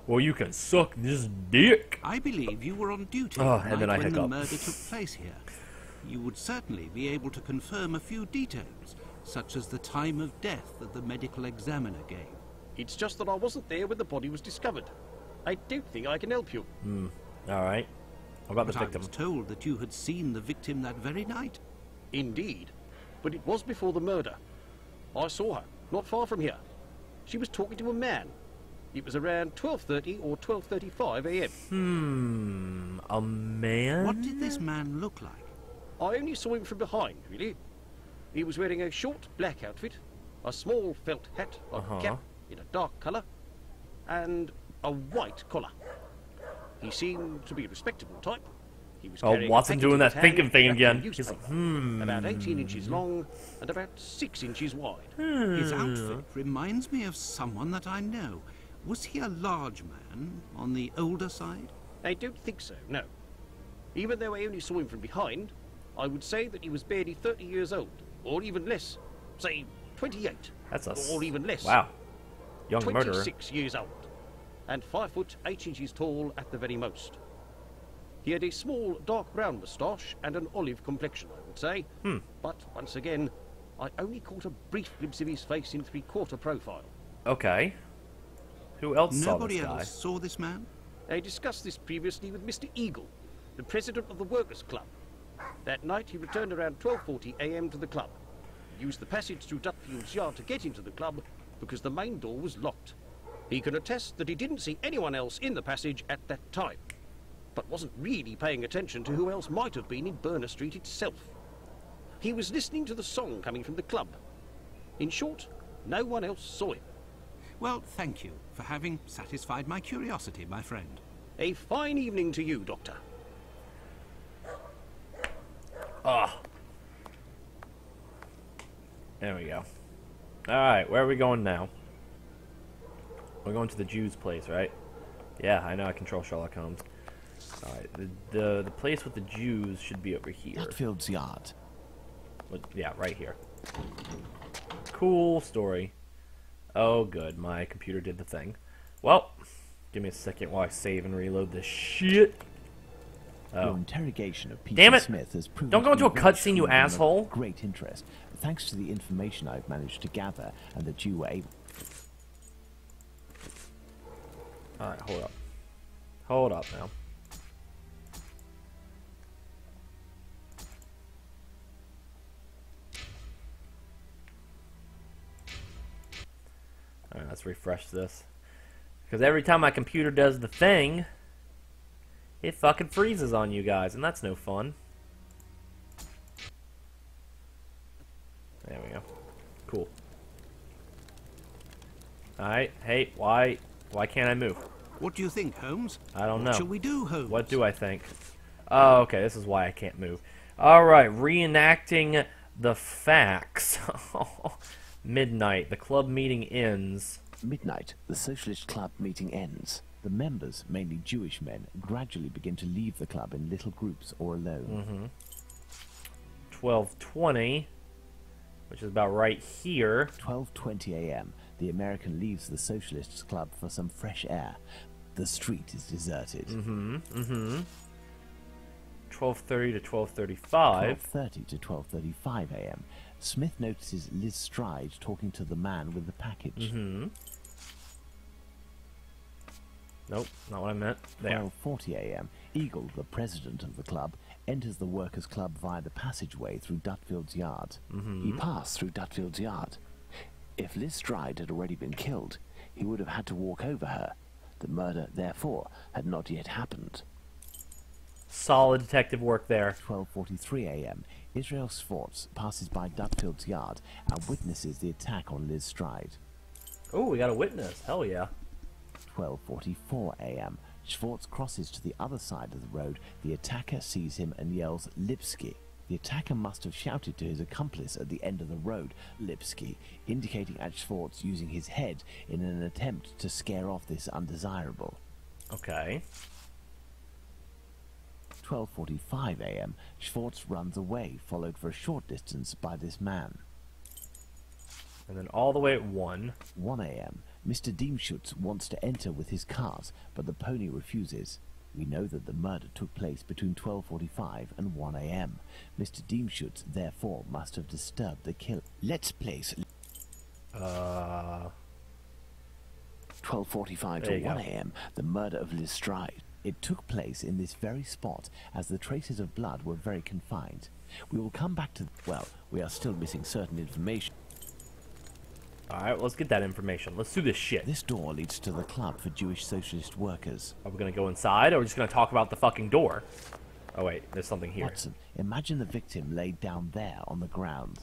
Well, you can suck this dick. I believe you were on duty Oh, the and then night I when the hiccup. murder took place here. You would certainly be able to confirm a few details, such as the time of death that the medical examiner gave. It's just that I wasn't there when the body was discovered. I don't think I can help you. Alright. What about the But victim? I was told that you had seen the victim that very night. Indeed. But it was before the murder. I saw her, not far from here. She was talking to a man. It was around 12:30 or 12:35 a.m. A man? What did this man look like? I only saw him from behind, really. He was wearing a short black outfit, a small felt hat, a cap in a dark colour, and a white collar. He seemed to be a respectable type. He was carrying a Watson package doing in that his thinking hand thing wrapped again. in He's like, newspaper, about 18 inches long and about 6 inches wide. His outfit reminds me of someone that I know. Was he a large man, on the older side? I don't think so, no. Even though I only saw him from behind, I would say that he was barely 30 years old, or even less. Say, 28. That's or even less. Wow. Young 26 murderer. years old, and 5 foot 8 inches tall at the very most. He had a small dark brown moustache and an olive complexion, I would say. But once again, I only caught a brief glimpse of his face in three-quarter profile. Okay. Who else saw Nobody this guy? else saw this man? I discussed this previously with Mr. Eagle, the president of the Workers' Club. That night he returned around 12:40 a.m. to the club. He used the passage through Dutfield's yard to get into the club because the main door was locked. He can attest that he didn't see anyone else in the passage at that time, but wasn't really paying attention to who else might have been in Burner Street itself. He was listening to the song coming from the club. In short, no one else saw him. Well, thank you for having satisfied my curiosity, my friend. A fine evening to you, Doctor. There we go. Alright, where are we going now? We're going to the Jew's place, right? Yeah, I know I control Sherlock Holmes. Alright, the place with the Jews should be over here. Dutfield's yard. Yeah, right here. Cool story. Oh, good. My computer did the thing. Well, give me a second while I save and reload this shit. Your interrogation of Damn P.C. it! Smith has proven Don't go to be into a very cutscene, you shrewd and of asshole. Great interest, thanks to the information I've managed to gather, and that you were able. Alright, hold up. Hold up now. Alright, let's refresh this. Because every time my computer does the thing, it fucking freezes on you guys, and that's no fun. There we go. Cool. Alright, hey, why can't I move? What do you think, Holmes? I don't know. What shall we do, Holmes? What do I think? Oh, okay, this is why I can't move. Alright, reenacting the facts. Midnight, the club meeting ends. Midnight, the Socialist Club meeting ends. The members, mainly Jewish men, gradually begin to leave the club in little groups or alone. 12:20, which is about right here. 12:20 a.m. The American leaves the Socialists Club for some fresh air. The street is deserted. 12:30 to 12:35. 12:30 to 12:35 a.m. Smith notices Liz Stride talking to the man with the package. Nope, not what I meant. There. 12:40 a.m. Eagle, the president of the club, enters the workers' club via the passageway through Dutfield's yard. He passed through Dutfield's yard. If Liz Stride had already been killed, he would have had to walk over her. The murder, therefore, had not yet happened. Solid detective work there. 12:43 a.m. Israel Swartz passes by Dutfield's yard and witnesses the attack on Liz Stride. Oh, we got a witness. Hell yeah. 12:44 a.m. Schwartz crosses to the other side of the road. The attacker sees him and yells, Lipsky. The attacker must have shouted to his accomplice at the end of the road, Lipsky, indicating at Schwartz using his head in an attempt to scare off this undesirable. Okay. 12:45 a.m. Schwartz runs away, followed for a short distance by this man. And then all the way at 1. 1 a.m. Mr. Diemschutz wants to enter with his cars, but the pony refuses. We know that the murder took place between 12:45 and 1 a.m. Mr. Diemschutz, therefore, must have disturbed the kill. Let's place 12:45 to 1 a.m. The murder of Liz Stride. It took place in this very spot, as the traces of blood were very confined. We will come back to... well, we are still missing certain information. Alright, let's get that information. Let's do this shit. This door leads to the club for Jewish socialist workers. Are we gonna go inside, or are we just gonna talk about the fucking door? Oh wait, there's something here. Watson, imagine the victim laid down there on the ground.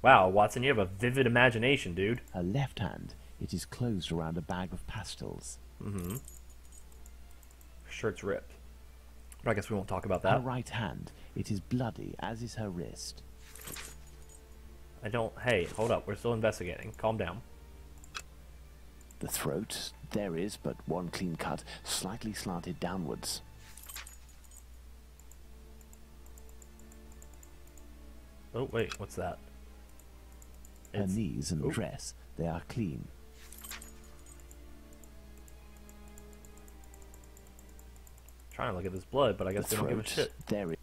Wow, Watson, you have a vivid imagination, dude. Her left hand, it is closed around a bag of pastils. Shirt's ripped. But I guess we won't talk about that. Her right hand, it is bloody, as is her wrist. Hey, hold up, we're still investigating. Calm down. The throat, there is but one clean cut, slightly slanted downwards. Oh, wait, what's that? Her knees and dress, they are clean. Trying to look at this blood, but I guess they don't give a shit. There is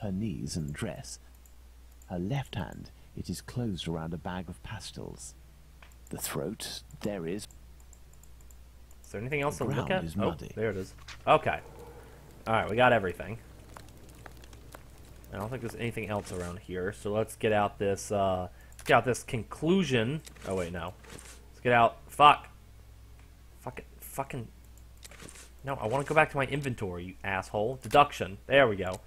her knees and dress. Her left hand, it is closed around a bag of pastils. The throat, there is... Is there anything else to look ground at? is Oh, muddy. there it is. Okay. Alright, we got everything. I don't think there's anything else around here, so let's get out this, conclusion. Oh, wait, no. Let's get out... Fuck. Fucking... No, I want to go back to my inventory, you asshole. Deduction. There we go.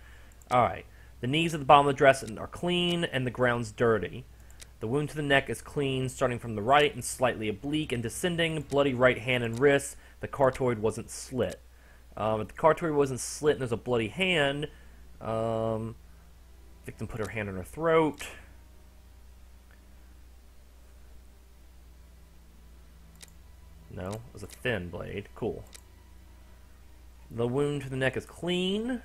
Alright. The knees at the bottom of the dress are clean, and the ground's dirty. The wound to the neck is clean, starting from the right and slightly oblique and descending. Bloody right hand and wrist. The cartoid wasn't slit. If the cartoid wasn't slit and there's a bloody hand, victim put her hand on her throat. No, it was a thin blade. Cool. The wound to the neck is clean.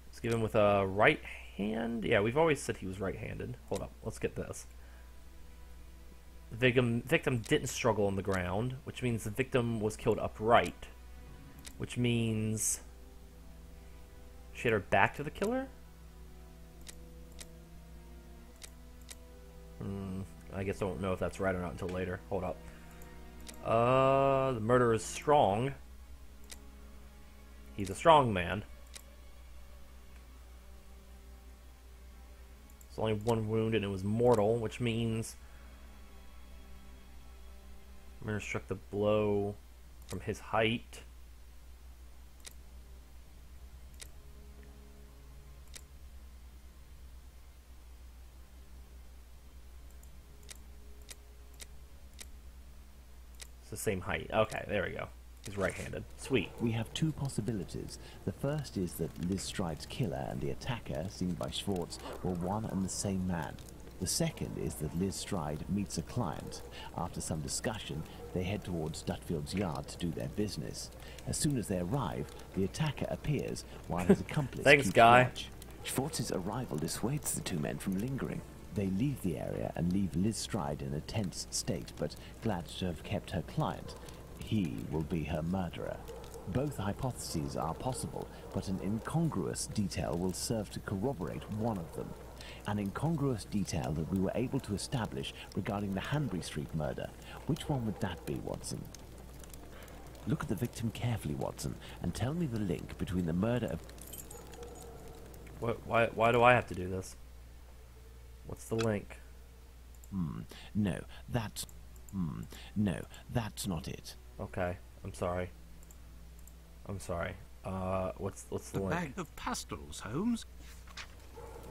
Let's give him with a right hand. Yeah, we've always said he was right-handed. Hold up, let's get this. The victim didn't struggle on the ground, which means the victim was killed upright. Which means she had her back to the killer? I guess I won't know if that's right or not until later. Hold up. The murderer is strong. He's a strong man. It's only one wound and it was mortal, which means murderer struck the blow from his height. It's the same height. Okay, there we go. He's right-handed. Sweet. We have two possibilities. The first is that Liz Stride's killer and the attacker, seen by Schwartz, were one and the same man. The second is that Liz Stride meets a client. After some discussion, they head towards Dutfield's yard to do their business. As soon as they arrive, the attacker appears while his accomplice Thanks, keeps guy. watch. Schwartz's arrival dissuades the two men from lingering. They leave the area and leave Liz Stride in a tense state, but glad to have kept her client. He will be her murderer. Both hypotheses are possible, but an incongruous detail will serve to corroborate one of them. An incongruous detail that we were able to establish regarding the Hanbury Street murder. Which one would that be, Watson? Look at the victim carefully, Watson, and tell me the link between the murder of... Why do I have to do this? What's the link? No, that's not it. Okay, I'm sorry. What's the link? Bag of pastels, Holmes.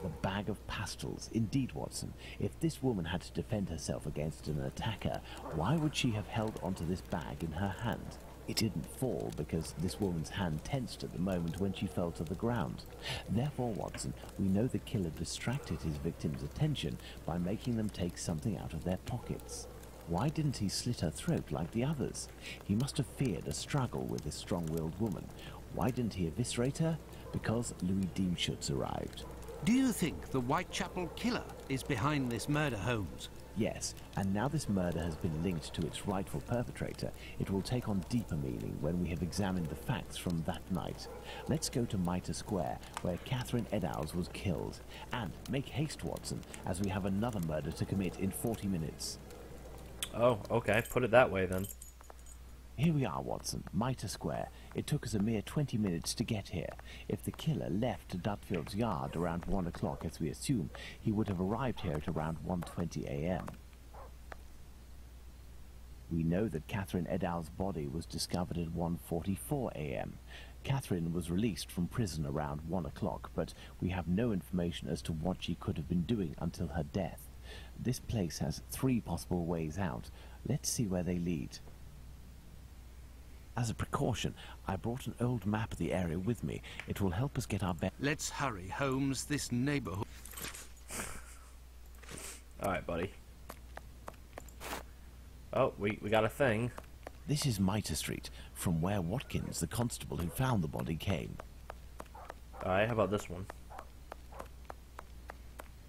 The bag of pastels. Indeed, Watson. If this woman had to defend herself against an attacker, why would she have held onto this bag in her hand? It didn't fall because this woman's hand tensed at the moment when she fell to the ground. Therefore, Watson, we know the killer distracted his victim's attention by making them take something out of their pockets. Why didn't he slit her throat like the others? He must have feared a struggle with this strong-willed woman. Why didn't he eviscerate her? Because Louis Diemschutz arrived. Do you think the Whitechapel killer is behind this murder, Holmes? Yes, and now this murder has been linked to its rightful perpetrator, it will take on deeper meaning when we have examined the facts from that night. Let's go to Mitre Square, where Catherine Eddowes was killed. And make haste, Watson, as we have another murder to commit in 40 minutes. Oh, okay. Put it that way, then. Here we are, Watson, Mitre Square. It took us a mere 20 minutes to get here. If the killer left Dutfield's yard around 1 o'clock, as we assume, he would have arrived here at around 1:20 a.m. We know that Catherine Eddowes' body was discovered at 1:44 a.m. Catherine was released from prison around 1 o'clock, but we have no information as to what she could have been doing until her death. This place has 3 possible ways out. Let's see where they lead. As a precaution, I brought an old map of the area with me. It will help us get our Let's hurry, Holmes. This neighborhood... Alright, buddy. Oh, we got a thing. This is Mitre Street, from where Watkins, the constable who found the body, came. Alright, how about this one?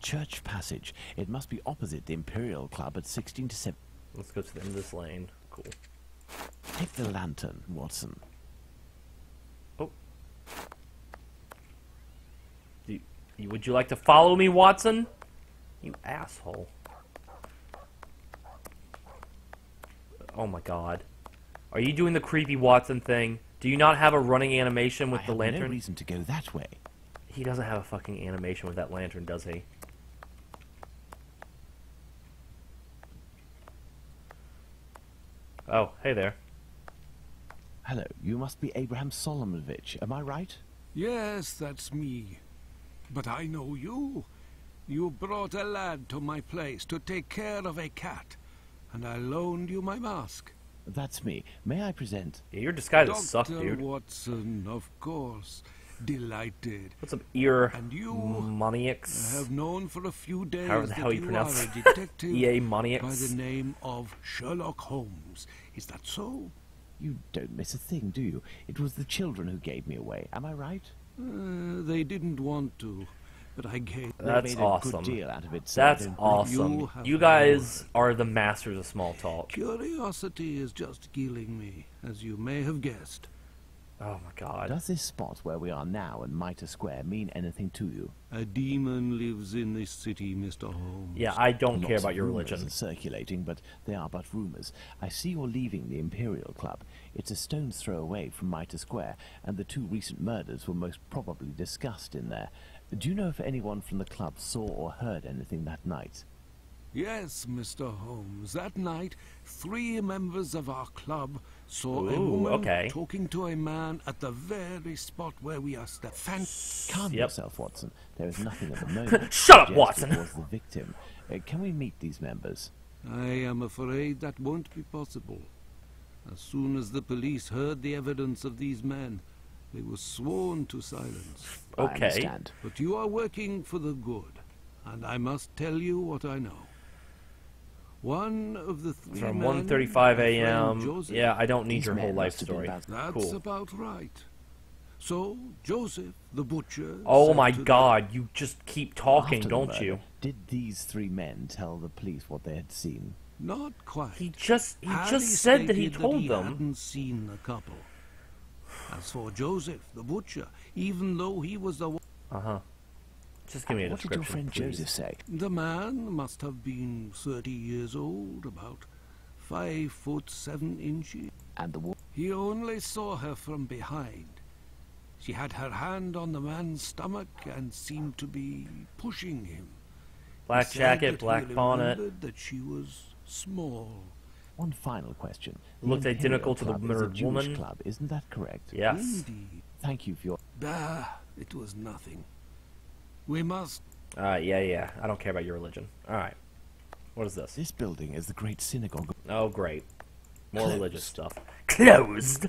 Church Passage. It must be opposite the Imperial Club at 16 to 7. Let's go to the end of this lane. Cool. Take the lantern, Watson. Oh. Would you like to follow me, Watson? You asshole. Oh my god. Are you doing the creepy Watson thing? Do you not have a running animation with the lantern? I have no reason to go that way. He doesn't have a fucking animation with that lantern, does he? Oh, hey there. Hello, you must be Abraham Solomonovich, am I right? Yes, that's me. But I know you. You brought a lad to my place to take care of a cat, and I loaned you my mask. That's me. May I present? Yeah, your disguises suck, Dr. dude. Watson, of course. Delighted. Put some ear and you, moniacs. I have known for a few days However the hell that you you pronounce are a detective EA moniacs. by the name of Sherlock Holmes. Is that so? You don't miss a thing, do you? It was the children who gave me away. Am I right? They didn't want to, but I gave. That's made awesome. A good deal out of it, so That's awesome. You guys are the masters of small talk. Curiosity is just killing me, as you may have guessed. Oh my god. Does this spot where we are now in Mitre Square mean anything to you? A demon lives in this city, Mr. Holmes. Yeah, I don't care Lots about of your rumours religion. are circulating, but they are but rumours. I see you're leaving the Imperial Club. It's a stone's throw away from Mitre Square, and the 2 recent murders were most probably discussed in there. Do you know if anyone from the club saw or heard anything that night? Yes, Mr. Holmes. That night, 3 members of our club saw a Ooh, woman okay. talking to a man at the very spot where we are standing. Calm Yep. yourself, Watson. There is nothing at the moment. Shut up, Just Watson! towards the victim. Can we meet these members? I am afraid that won't be possible. As soon as the police heard the evidence of these men, they were sworn to silence. I Okay. understand. But you are working for the good, and I must tell you what I know. One of the 3 From men, 1:35 my friend a.m. Joseph, Yeah, I don't need These your whole men life must have been story. about- That's Cool. about right. So, Joseph, the butcher... Oh said my to god, you just keep talking, After the don't murder, you? Did these 3 men tell the police what they had seen? Not quite. He just Harry said that he stated told he them. hadn't seen the couple. As for Joseph, the butcher, even though he was the one... Uh-huh. Just give me a What did your description, friend please. Joseph say? The man must have been 30 years old, about 5 foot 7 inches. And the woman? He only saw her from behind. She had her hand on the man's stomach and seemed to be pushing him. Black He said jacket, that black he bonnet. remembered that she was small. One final question. It looked The identical Imperial to the Club is a murdered Jewish woman. club, isn't that correct? Yes. Indeed. Thank you for your... Bah, it was nothing. We must... Yeah. I don't care about your religion. Alright. What is this? This building is the great synagogue. Oh, great. More Closed. religious stuff. Closed!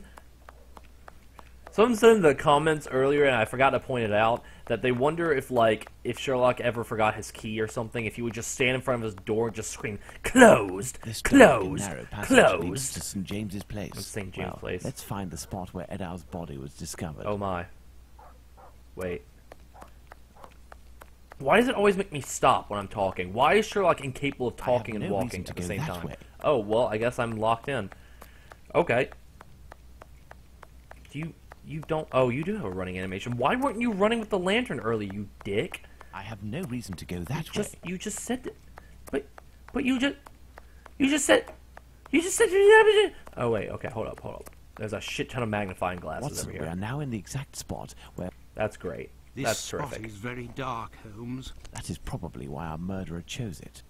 Someone said in the comments earlier, and I forgot to point it out, that they wonder if, like, if Sherlock ever forgot his key or something, if he would just stand in front of his door and just scream, "Closed! This dark and Closed! narrow passage leads to Closed!" St. James's Place. It's St. James Well, Place. Let's find the spot where Edow's body was discovered. Oh my. Wait. Why does it always make me stop when I'm talking? Why is Sherlock incapable of talking I have and no walking reason to at the go same that time? way. Oh, well, I guess I'm locked in. Okay. You don't... Oh, you do have a running animation. Why weren't you running with the lantern early, you dick? I have no reason to go that way. You just said it. But you just said... Oh, wait, okay, hold up. There's a shit ton of magnifying glasses Watson, over we here. are now in the exact spot where... That's great. This That's spot terrific. is very dark, Holmes. That is probably why our murderer chose it.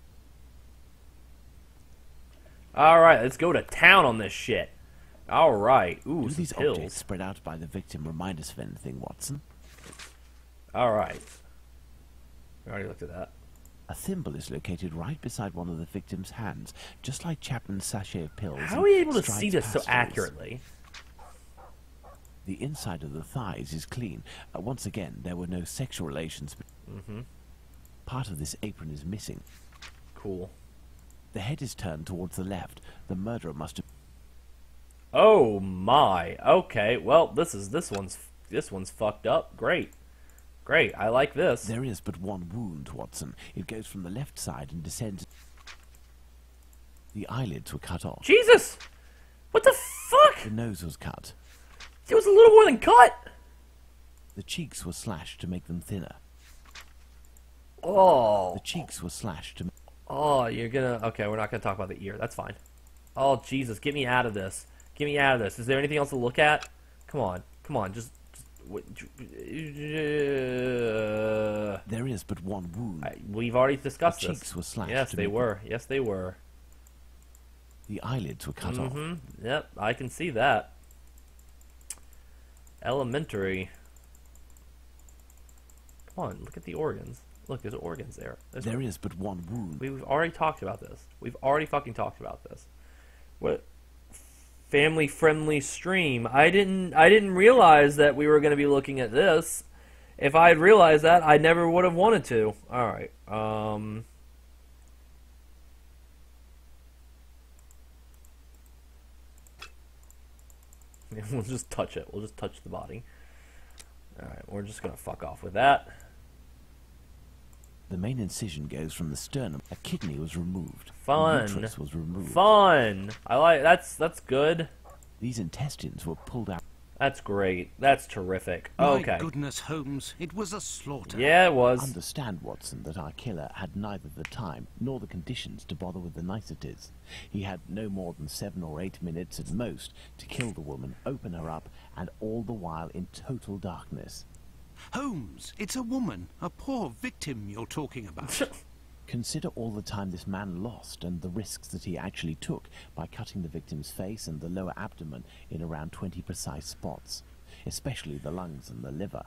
Alright, let's go to town on this shit. Alright. Ooh, Do some these pills. objects spread out by the victim remind us of anything, Watson? Alright. We already looked at that. A thimble is located right beside one of the victim's hands, just like Chapman's sachet of pills. How and are you able to Stride's see this so pastilles. accurately? The inside of the thighs is clean. Once again, there were no sexual relations. Mm-hmm. Part of this apron is missing. Cool. The head is turned towards the left. The murderer must have... Oh my. Okay. Well, this one's fucked up. Great. I like this. There is but one wound, Watson. It goes from the left side and descends... The eyelids were cut off. Jesus! What the fuck? The nose was cut. It was a little more than cut. The cheeks were slashed to make them thinner. Oh. The cheeks were slashed to... Oh, you're gonna... Okay, we're not gonna talk about the ear. That's fine. Oh, Jesus. Get me out of this. Get me out of this. Is there anything else to look at? Come on. Just There is but one wound. We've already discussed The this. cheeks were slashed. Yes, to they make were. Yes, they were. The eyelids were cut off. Yep, I can see that. Elementary. Come on, look at the organs. Look, there's organs there. There is but one wound. We've already talked about this. We've already fucking talked about this. What? Family-friendly stream. I didn't realize that we were going to be looking at this. If I had realized that, I never would have wanted to. All right. We'll just touch it. We'll just touch the body. All right. We're just gonna fuck off with that. The main incision goes from the sternum. A kidney was removed. Fun. The uterus was removed. Fun. I like that's good. These intestines were pulled out. That's great. That's terrific. My Okay. goodness, Holmes, it was a slaughter. Yeah, it was. Understand, Watson, that our killer had neither the time nor the conditions to bother with the niceties. He had no more than 7 or 8 minutes at most to kill the woman, open her up, and all the while in total darkness. Holmes, it's a woman, a poor victim you're talking about. Consider all the time this man lost and the risks that he actually took by cutting the victim's face and the lower abdomen in around 20 precise spots, especially the lungs and the liver.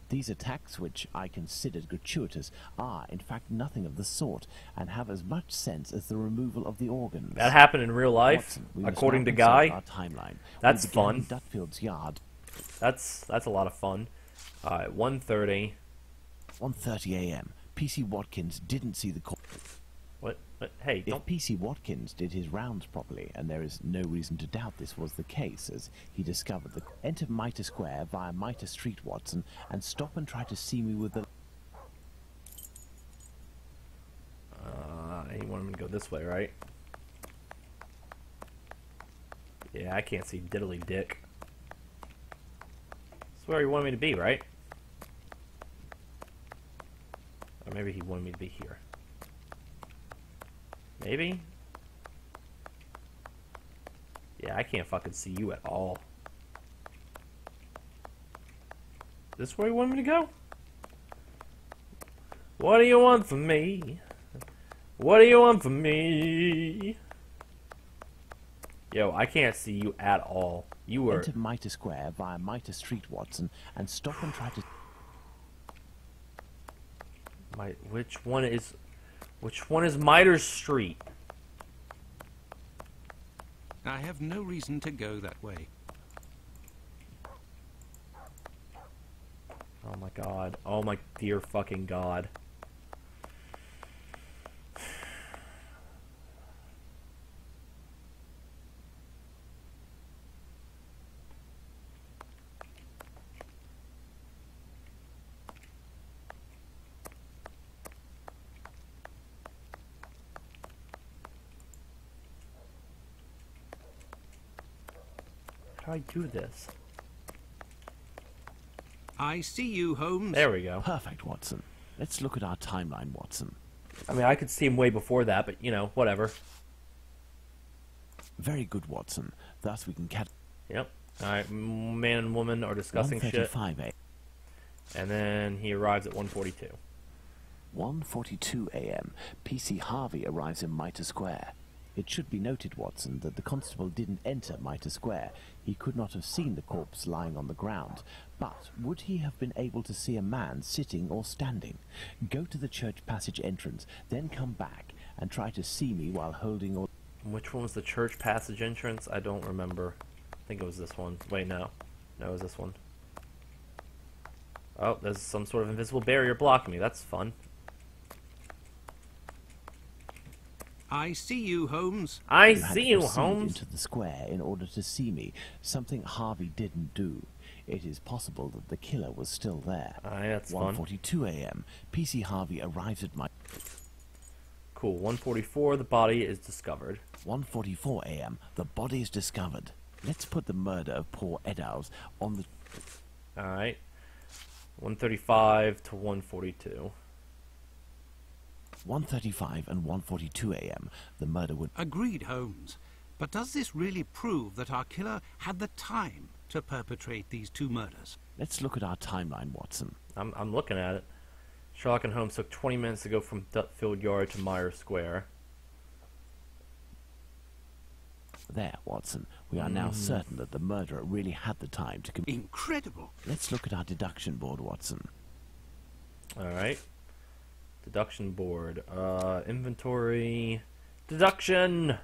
These attacks, which I considered gratuitous, are in fact nothing of the sort and have as much sense as the removal of the organs. That happened in real life, Watson, we must according now to consult Guy. our timeline. That's We began fun. in Dutfield's yard. That's a lot of fun. All right, 1:30. 1:30 a.m. P.C. Watkins didn't see the corpse. What? Hey, don't. If P.C. Watkins did his rounds properly, and there is no reason to doubt this was the case, as he discovered the... Enter Mitre Square via Mitre Street, Watson, and stop and try to see me with the... You want him to go this way, right? Yeah, I can't see diddly dick. That's where he wanted me to be, right? Or maybe he wanted me to be here. Maybe? Yeah, I can't fucking see you at all. This where you want me to go? What do you want from me? What do you want from me? Yo, I can't see you at all. You were... Enter Mitre Square via Mitre Street, Watson, and stop and try to... Which one is Mitre Street? I have no reason to go that way. Oh my god. Oh my dear fucking god. How do I do this? I see you, Holmes. There we go. Perfect, Watson. Let's look at our timeline, Watson. I mean, I could see him way before that, but, you know, whatever. Very good, Watson. Thus we can catch... Yep. Alright, man and woman are discussing shit. 1:35 And then he arrives at 1:42. 1:42 a.m. PC Harvey arrives in Mitre Square. It should be noted, Watson, that the constable didn't enter Mitre Square. He could not have seen the corpse lying on the ground. But would he have been able to see a man sitting or standing? Go to the church passage entrance, then come back and try to see me while holding or... Which one was the church passage entrance? I don't remember. I think it was this one. Wait, no. No, it was this one. Oh, there's some sort of invisible barrier blocking me. That's fun. I see you, Holmes. I You had see to you, proceed Holmes. into the square in order to see me, something Harvey didn't do. It is possible that the killer was still there. Aye, that's fun. 1:42 a.m. PC Harvey arrives at my... Cool. 1:44, the body is discovered. 1:44 a.m. The body is discovered. Let's put the murder of poor Eddowes on the... Alright. 1:35 to 1:42. 1:35 and 1:42 a.m. The murder would... Agreed, Holmes. But does this really prove that our killer had the time to perpetrate these two murders? Let's look at our timeline, Watson. I'm looking at it. Sherlock and Holmes took 20 minutes to go from Dutfield Yard to Mire Square. There, Watson. We are now certain that the murderer really had the time to... Incredible! Let's look at our deduction board, Watson. Alright. Deduction board. Inventory. Deduction!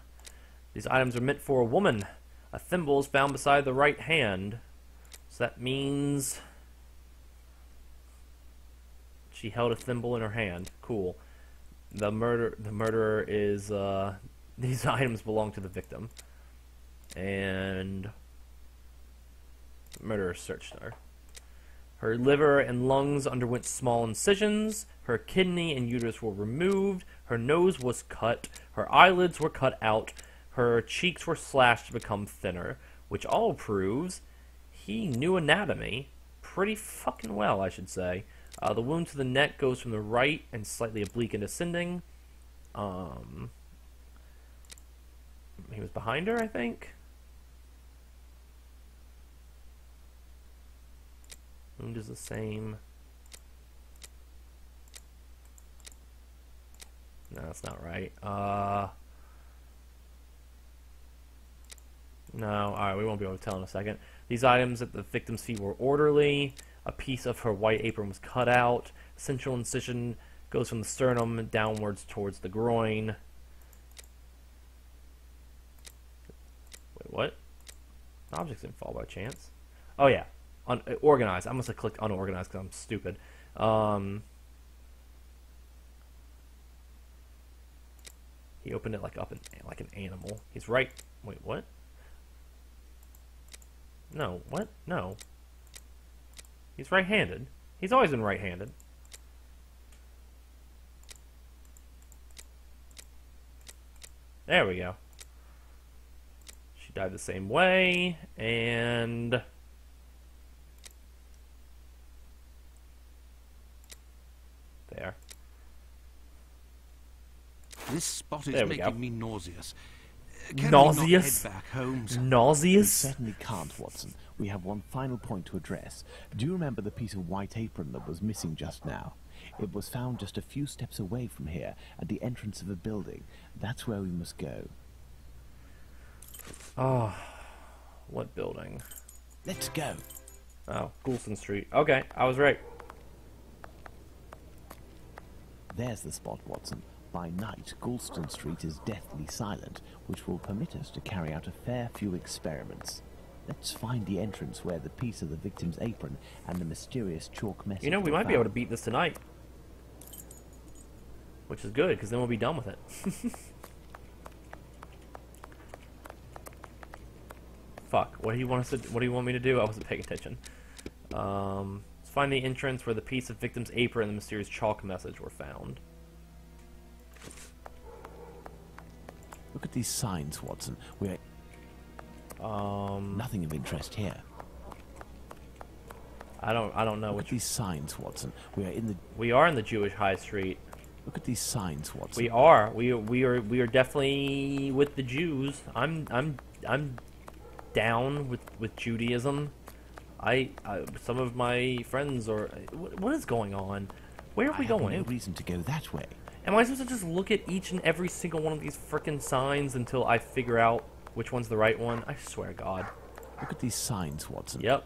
These items are meant for a woman. A thimble is found beside the right hand. So that means... she held a thimble in her hand. Cool. The murderer is... these items belong to the victim. And... the murderer searched her. Her liver and lungs underwent small incisions. Her kidney and uterus were removed. Her nose was cut. Her eyelids were cut out. Her cheeks were slashed to become thinner. Which all proves he knew anatomy pretty fucking well, I should say. The wound to the neck goes from the right and slightly oblique and descending. He was behind her, I think. Wound is the same. No, that's not right. No, alright, we won't be able to tell in a second. These items at the victim's feet were orderly. A piece of her white apron was cut out. Central incision goes from the sternum downwards towards the groin. Wait, what? Objects didn't fall by chance. Oh, yeah. Organized. I must have clicked unorganized because I'm stupid. He opened it like an animal. He's right. Wait, what? No, what? No. He's right-handed. He's always been right-handed. There we go. She died the same way, and... there. This spot is There we go. making me nauseous. Can Nauseous? we not head back, Holmes? We Nauseous? certainly can't, Watson. We have one final point to address. Do you remember the piece of white apron that was missing just now? It was found just a few steps away from here, at the entrance of a building. That's where we must go. Oh, what building? Let's go. Oh, Goulston Street. Okay, I was right. There's the spot, Watson. By night, Goulston Street is deathly silent, which will permit us to carry out a fair few experiments. Let's find the entrance where the piece of the victim's apron and the mysterious chalk message. You know, we were might be able to found. beat this tonight. Which is good, because then we'll be done with it. Fuck. What do you want us to? What do you want me to do? I wasn't paying attention. Let's find the entrance where the piece of victim's apron and the mysterious chalk message were found. Look at these signs, Watson. We're nothing of interest here. I don't know. Look at these signs, Watson. We are in the Jewish High Street. Look at these signs, Watson. We are. We are definitely with the Jews. I'm down with Judaism. Some of my friends are. What is going on? Where are we going? I have no reason to go that way. Am I supposed to just look at each and every single one of these frickin' signs until I figure out which one's the right one? I swear to God. Look at these signs, Watson. Yep.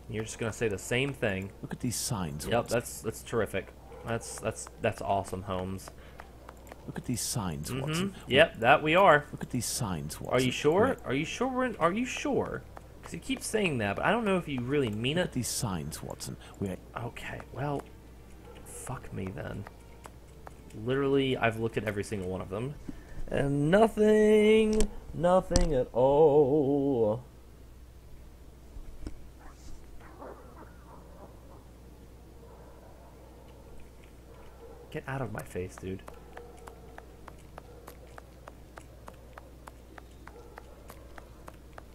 You're just gonna say the same thing. Look at these signs, Yep, Watson. that's terrific. That's awesome, Holmes. Look at these signs, Watson. Yep, that we are. Look at these signs, Watson. Are you sure? Are you sure? Are you sure? Because you keep saying that, but I don't know if you really mean Look it. at these signs, Watson. Okay, well, fuck me then. Literally, I've looked at every single one of them. And nothing at all. Get out of my face, dude.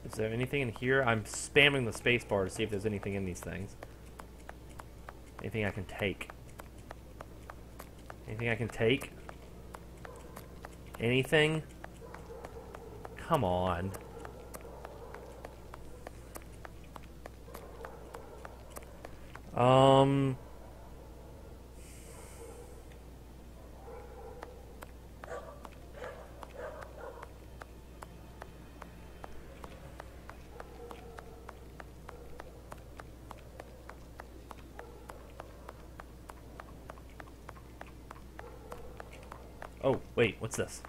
Is there anything in here? I'm spamming the spacebar to see if there's anything in these things. Anything I can take? Anything I can take? Anything? Come on. Oh, wait, what's this?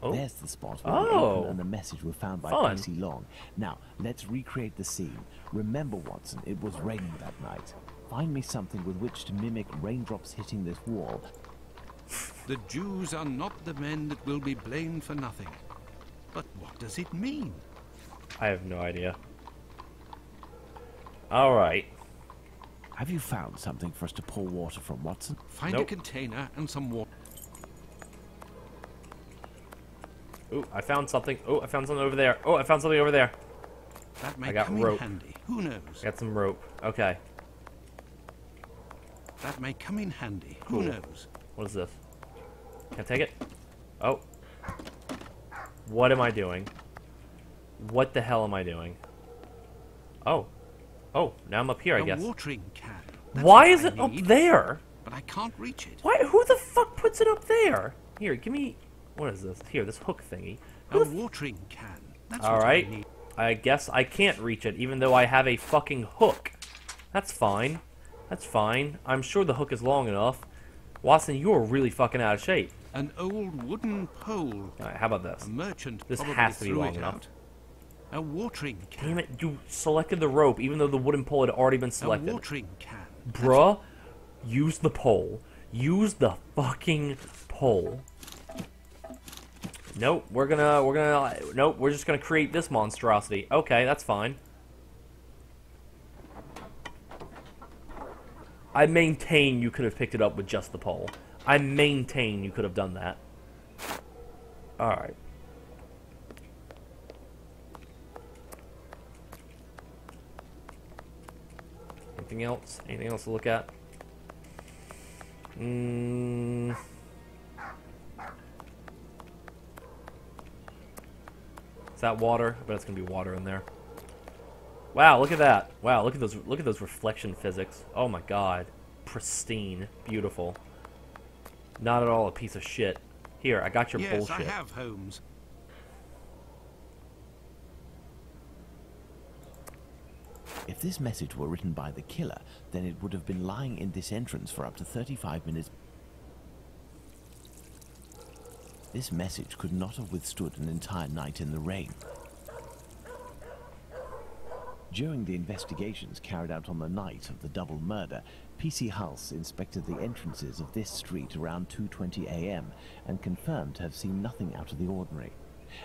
Oh. There's the spot where the Oh. apron and the message were found by Fun. Casey Long. Now, let's recreate the scene. Remember, Watson, it was raining that night. Find me something with which to mimic raindrops hitting this wall. The Jews are not the men that will be blamed for nothing. But what does it mean? I have no idea. Alright. Have you found something for us to pour water from, Watson? Find a container and some water. Oh, I found something. Oh, I found something over there. Oh, I found something over there. That may I got come rope. in handy. Who knows? I got some rope. Okay. That may come in handy. Cool. Who knows? What is this? Can I take it? Oh. What am I doing? What the hell am I doing? Oh. Oh, now I'm up here, I guess. A watering can. That's Why what is I it up need, there? But I can't reach it. Why? Who the fuck puts it up there? Here, give me... What is this? Here, this hook thingy. A watering can. That's what I Alright. need. I guess I can't reach it, even though I have a fucking hook. That's fine. That's fine. I'm sure the hook is long enough. Watson, you are really fucking out of shape. An old wooden pole. Alright, how about this? A merchant This probably has to be threw long it enough. out. A watering can. Damn it, you selected the rope, even though the wooden pole had already been A selected. watering can. Bruh, use the pole. Use the fucking pole. Nope, nope, we're just gonna create this monstrosity. Okay, that's fine. I maintain you could have picked it up with just the pole. I maintain you could have done that. Alright. Anything else? Anything else to look at? Mm. Is that water? I bet it's gonna be water in there. Wow, look at that. Wow, look at those reflection physics. Oh my god. Pristine. Beautiful. Not at all a piece of shit. Here, I got your bullshit. Yes, I have, Holmes. If this message were written by the killer, then it would have been lying in this entrance for up to 35 minutes. This message could not have withstood an entire night in the rain. During the investigations carried out on the night of the double murder, PC Hulse inspected the entrances of this street around 2:20 a.m. and confirmed to have seen nothing out of the ordinary.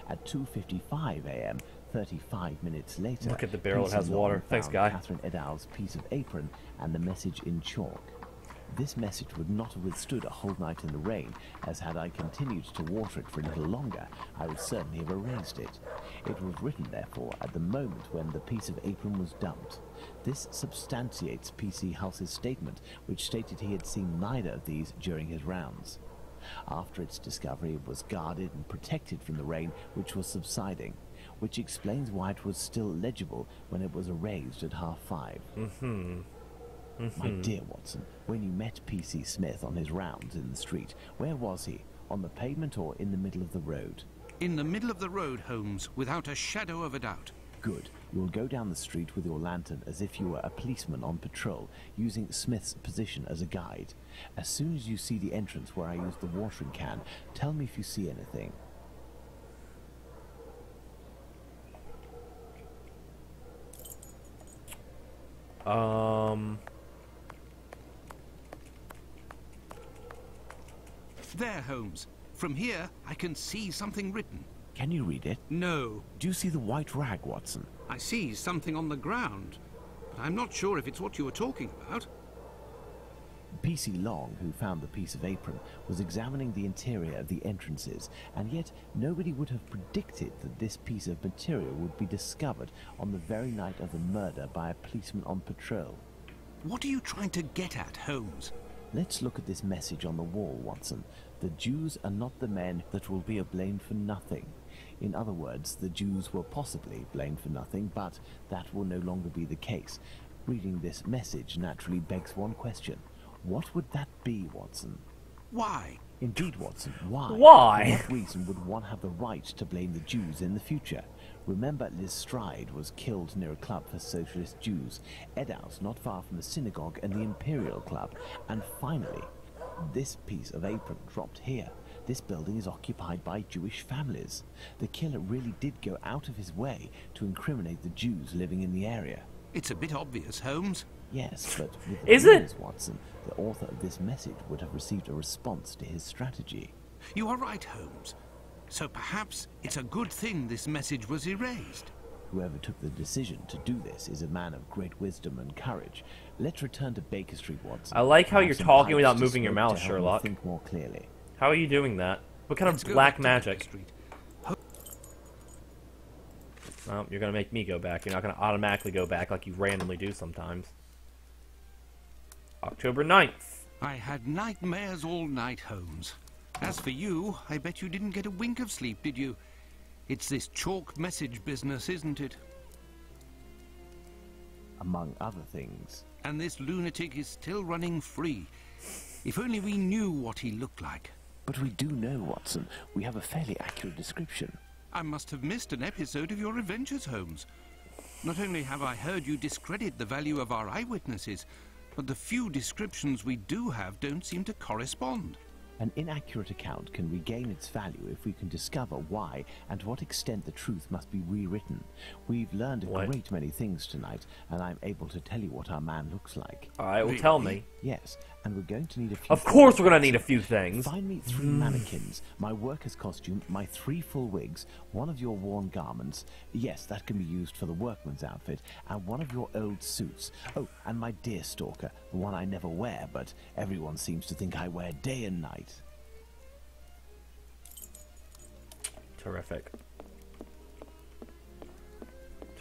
At 2:55 a.m., 35 minutes later, look at the barrel, it has PC water. Long Thanks, found guy. Catherine Edow's piece of apron and the message in chalk. This message would not have withstood a whole night in the rain, as had I continued to water it for a little longer, I would certainly have erased it. It was written, therefore, at the moment when the piece of apron was dumped. This substantiates PC Hulse's statement, which stated he had seen neither of these during his rounds. After its discovery, it was guarded and protected from the rain, which was subsiding, which explains why it was still legible when it was erased at 5:30. My dear Watson, when you met P.C. Smith on his rounds in the street, where was he? On the pavement or in the middle of the road? In the middle of the road, Holmes, without a shadow of a doubt. Good. You will go down the street with your lantern as if you were a policeman on patrol, using Smith's position as a guide. As soon as you see the entrance where I used the watering can, tell me if you see anything. There, Holmes. From here, I can see something written. Can you read it? No. Do you see the white rag, Watson? I see something on the ground, but I'm not sure if it's what you were talking about. P.C. Long, who found the piece of apron, was examining the interior of the entrances, and yet nobody would have predicted that this piece of material would be discovered on the very night of the murder by a policeman on patrol. What are you trying to get at, Holmes? Let's look at this message on the wall, Watson. The Jews are not the men that will be blamed for nothing. In other words, the Jews were possibly blamed for nothing, but that will no longer be the case. Reading this message naturally begs one question. What would that be, Watson? Why? Indeed, Watson, why? Why? For what reason would one have the right to blame the Jews in the future? Remember, Liz Stride was killed near a club for socialist Jews, Edow's not far from the synagogue and the Imperial Club, and finally, this piece of apron dropped here. This building is occupied by Jewish families. The killer really did go out of his way to incriminate the Jews living in the area. It's a bit obvious, Holmes. Yes, but with the Is it? Watson, the author of this message would have received a response to his strategy. You are right, Holmes. So perhaps it's a good thing this message was erased. Whoever took the decision to do this is a man of great wisdom and courage. Let's return to Baker Street, Watson. I like how Have you're some talking pipes without to moving your smoke mouth, to help me Sherlock. think more clearly. How are you doing that? What kind Let's of go black back to Baker magic? Street. Well, you're gonna make me go back. You're not gonna automatically go back like you randomly do sometimes. October 9th. I had nightmares all night, Holmes. As for you, I bet you didn't get a wink of sleep, did you? It's this chalk message business, isn't it? Among other things. And this lunatic is still running free. If only we knew what he looked like. But we do know, Watson. We have a fairly accurate description. I must have missed an episode of your adventures, Holmes. Not only have I heard you discredit the value of our eyewitnesses, but the few descriptions we do have don't seem to correspond. An inaccurate account can regain its value if we can discover why and to what extent the truth must be rewritten. We've learned a great many things tonight, and I'm able to tell you what our man looks like. Alright, well, tell me. Yes, and we're going to need a few Of course we're gonna need a few things. Find me 3 mannequins, my worker's costume, my 3 full wigs, one of your worn garments, yes, that can be used for the workman's outfit, and one of your old suits. Oh, and my deer stalker, the one I never wear, but everyone seems to think I wear day and night. Terrific.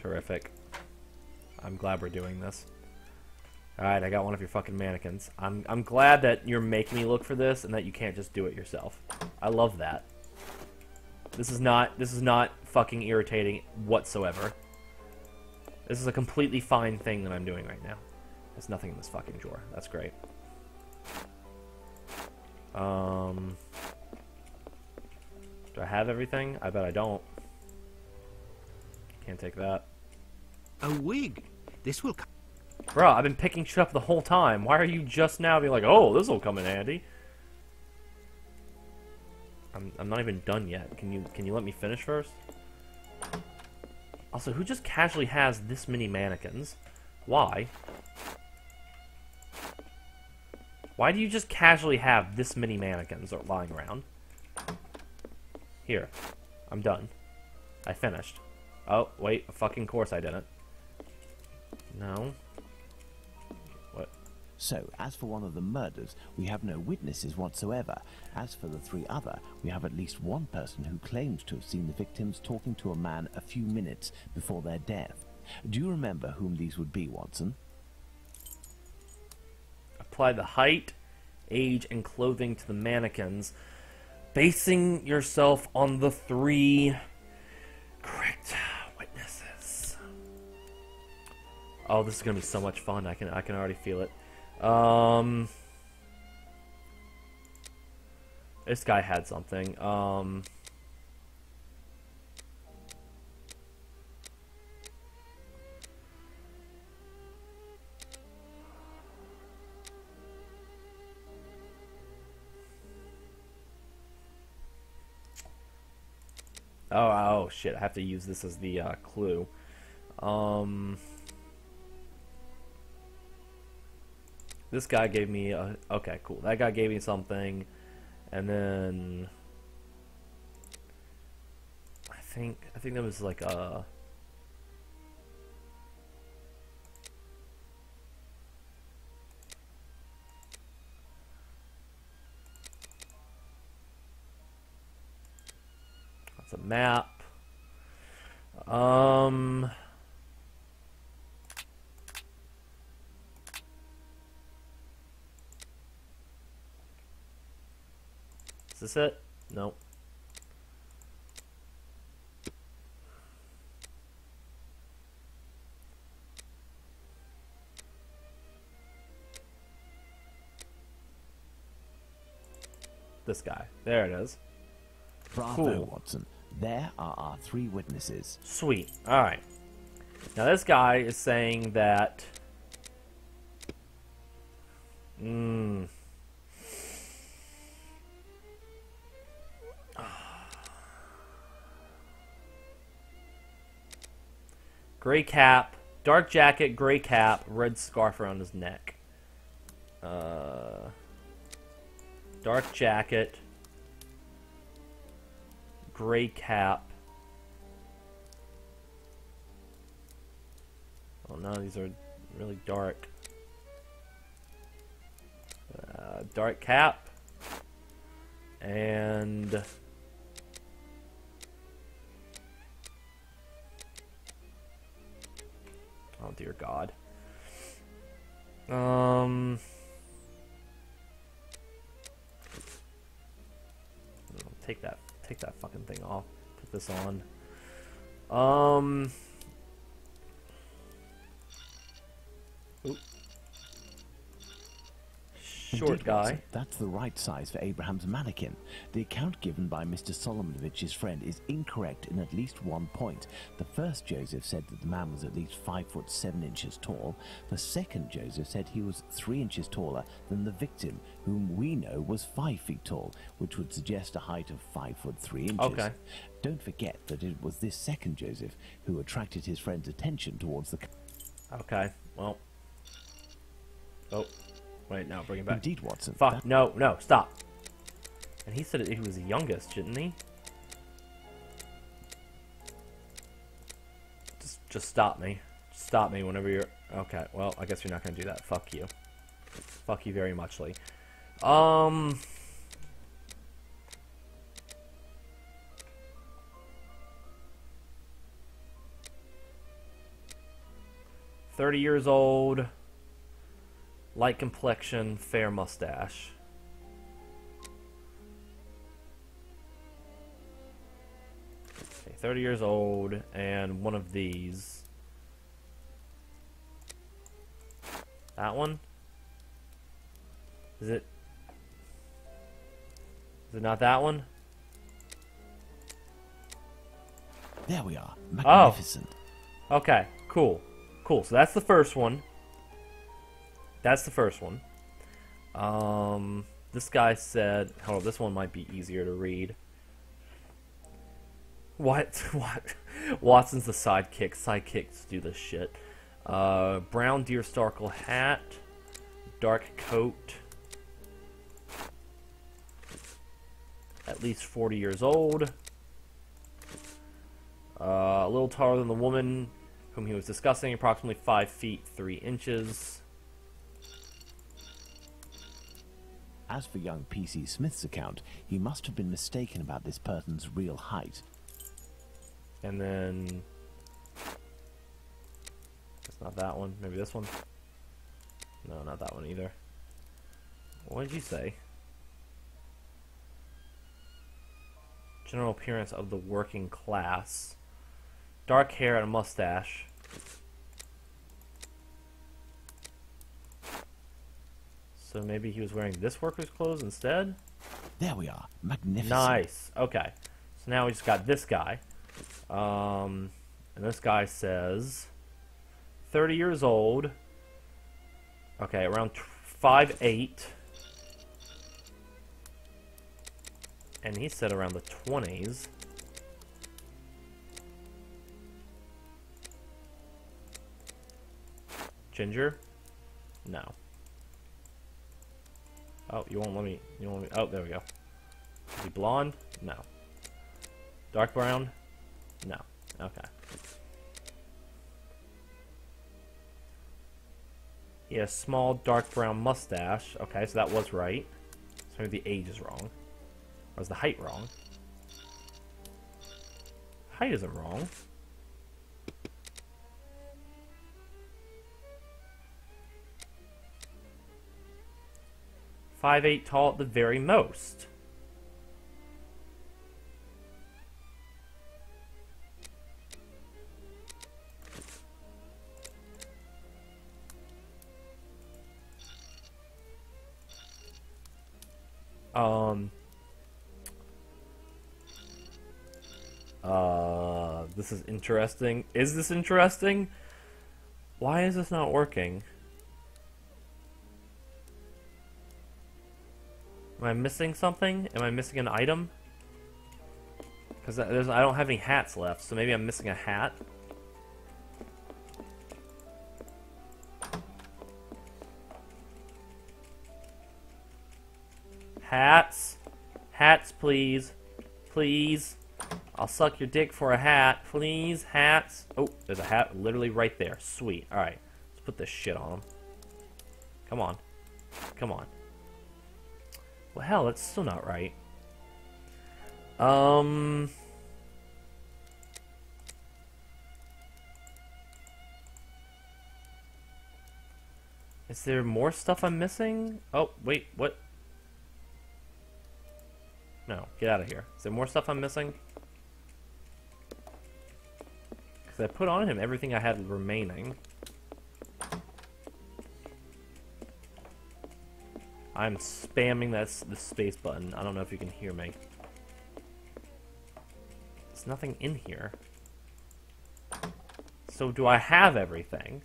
Terrific. I'm glad we're doing this. Alright, I got one of your fucking mannequins. I'm glad that you're making me look for this and that you can't just do it yourself. I love that. This is not fucking irritating whatsoever. This is a completely fine thing that I'm doing right now. There's nothing in this fucking drawer. That's great. Do I have everything? I bet I don't. Can't take that. A wig. This will... Bro, I've been picking shit up the whole time. Why are you just now being like, oh, this'll come in handy? I'm not even done yet. Can you let me finish first? Also, who just casually has this many mannequins? Why? Why do you just casually have this many mannequins lying around? Here. I'm done. I finished. Oh, wait. Of fucking course I didn't. No. What? So, as for one of the murders, we have no witnesses whatsoever. As for the three other, we have at least one person who claims to have seen the victims talking to a man a few minutes before their death. Do you remember whom these would be, Watson? Apply the height, age, and clothing to the mannequins, basing yourself on the three correct witnesses. Oh, this is gonna be so much fun. I can already feel it. This guy had something. Oh shit, I have to use this as the clue. This guy gave me a... Okay, cool. That guy gave me something. And then... I think there was like a... That's a map. Is this it? Nope. This guy. There it is. Bravo, Cool. Watson. There are our three witnesses. Sweet. Alright. Now this guy is saying that... Gray cap, dark jacket, gray cap, red scarf around his neck. Dark jacket, gray cap. Oh no, these are really dark. Dark cap and oh dear God. Take that fucking thing off. Put this on. Oop. Short Indeed, guy. Watson, that's the right size for Abraham's mannequin. The account given by Mr. Solomonovich's friend is incorrect in at least one point. The first Joseph said that the man was at least 5 foot 7 inches tall. The second Joseph said he was 3 inches taller than the victim, whom we know was 5 feet tall, which would suggest a height of 5 foot 3 inches. Okay. Don't forget that it was this second Joseph who attracted his friend's attention towards the... Okay, well. Oh. Wait, no, bring it back. Indeed, Watson. Fuck, no, stop. And he said he was the youngest, didn't he? Just stop me. Stop me whenever you're... Okay, well, I guess you're not gonna do that. Fuck you. Fuck you very muchly. 30 years old. Light complexion, fair mustache. Okay, 30 years old, and one of these. That one? Is it? Is it not that one? There we are. Magnificent. Oh. Okay, cool. Cool, so that's the first one. That's the first one. This guy said... Hold on, this one might be easier to read. What? What? Watson's the sidekick. Sidekicks do this shit. Brown deerstalker hat. Dark coat. At least 40 years old. A little taller than the woman whom he was discussing. Approximately 5 feet 3 inches. As for young P.C. Smith's account, he must have been mistaken about this person's real height. And then... It's not that one. Maybe this one? No, not that one either. What did you say? General appearance of the working class. Dark hair and a mustache. So maybe he was wearing this worker's clothes instead? There we are. Magnificent. Nice. Okay. So now we just got this guy. And this guy says 30 years old. Okay, around 5'8". And he said around the 20s. Ginger? No. Oh, you won't let me. You won't let me. Oh, there we go. Is he blonde? No. Dark brown? No. Okay. He has a small dark brown mustache. Okay, so that was right. So maybe the age is wrong. Or is the height wrong? Height isn't wrong. .58 tall at the very most. This is interesting. Is this interesting? Why is this not working? Am I missing something? Am I missing an item? Because I don't have any hats left, so maybe I'm missing a hat. Hats. Hats, please. Please. I'll suck your dick for a hat. Please, hats. Oh, there's a hat literally right there. Sweet. Alright. Let's put this shit on him. Come on. Come on. Well, hell, that's still not right. Is there more stuff I'm missing? Oh, wait, what? No, get out of here. Is there more stuff I'm missing? Because I put on him everything I had remaining. I'm spamming the space button. I don't know if you can hear me. There's nothing in here. So do I have everything?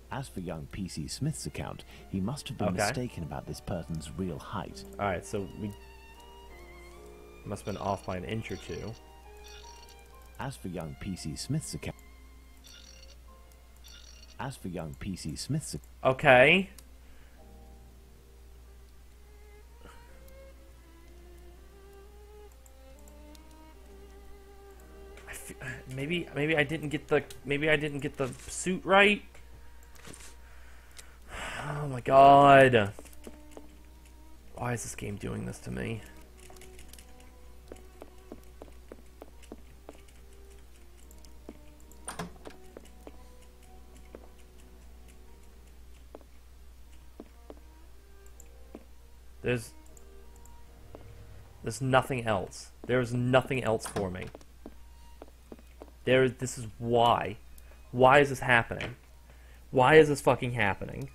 As for young P.C. Smith's account, he must have been mistaken about this person's real height. Alright, so we must have been off by an inch or two. As for young P.C. Smith's account... As for young P.C. Smith's... Okay. Maybe I didn't get the suit right. Oh my god. Why is this game doing this to me? There's nothing else. There's nothing else for me. This is why. Why is this happening? Why is this fucking happening?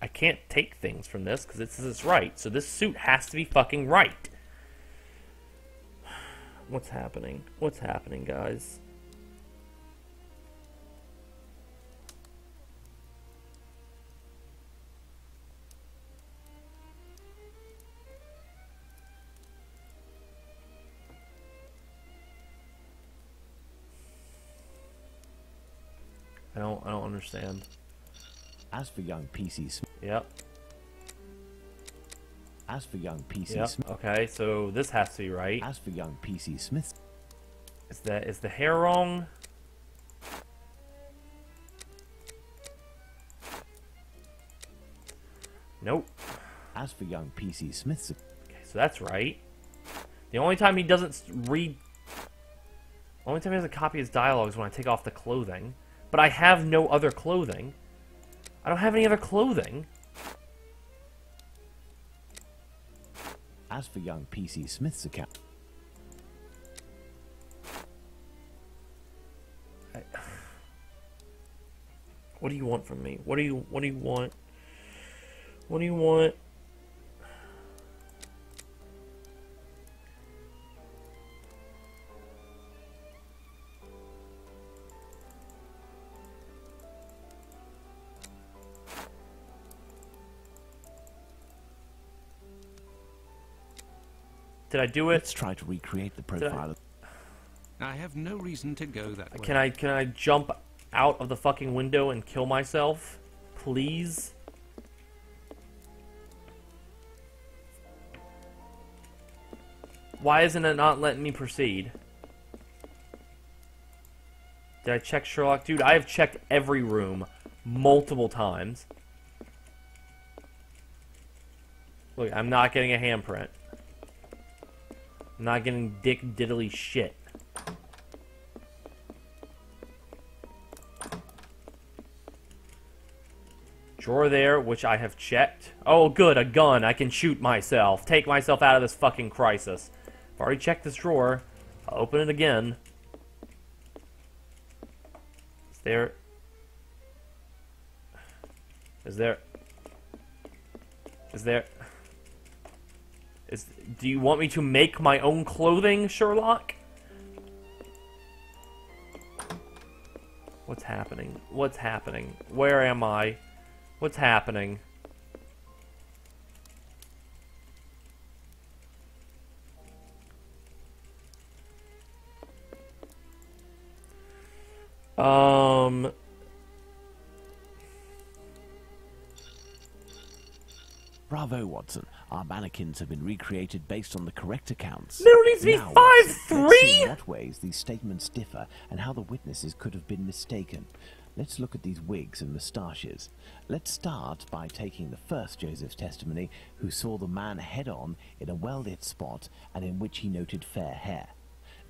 I can't take things from this because it's right. So this suit has to be fucking right. What's happening? What's happening, guys? I don't understand. As for young PC Smith. Yep. As for young PC Yep. Smith. Okay, so this has to be right. As for young PC Smith. Is the hair wrong? Nope. As for young PC Smith. Okay, so that's right. The only time he doesn't read... Only time he has a copy of his dialogue is when I take off the clothing. But I have no other clothing. I don't have any other clothing. As for young PC Smith's account. What do you want from me? What do you want? What do you want? Did I do it? Let's try to recreate the profile. I have no reason to go that way. Can I jump out of the fucking window and kill myself? Please? Why isn't it not letting me proceed? Did I check Sherlock? Dude, I have checked every room multiple times. Look, I'm not getting a handprint. I'm not getting dick diddly shit. Drawer there, which I have checked. Oh, good, a gun. I can shoot myself. Take myself out of this fucking crisis. I've already checked this drawer. I'll open it again. Is there... Do you want me to make my own clothing, Sherlock? What's happening? What's happening? Where am I? What's happening? Bravo, Watson. Our mannequins have been recreated based on the correct accounts. There needs to be Now, 5'3"? let's see in what ways these statements differ and how the witnesses could have been mistaken. Let's look at these wigs and moustaches. Let's start by taking the first Joseph's testimony, who saw the man head-on in a well-lit spot and in which he noted fair hair.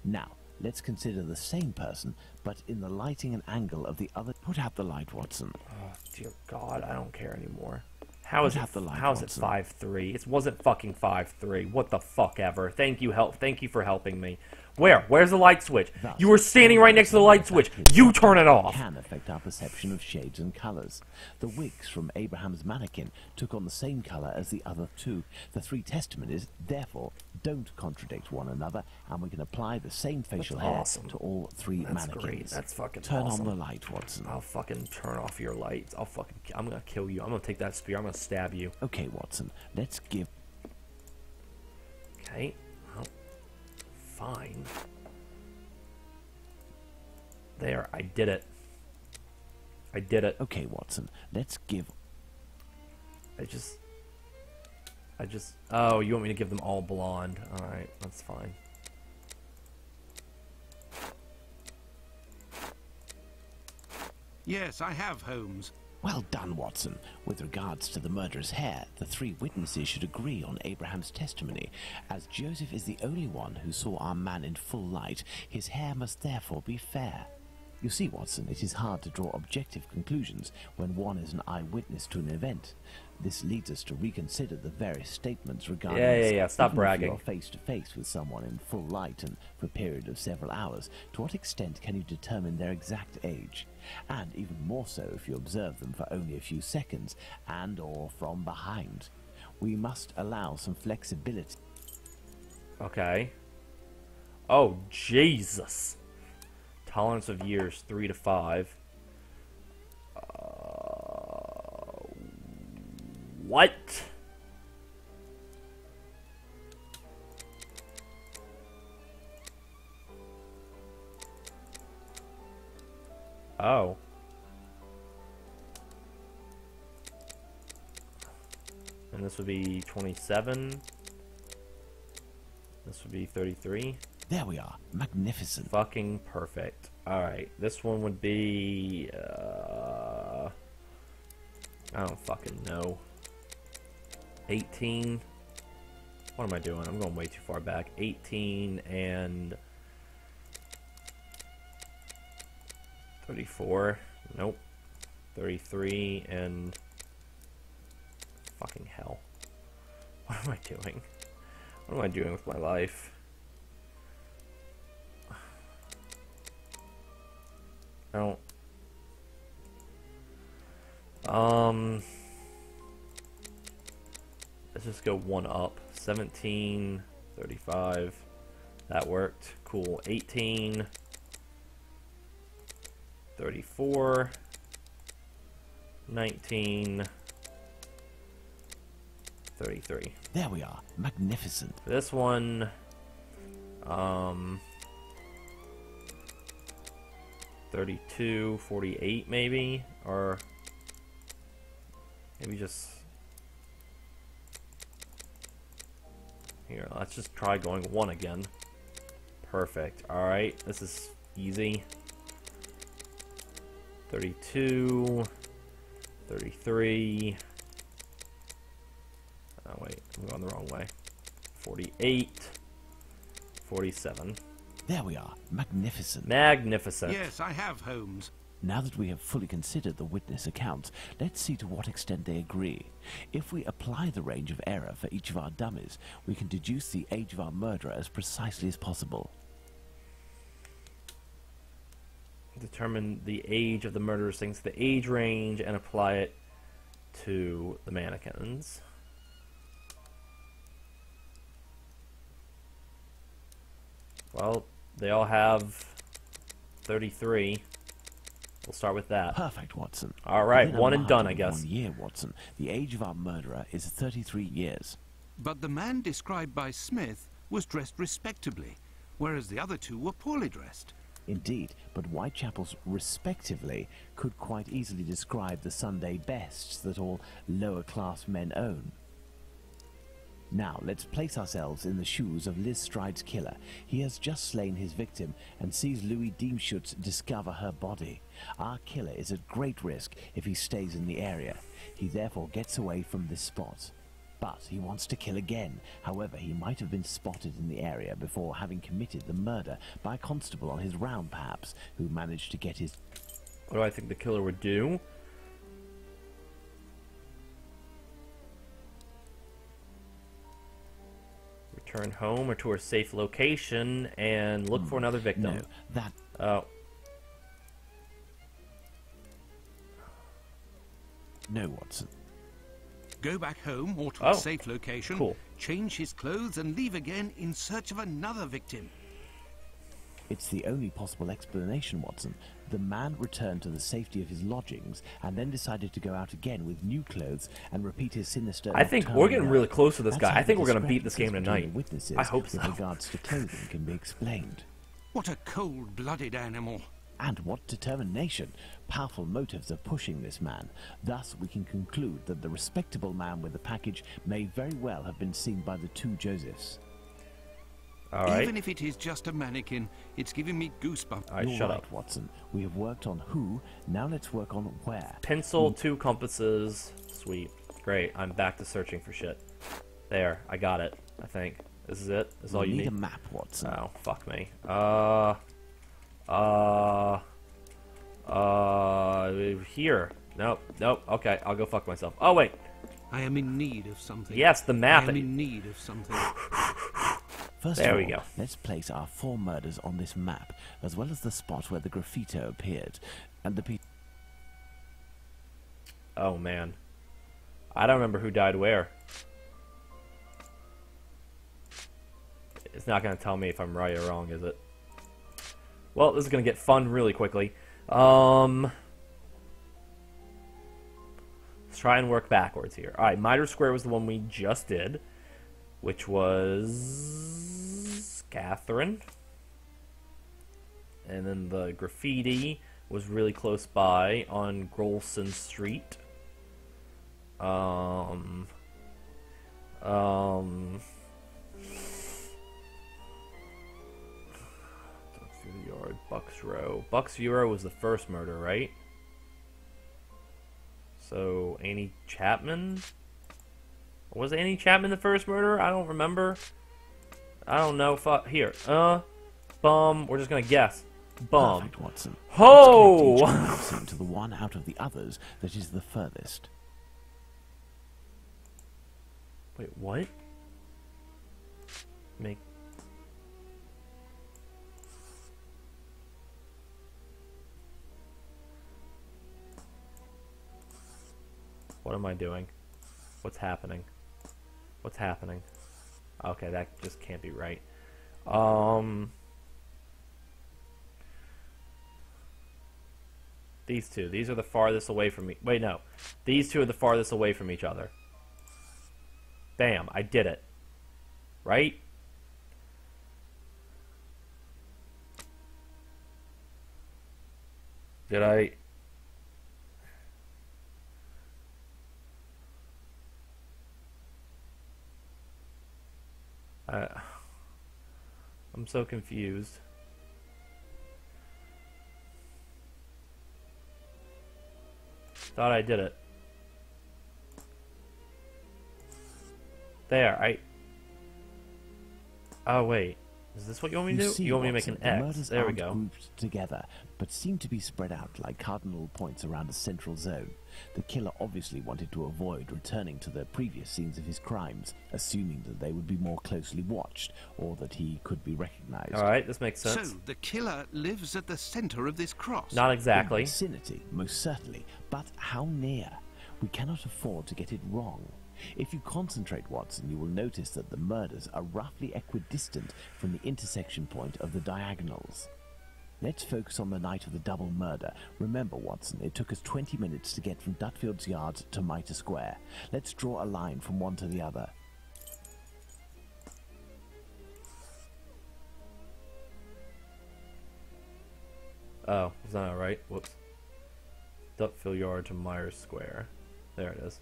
Now, let's consider the same person, but in the lighting and angle of the other... Put out the light, Watson. Oh, dear God, I don't care anymore. How is it 5'3"? It wasn't fucking 5'3". What the fuck ever. Thank you for helping me. Where's the light switch? Thus, you were standing right next to the light switch. You turn it off. Can affect our perception of shades and colors. The wigs from Abraham's mannequin took on the same color as the other two. The three testimonies, therefore, don't contradict one another, and we can apply the same facial hair to all three mannequins. Great. That's fucking Turn awesome. on the light, Watson. I'll fucking turn off your lights. I'm gonna kill you. I'm gonna take that spear. I'm gonna stab you. Okay, Watson. Let's give... Okay. Well, fine. There, I did it. I did it. Okay, Watson. Let's give... I just... Oh, you want me to give them all blonde. Alright, that's fine. Yes, I have, Holmes. Well done, Watson. With regards to the murderer's hair, the 3 witnesses should agree on Abraham's testimony. As Joseph is the only one who saw our man in full light, his hair must therefore be fair. You see, Watson, it is hard to draw objective conclusions when one is an eyewitness to an event. This leads us to reconsider the various statements regarding Yeah. Stop even bragging. if you are face to face with someone in full light and for a period of several hours, to what extent can you determine their exact age? And even more so if you observe them for only a few seconds and or from behind. We must allow some flexibility. Okay. Oh, Jesus. Tolerance of years, 3 to 5. What? Oh. And this would be 27. This would be 33. There we are. Magnificent. Fucking perfect. Alright, this one would be... I don't fucking know. 18. What am I doing? I'm going way too far back. 18 and... 34. Nope. 33 and... Fucking hell. What am I doing? What am I doing with my life? I don't... Let's just go one up. 17, 35. That worked. Cool. 18, 34, 19, 33. There we are. Magnificent. This one, 32, 48 maybe, or maybe just here. Let's just try going 1 again. Perfect. All right, this is easy. 32, 33. Oh wait, I'm going the wrong way. 48, 47. There we are. Magnificent. Magnificent. Yes, I have, Holmes. Now that we have fully considered the witness accounts, let's see to what extent they agree. If we apply the range of error for each of our dummies, we can deduce the age of our murderer as precisely as possible. Determine the age of the murderer's things, the age range, and apply it to the mannequins. Well, they all have 33. We'll start with that. Perfect, Watson. All right, Within a one and done, margin I of guess. 1 year, Watson. The age of our murderer is 33 years. But the man described by Smith was dressed respectably, whereas the other 2 were poorly dressed. Indeed, but Whitechapel's respectively could quite easily describe the Sunday bests that all lower-class men own. Now, let's place ourselves in the shoes of Liz Stride's killer. He has just slain his victim and sees Louis Diemschutz discover her body. Our killer is at great risk if he stays in the area. He therefore gets away from this spot. But he wants to kill again. However, he might have been spotted in the area before having committed the murder by a constable on his round, perhaps, who managed to get his... What do I think the killer would do? Return home or to a safe location and look for another victim. No, that... Oh. No, Watson. Go back home or to a safe location, cool. change his clothes and leave again in search of another victim. It's the only possible explanation, Watson. The man returned to the safety of his lodgings and then decided to go out again with new clothes and repeat his sinister... I think we're getting really close to this guy. I think we're going to beat this game tonight. Witnesses I hope so. with regards to clothing can be explained. What a cold-blooded animal. And what determination! Powerful motives are pushing this man. Thus, we can conclude that the respectable man with the package may very well have been seen by the 2 Josephs. All right. Even if it is just a mannequin, it's giving me goosebumps. All right, You're shut right, up. Watson. We have worked on who, now let's work on where. Pencil, 2 compasses. Sweet. Great. I'm back to searching for shit. There. I got it. I think. This is it? This is all you need need? a map, Watson. Oh, fuck me. Here. Nope. Nope. Okay, I'll go fuck myself. Oh, wait. I am in need of something. Yes, the map. I am in need of something. First There of we all, go. let's place our 4 murders on this map, as well as the spot where the graffito appeared, and the Oh, man. I don't remember who died where. It's not going to tell me if I'm right or wrong, is it? Well, this is going to get fun really quickly. Let's try and work backwards here. Alright, Mitre Square was the one we just did, which was Catherine. And then the graffiti was really close by on Grolson Street. Yard, Bucks Row. Bucks Row was the first murder, right? So, Annie Chapman? Was Annie Chapman the first murder? I don't remember. I don't know. Fuck. Here. Bum. We're just gonna guess. Bum. Perfect, Watson. Ho! Let's connect each crime to the one out of the others that is the furthest. Wait, what? Make... What am I doing? What's happening? What's happening? Okay, that just can't be right. These two. These are the farthest away from me. Wait, no. These two are the farthest away from each other. Bam, I did it. Right? Did I... I'm so confused. Thought I did it. There, Oh, wait. Is this what you want me to do? See, You want me to make Watson, an X. The murders There we aren't go. grouped together, but seem to be spread out like cardinal points around a central zone. The killer obviously wanted to avoid returning to the previous scenes of his crimes, assuming that they would be more closely watched, or that he could be recognized. Alright, this makes sense. So, the killer lives at the center of this cross. Not exactly. In the vicinity, most certainly, but how near? We cannot afford to get it wrong. If you concentrate, Watson, you will notice that the murders are roughly equidistant from the intersection point of the diagonals. Let's focus on the night of the double murder. Remember, Watson, it took us 20 minutes to get from Dutfield's Yard to Mitre Square. Let's draw a line from one to the other. Oh, is that alright? Whoops. Dutfield Yard to Myers Square. There it is.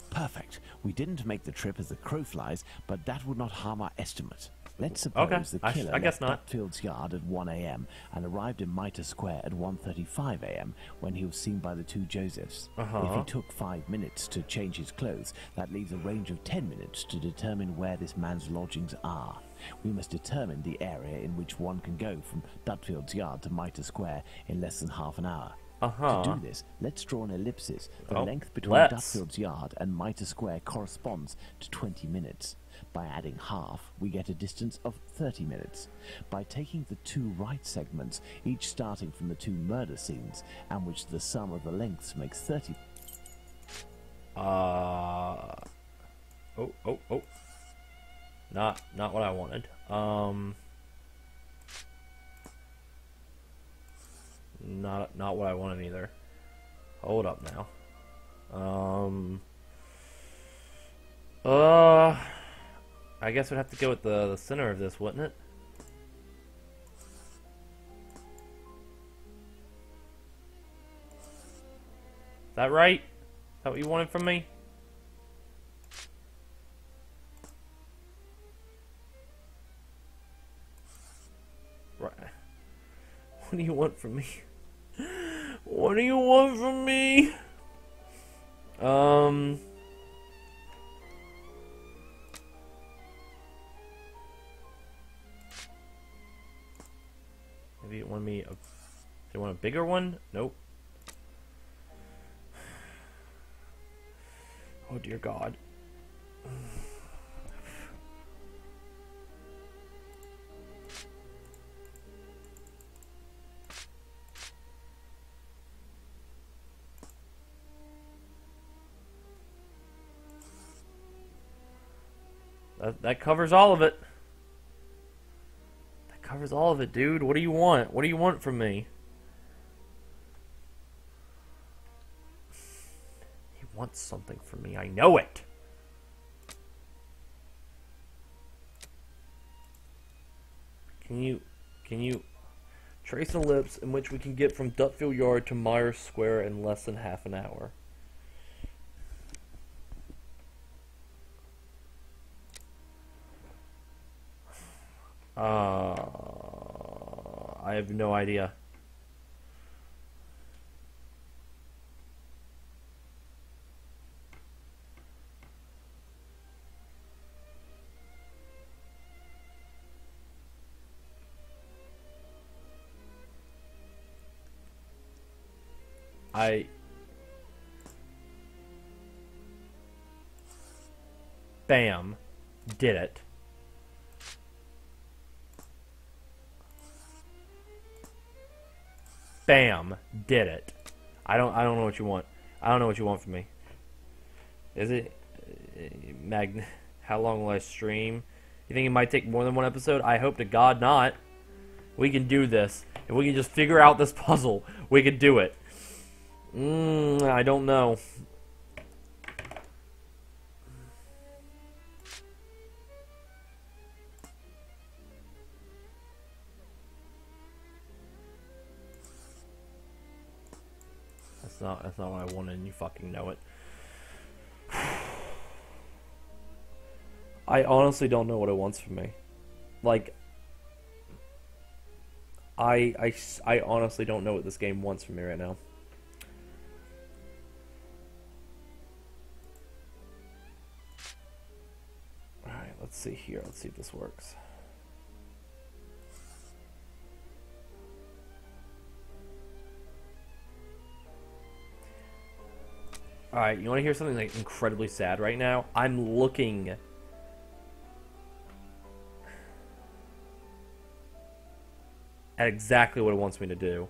Perfect. We didn't make the trip as the crow flies, but that would not harm our estimate. Let's suppose the killer I guess left not. Dutfield's Yard at 1 a.m. and arrived in Mitre Square at 1:35 a.m. when he was seen by the two Josephs. If he took 5 minutes to change his clothes, that leaves a range of 10 minutes to determine where this man's lodgings are. We must determine the area in which one can go from Dutfield's Yard to Mitre Square in less than half an hour. To do this, let's draw an ellipsis. The length between Dutfield's Yard and Mitre Square corresponds to 20 minutes. By adding half, we get a distance of 30 minutes. By taking the two right segments, each starting from the two murder scenes, and which the sum of the lengths makes 30... Not what I wanted. Not what I wanted either. Hold up now. I guess we'd have to go with the center of this, wouldn't it? Is that right? Is that what you wanted from me? What do you want from me? What do you want from me? Maybe it wanted me a... Do you want a bigger one? Nope. Oh dear God. That covers all of it. That covers all of it, dude. What do you want? What do you want from me? He wants something from me. I know it. Can you trace an ellipse in which we can get from Dutfield Yard to Myers Square in less than half an hour? I have no idea. Bam. Did it. Bam. Did it. I don't know what you want. I don't know what you want from me. Is it how long will I stream? You think it might take more than one episode? I hope to God not. We can do this. If we can just figure out this puzzle, we can do it. I don't know. That's not what I wanted, and you fucking know it. I honestly don't know what it wants from me. Like, I honestly don't know what this game wants from me right now. Alright, let's see here. Let's see if this works. Alright, you want to hear something like incredibly sad right now? I'm looking at exactly what it wants me to do.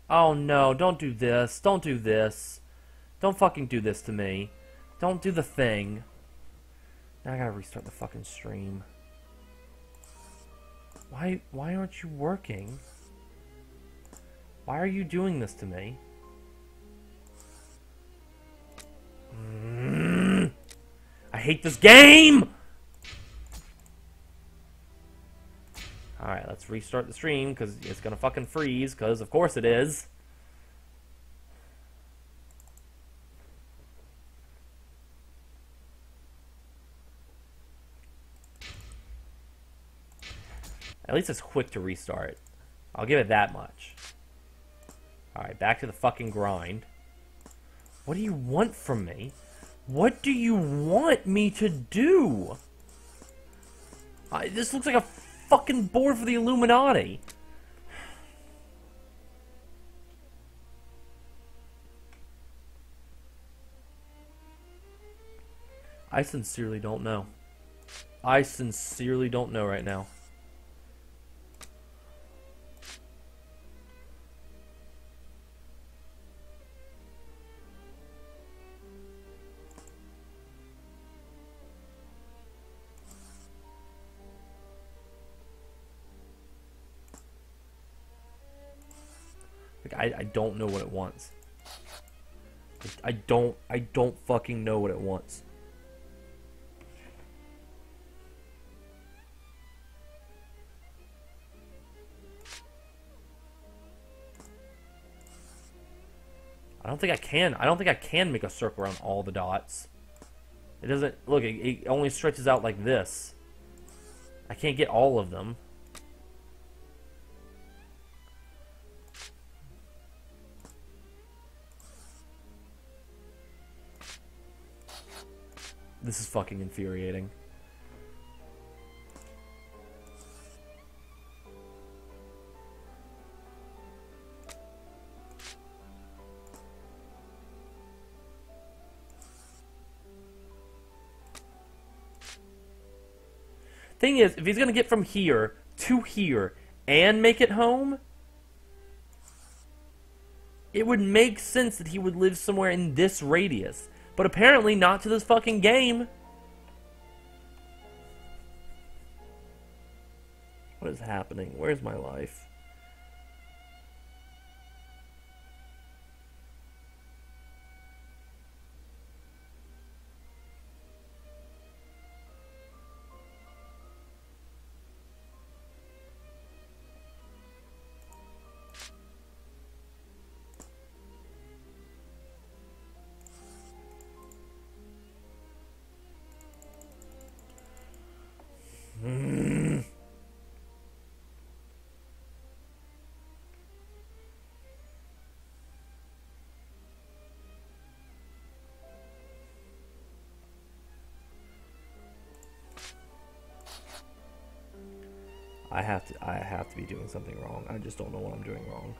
Oh no, don't do this. Don't do this. Don't fucking do this to me. Don't do the thing. Now I gotta restart the fucking stream. Why aren't you working? Why are you doing this to me? I hate this game! Alright, let's restart the stream, because it's gonna fucking freeze, because of course it is. At least it's quick to restart. I'll give it that much. Alright, back to the fucking grind. What do you want from me? What do you want me to do? This looks like a fucking board for the Illuminati. I sincerely don't know. I sincerely don't know right now. I don't know what it wants. I don't fucking know what it wants. I don't think I can. I don't think I can make a circle around all the dots. It doesn't... Look, it only stretches out like this. I can't get all of them. This is fucking infuriating. Thing is, if he's gonna get from here to here and make it home, it would make sense that he would live somewhere in this radius. But apparently not to this fucking game. What is happening? Where's my life? I have to be doing something wrong. I just don't know what I'm doing wrong.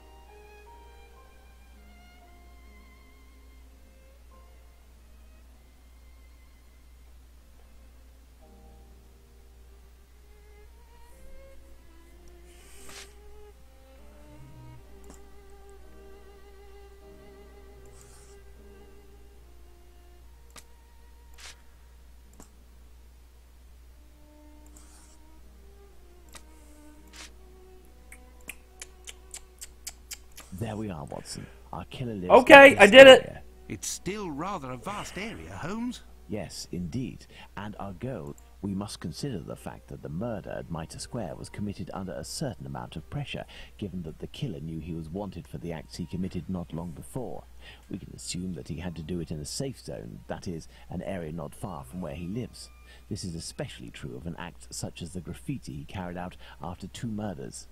There we are, Watson. Our killer lives... Okay, I did it! It's still rather a vast area, Holmes. Yes, indeed. And our goal, we must consider the fact that the murder at Mitre Square was committed under a certain amount of pressure, given that the killer knew he was wanted for the acts he committed not long before. We can assume that he had to do it in a safe zone, that is, an area not far from where he lives. This is especially true of an act such as the graffiti he carried out after 2 murders.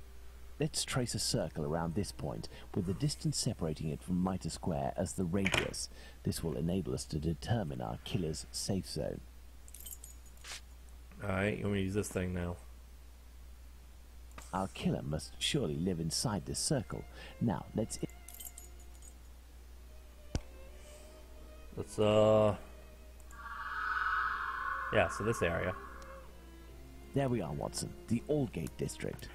Let's trace a circle around this point, with the distance separating it from Mitre Square as the radius. This will enable us to determine our killer's safe zone. Alright, you want me to use this thing now? Our killer must surely live inside this circle. Now, let's... Yeah, so this area. There we are, Watson. The Aldgate district.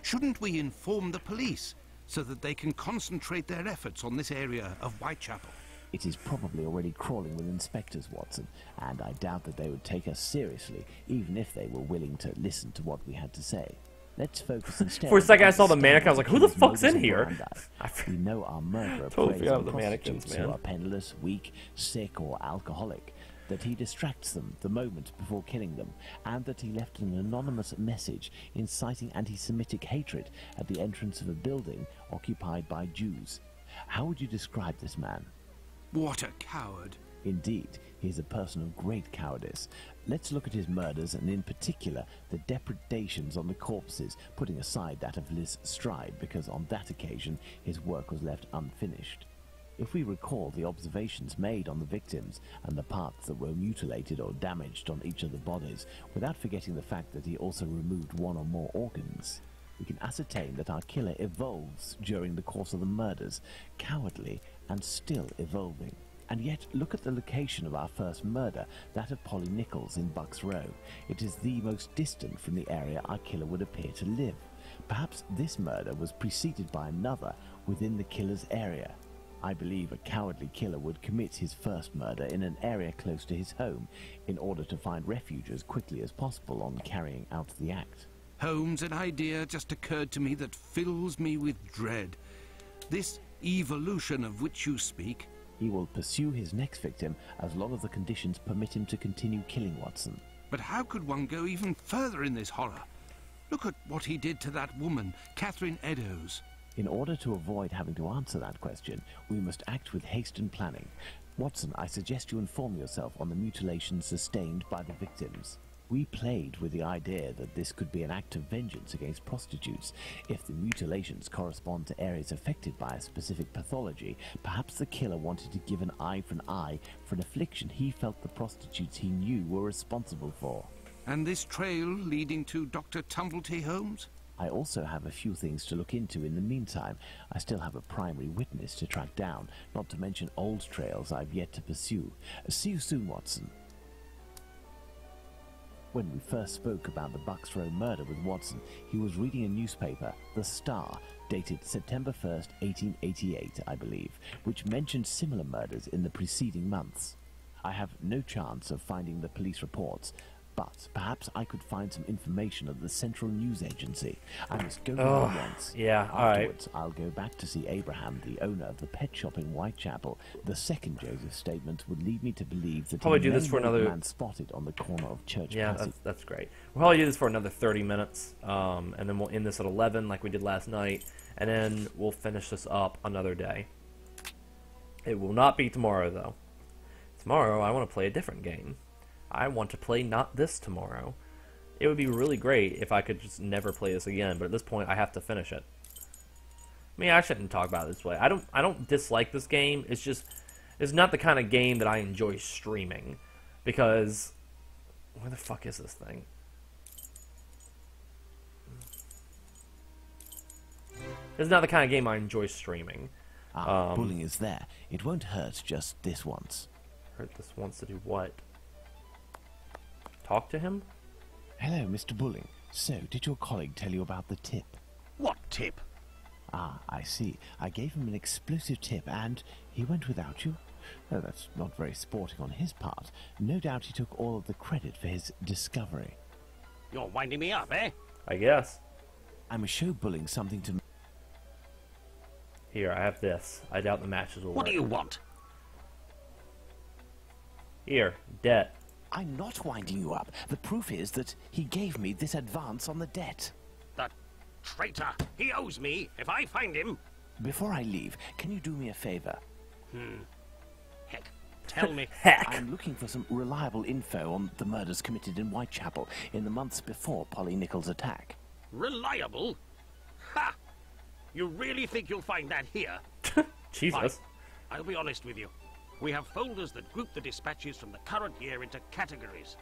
Shouldn't we inform the police so that they can concentrate their efforts on this area of Whitechapel? It is probably already crawling with inspectors, Watson, and I doubt that they would take us seriously, even if they were willing to listen to what we had to say. Let's focus instead. For a second I saw the mannequin, I was like, who the fuck's in here? We know our murderer totally preys forgot on the mannequins, prostitutes man. who are penniless, weak, sick, or alcoholic, that he distracts them the moment before killing them, and that he left an anonymous message inciting anti-Semitic hatred at the entrance of a building occupied by Jews. How would you describe this man? What a coward. Indeed, he is a person of great cowardice. Let's look at his murders, and in particular, the depredations on the corpses, putting aside that of Liz Stride, because on that occasion his work was left unfinished. If we recall the observations made on the victims and the parts that were mutilated or damaged on each of the bodies, without forgetting the fact that he also removed 1 or more organs, we can ascertain that our killer evolves during the course of the murders, cowardly and still evolving. And yet, look at the location of our first murder, that of Polly Nichols in Bucks Row. It is the most distant from the area our killer would appear to live. Perhaps this murder was preceded by another within the killer's area. I believe a cowardly killer would commit his first murder in an area close to his home in order to find refuge as quickly as possible on carrying out the act. Holmes, an idea just occurred to me that fills me with dread. This evolution of which you speak. He will pursue his next victim as long as the conditions permit him to continue killing Watson. But how could one go even further in this horror? Look at what he did to that woman, Catherine Eddowes. In order to avoid having to answer that question, we must act with haste and planning. Watson, I suggest you inform yourself on the mutilations sustained by the victims. We played with the idea that this could be an act of vengeance against prostitutes. If the mutilations correspond to areas affected by a specific pathology, perhaps the killer wanted to give an eye for an affliction he felt the prostitutes he knew were responsible for. And this trail leading to Dr. Tumblety Holmes? I also have a few things to look into in the meantime. I still have a primary witness to track down, not to mention old trails I've yet to pursue. See you soon, Watson. When we first spoke about the Bucks Row murder with Watson, he was reading a newspaper, The Star, dated September 1st, 1888, I believe, which mentioned similar murders in the preceding months. I have no chance of finding the police reports, but perhaps I could find some information at the Central News Agency. I must go there once. Yeah, Afterwards, I'll go back to see Abraham, the owner of the pet shop in Whitechapel. The second Joseph's statement would lead me to believe that probably he do this for another man spotted on the corner of Church Passage. That's great. We'll probably do this for another 30 minutes, and then we'll end this at 11 like we did last night, and then we'll finish this up another day. It will not be tomorrow, though. Tomorrow, I want to play a different game. I want to play not this tomorrow. It would be really great if I could just never play this again, but at this point I have to finish it. I mean, I shouldn't talk about it this way. I don't dislike this game. It's just it's not the kind of game that I enjoy streaming, because where the fuck is this thing? It's not the kind of game I enjoy streaming. Bulling is there. It won't hurt just this once. Hurt this once to do what? Talk to him? Hello, Mr. Bulling. So, did your colleague tell you about the tip? What tip? Ah, I see. I gave him an explosive tip and he went without you? Oh, that's not very sporting on his part. No doubt he took all of the credit for his discovery. You're winding me up, eh? I guess. I must show Bulling something to... Here, I have this. I doubt the matches will work. What do you want? Here, debt. I'm not winding you up. The proof is that he gave me this advance on the debt. That traitor! He owes me, if I find him. Before I leave, can you do me a favor? Heck, tell me. Heck! I'm looking for some reliable info on the murders committed in Whitechapel in the months before Polly Nichols' attack. Reliable? Ha! You really think you'll find that here? Jesus. Fine. I'll be honest with you. We have folders that group the dispatches from the current year into categories.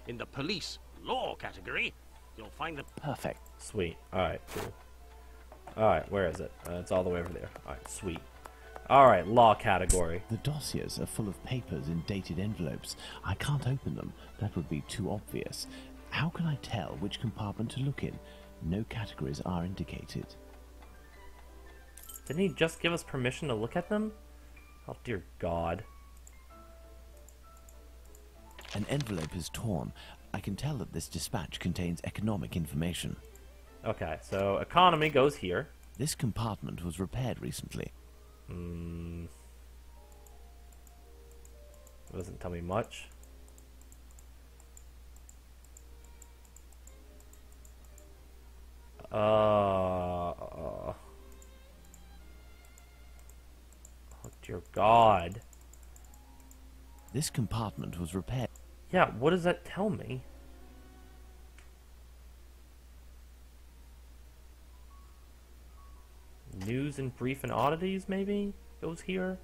In the police law category, you'll find the... Perfect. Sweet. Alright, cool. Alright, where is it? It's all the way over there. Alright, sweet. Alright, law category. The dossiers are full of papers in dated envelopes. I can't open them. That would be too obvious. How can I tell which compartment to look in? No categories are indicated. Didn't he just give us permission to look at them? Oh, dear God. An envelope is torn. I can tell that this dispatch contains economic information. Okay, so economy goes here. This compartment was repaired recently. It doesn't tell me much. Oh, dear God. This compartment was repaired. Yeah, what does that tell me? News and brief and oddities, maybe? Goes here?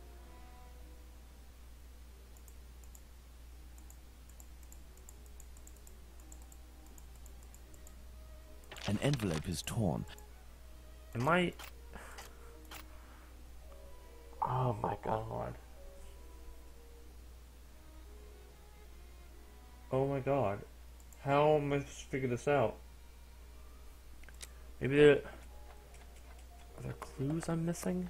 An envelope is torn. Am I... Oh my God. Oh my God. How am I supposed to figure this out? Maybe there... Are there clues I'm missing?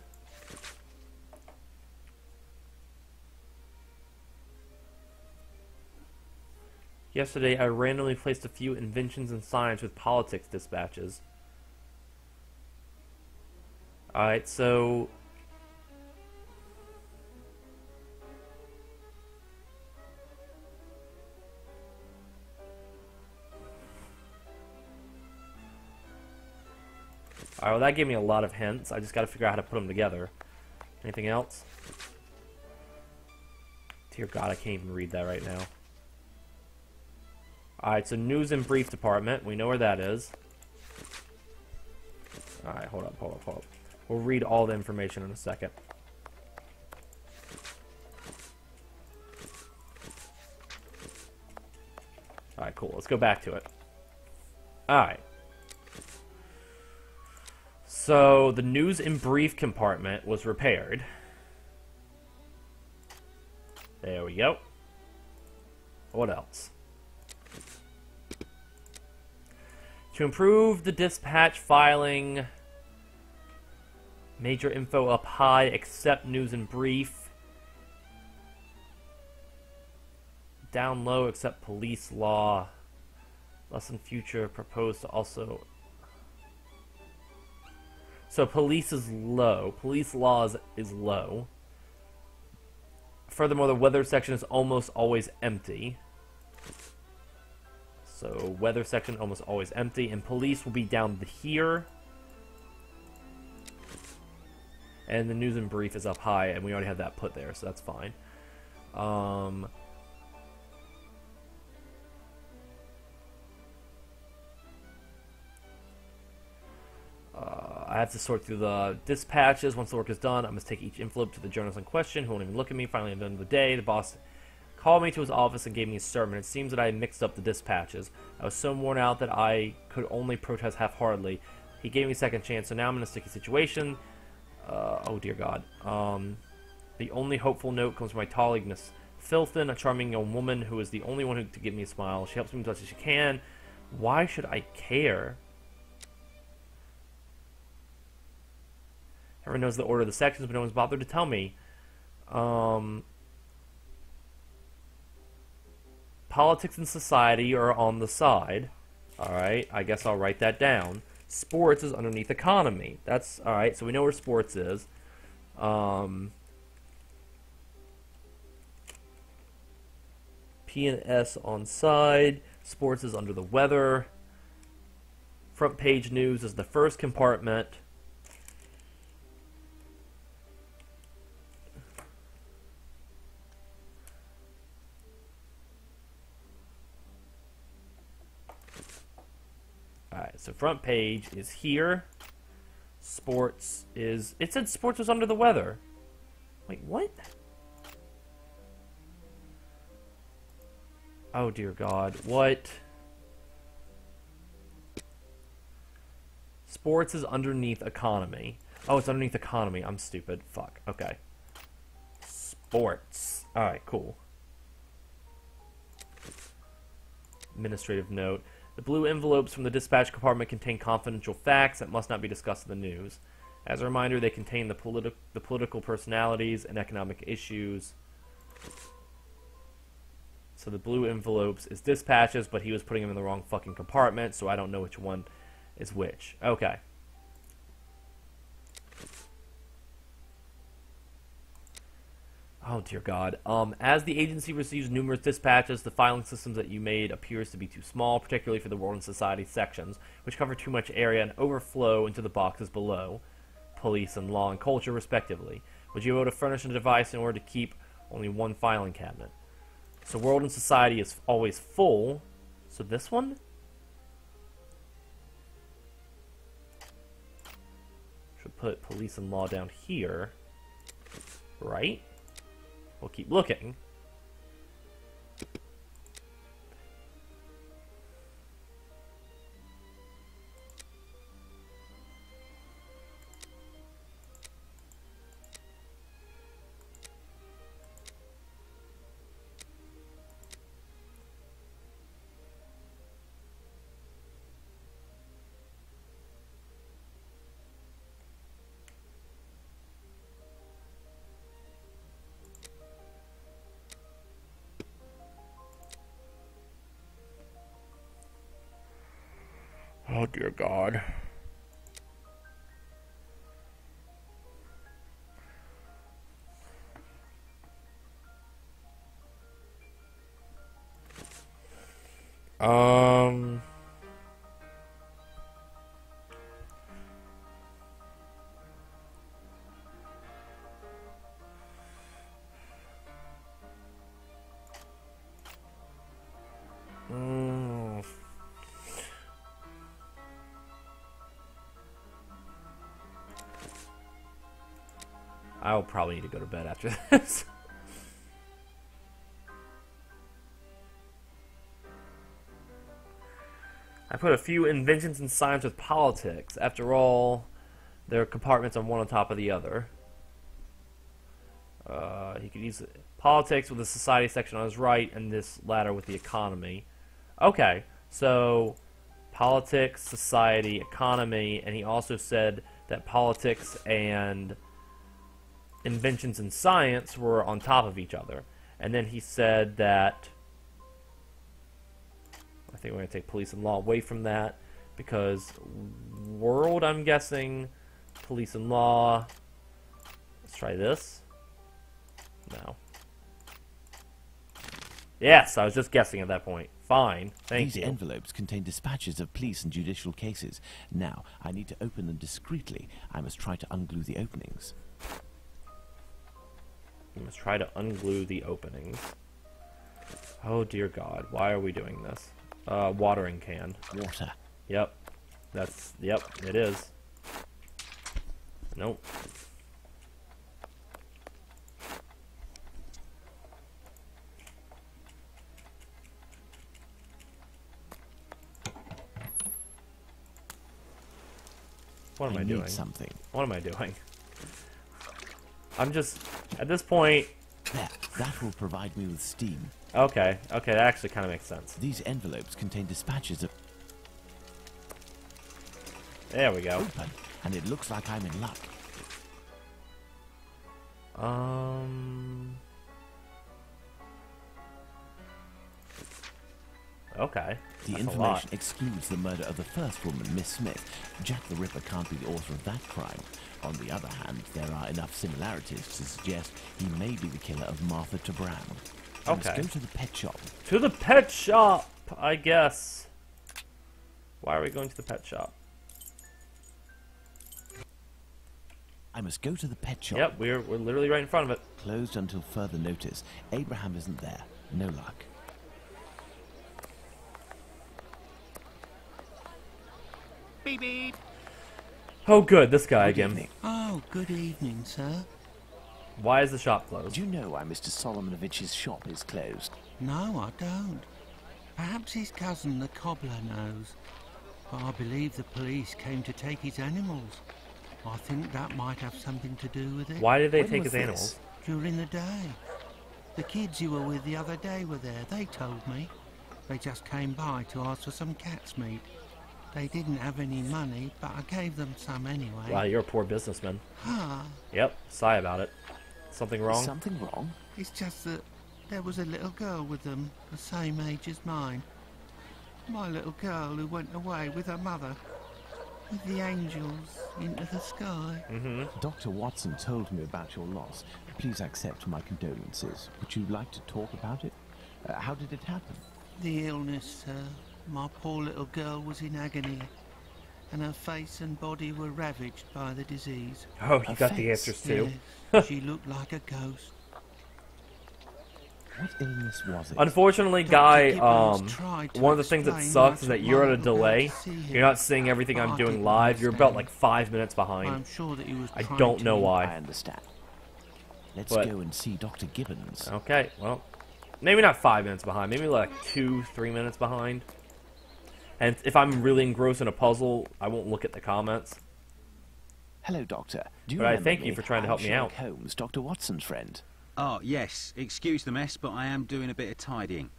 Yesterday, I randomly placed a few inventions and science with politics dispatches. Alright, so... Alright, well that gave me a lot of hints. I just gotta figure out how to put them together. Anything else? Dear God, I can't even read that right now. Alright, so news and brief department. We know where that is. Alright, hold up. We'll read all the information in a second. Alright, cool. Let's go back to it. Alright. So, the news and brief compartment was repaired. There we go. What else? To improve the dispatch filing, major info up high, except news and brief. Down low, except police law. Less in future, proposed to also... So police is low. Police law is low. Furthermore, the weather section is almost always empty. So weather section almost always empty. And police will be down here. And the news and brief is up high. And we already have that put there, so that's fine. I have to sort through the dispatches. Once the work is done, I must take each envelope to the journalist in question, who won't even look at me. Finally, at the end of the day, the boss called me to his office and gave me a sermon. It seems that I mixed up the dispatches. I was so worn out that I could only protest half-heartedly. He gave me a second chance, so now I'm in a sticky situation. Oh, dear God. The only hopeful note comes from my colleague, Miss Filthin, a charming young woman who is the only one who to give me a smile. She helps me as much as she can. Why should I care? Everyone knows the order of the sections, but no one's bothered to tell me. Politics and society are on the side. Alright, I guess I'll write that down. Sports is underneath economy. That's alright, so we know where sports is. P and S on side. Sports is under the weather. Front page news is the first compartment. Alright, so front page is here. Sports is... It said sports was under the weather. Wait, what? Oh, dear God. What? Sports is underneath economy. Oh, it's underneath economy. I'm stupid. Fuck. Okay. Sports. Alright, cool. Administrative note. The blue envelopes from the dispatch compartment contain confidential facts that must not be discussed in the news. As a reminder, they contain the political personalities and economic issues. So the blue envelopes is dispatches, but he was putting them in the wrong fucking compartment, so I don't know which one is which. Okay. Oh, dear God. As the agency receives numerous dispatches, the filing systems that you made appears to be too small, particularly for the World and Society sections, which cover too much area and overflow into the boxes below, police and law and culture, respectively. Would you be able to furnish a device in order to keep only one filing cabinet? So World and Society is always full, so this one? Should put police and law down here, right? We'll keep looking. Oh, dear God. I'll probably need to go to bed after this. I put a few inventions in science with politics. After all, there are compartments on one on top of the other. He could use politics with the society section on his right, and this latter with the economy. Okay, so politics, society, economy, and he also said that politics and inventions in science were on top of each other. And then he said that I think we're going to take police and law away from that, because world, I'm guessing, police and law. Let's try this. No. Yes, I was just guessing at that point. Fine, thank you. These envelopes contain dispatches of police and judicial cases. Now, I need to open them discreetly. I must try to unglue the openings. You must try to unglue the openings. Oh dear God, why are we doing this? Watering can. Water. Yep. Yep, it is. Nope. What am I doing? Something. What am I doing? I'm just, at this point... There, that will provide me with steam. Okay, that actually kind of makes sense. These envelopes contain dispatches of... There we go. Open, and it looks like I'm in luck. Okay. The information excludes the murder of the first woman, Miss Smith. Jack the Ripper can't be the author of that crime. On the other hand, there are enough similarities to suggest he may be the killer of Martha to Brown. Okay. Let's go to the pet shop. To the pet shop, I guess. Why are we going to the pet shop? I must go to the pet shop. Yep, we're literally right in front of it. Closed until further notice. Abraham isn't there. No luck. Beep beep. Oh good, this guy Good again. evening. Oh, good evening, sir. Why is the shop closed? Do you know why Mr. Solomonovich's shop is closed? No, I don't. Perhaps his cousin, the cobbler, knows. But I believe the police came to take his animals. I think that might have something to do with it. Why did they When take was his this? animals? During the day. The kids you were with the other day were there, they told me. They just came by to ask for some cat's meat. They didn't have any money, but I gave them some anyway. Wow, you're a poor businessman. Ah, Yep, sigh about it. Something wrong? Something wrong? it's just that there was a little girl with them, the same age as mine. My little girl who went away with her mother, with the angels into the sky. Dr. Watson told me about your loss. Please accept my condolences. Would you like to talk about it? How did it happen? The illness, sir. My poor little girl was in agony, and her face and body were ravaged by the disease. Oh, you A got the face? answers too. Yes, she looked like a ghost. What illness was it? Unfortunately, Dr. Guy, Gibbons tried to one of the things that explain sucks much is that of you're my at a little girl delay. to see him. You're not seeing everything I'm I doing didn't live. You're about understand. like 5 minutes behind. I'm sure that he was I trying don't to... know I why. understand. Let's But- go and see Dr. Gibbons. Okay, well, maybe not 5 minutes behind. Maybe like 2-3 minutes behind. And if I'm really engrossed in a puzzle, I won't look at the comments. Hello, Doctor. Do you But I remember thank me? you for trying to I'm help me Sherlock out. Holmes, Dr. Watson's friend. Oh, yes. Excuse the mess, but I am doing a bit of tidying.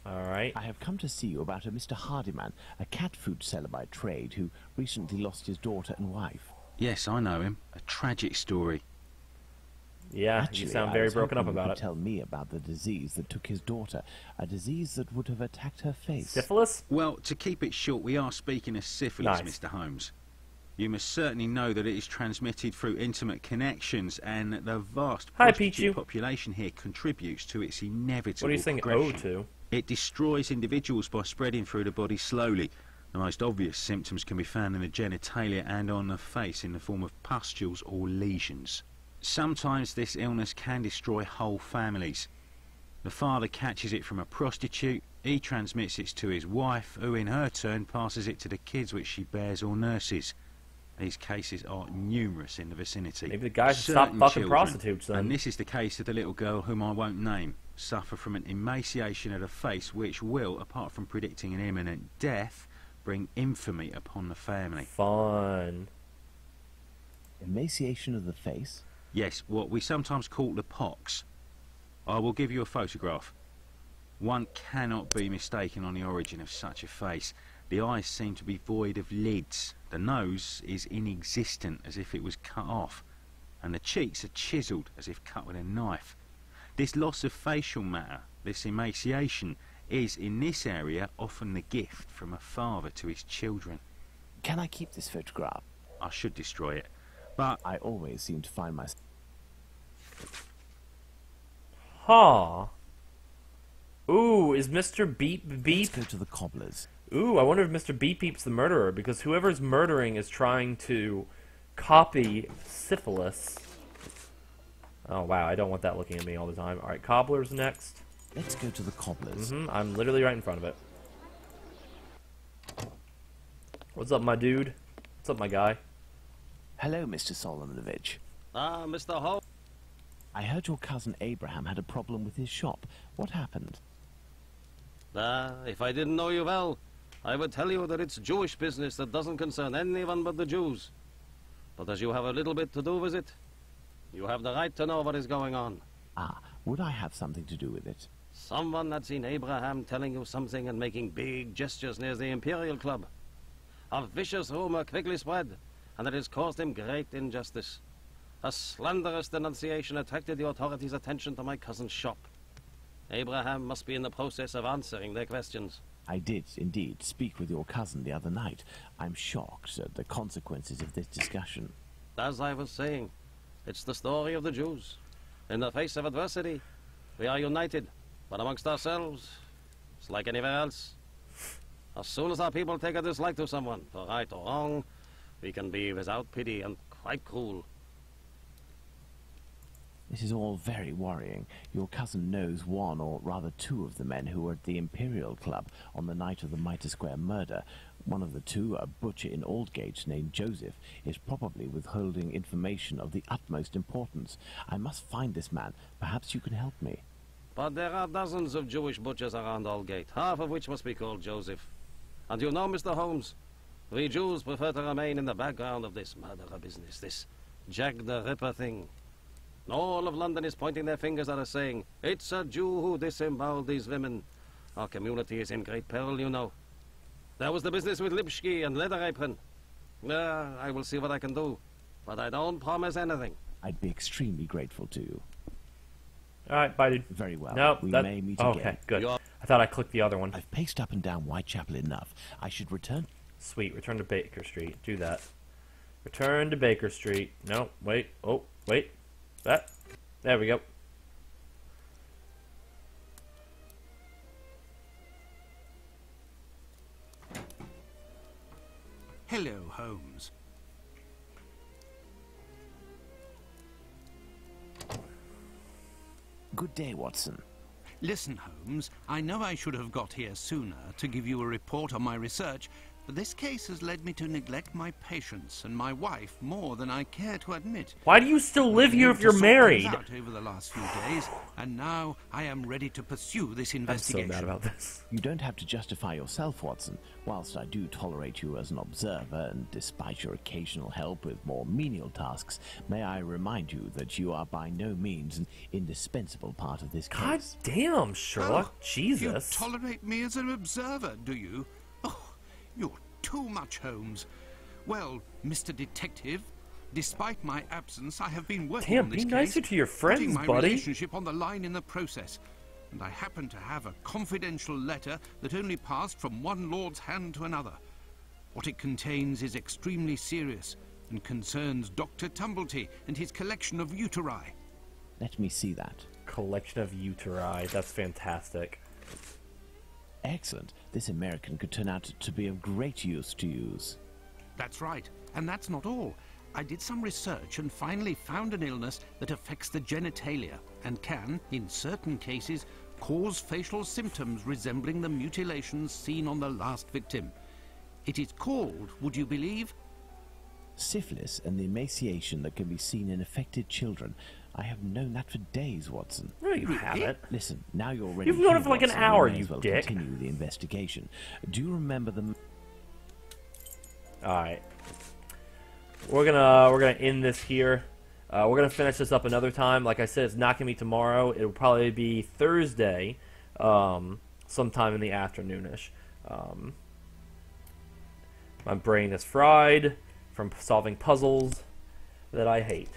Alright. I have come to see you about a Mr. Hardyman, a cat food seller by trade who recently lost his daughter and wife. Yes, I know him. A tragic story. Yeah, Actually, you sound I very was broken up hoping you about could it. tell me about the disease that took his daughter, a disease that would have attacked her face. Syphilis? Well, to keep it short, we are speaking of syphilis, Nice. Mr. Holmes. You must certainly know that it is transmitted through intimate connections, and that the vast Hi, prostitute Pichu. population here contributes to its inevitable What are you saying O progression. to? It destroys individuals by spreading through the body slowly. The most obvious symptoms can be found in the genitalia and on the face in the form of pustules or lesions. Sometimes this illness can destroy whole families. The father catches it from a prostitute, he transmits it to his wife, who in her turn passes it to the kids which she bears or nurses. These cases are numerous in the vicinity. Maybe the guy should stop Certain fucking children, prostitutes then. and this is the case of the little girl whom I won't name, suffer from an emaciation of the face which will, apart from predicting an imminent death, bring infamy upon the family. Fun. Emaciation of the face? Yes, what we sometimes call the pox. I will give you a photograph. One cannot be mistaken on the origin of such a face. The eyes seem to be void of lids. The nose is inexistent, as if it was cut off. And the cheeks are chiselled, as if cut with a knife. This loss of facial matter, this emaciation, is, in this area, often the gift from a father to his children. Can I keep this photograph? I should destroy it, but I always seem to find myself... Huh. Ooh, is Mr. Beep Beep... Let's go to the cobbler's. Ooh, I wonder if Mr. Beep Beep's the murderer, because whoever's murdering is trying to copy syphilis. Oh, wow, I don't want that looking at me all the time. Alright, cobbler's next. Let's go to the cobbler's. I'm literally right in front of it. What's up, my dude? What's up, my guy? Hello, Mr. Solomonovich. Ah, Mr. Holmes. I heard your cousin Abraham had a problem with his shop. What happened? If I didn't know you well, I would tell you that it's Jewish business that doesn't concern anyone but the Jews. But as you have a little bit to do with it, you have the right to know what is going on. Ah, would I have something to do with it? Someone had seen Abraham telling you something and making big gestures near the Imperial Club. A vicious rumor quickly spread, and it has caused him great injustice. A slanderous denunciation attracted the authorities' attention to my cousin's shop. Abraham must be in the process of answering their questions. I did, indeed, speak with your cousin the other night. I'm shocked at the consequences of this discussion. As I was saying, it's the story of the Jews. In the face of adversity, we are united, but amongst ourselves, it's like anywhere else. As soon as our people take a dislike to someone, for right or wrong, we can be without pity and quite cruel. This is all very worrying. Your cousin knows one, or rather two, of the men who were at the Imperial Club on the night of the Mitre Square murder. One of the two, a butcher in Aldgate named Joseph, is probably withholding information of the utmost importance. I must find this man. Perhaps you can help me. But there are dozens of Jewish butchers around Aldgate, half of which must be called Joseph. And you know, Mr. Holmes, we Jews prefer to remain in the background of this murderer business, this Jack the Ripper thing. All of London is pointing their fingers at us, saying, it's a Jew who disemboweled these women. Our community is in great peril, you know. There was the business with Lipsky and Leather Apron. I will see what I can do, but I don't promise anything. I'd be extremely grateful to you. Alright, bye, dude. Very well. Nope, we may meet again. Okay, good. I thought I clicked the other one. I've paced up and down Whitechapel enough. I should return. Sweet, return to Baker Street. Do that. Return to Baker Street. No, wait. Oh, wait. That. There we go. Hello, Holmes. Good day, Watson. Listen, Holmes, I know I should have got here sooner to give you a report on my research, but this case has led me to neglect my patients and my wife more than I care to admit. Why do you still live here if you're married? Out over the last few days, and now I am ready to pursue this investigation. I'm so mad about this. You don't have to justify yourself, Watson. Whilst I do tolerate you as an observer, and despite your occasional help with more menial tasks, may I remind you that you are by no means an indispensable part of this case. God damn, Sherlock. Oh, Jesus. You tolerate me as an observer, do you? Oh, you're too much, Holmes. Well, Mr. Detective, despite my absence, I have been working on this case. Damn, be nicer to your friends, putting my buddy. relationship on the line in the process. And I happen to have a confidential letter that only passed from one lord's hand to another. What it contains is extremely serious and concerns Dr. Tumblety and his collection of uteri. Let me see that. Collection of uteri. That's fantastic. Excellent. This American could turn out to be of great use to use. That's right. And that's not all. I did some research and finally found an illness that affects the genitalia and can, in certain cases, cause facial symptoms resembling the mutilations seen on the last victim. It is called, would you believe? syphilis and the emaciation that can be seen in affected children. I have known that for days, Watson. No, you haven't. Listen, now you're ready. You've known it for like an Watson, hour, we may you as well dick. Continue the investigation. Do you remember the... Alright. We're gonna end this here. We're gonna finish this up another time. Like I said, it's not gonna be tomorrow. It'll probably be Thursday, sometime in the afternoonish. My brain is fried from solving puzzles that I hate.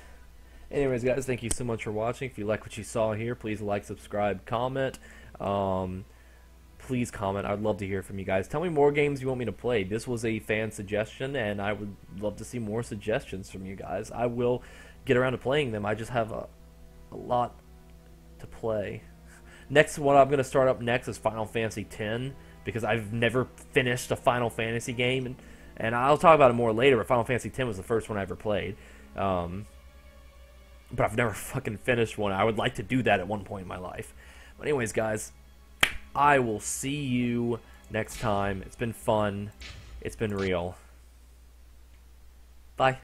Anyways, guys, thank you so much for watching. If you like what you saw here, please like, subscribe, comment. Please comment. I'd love to hear from you guys. Tell me more games you want me to play. This was a fan suggestion, and I would love to see more suggestions from you guys. I will get around to playing them. I just have a lot to play. Next, what I'm going to start up next is Final Fantasy X, because I've never finished a Final Fantasy game, and I'll talk about it more later, but Final Fantasy X was the first one I ever played. But I've never fucking finished one. I would like to do that at one point in my life. But anyways, guys, I will see you next time. It's been fun. It's been real. Bye.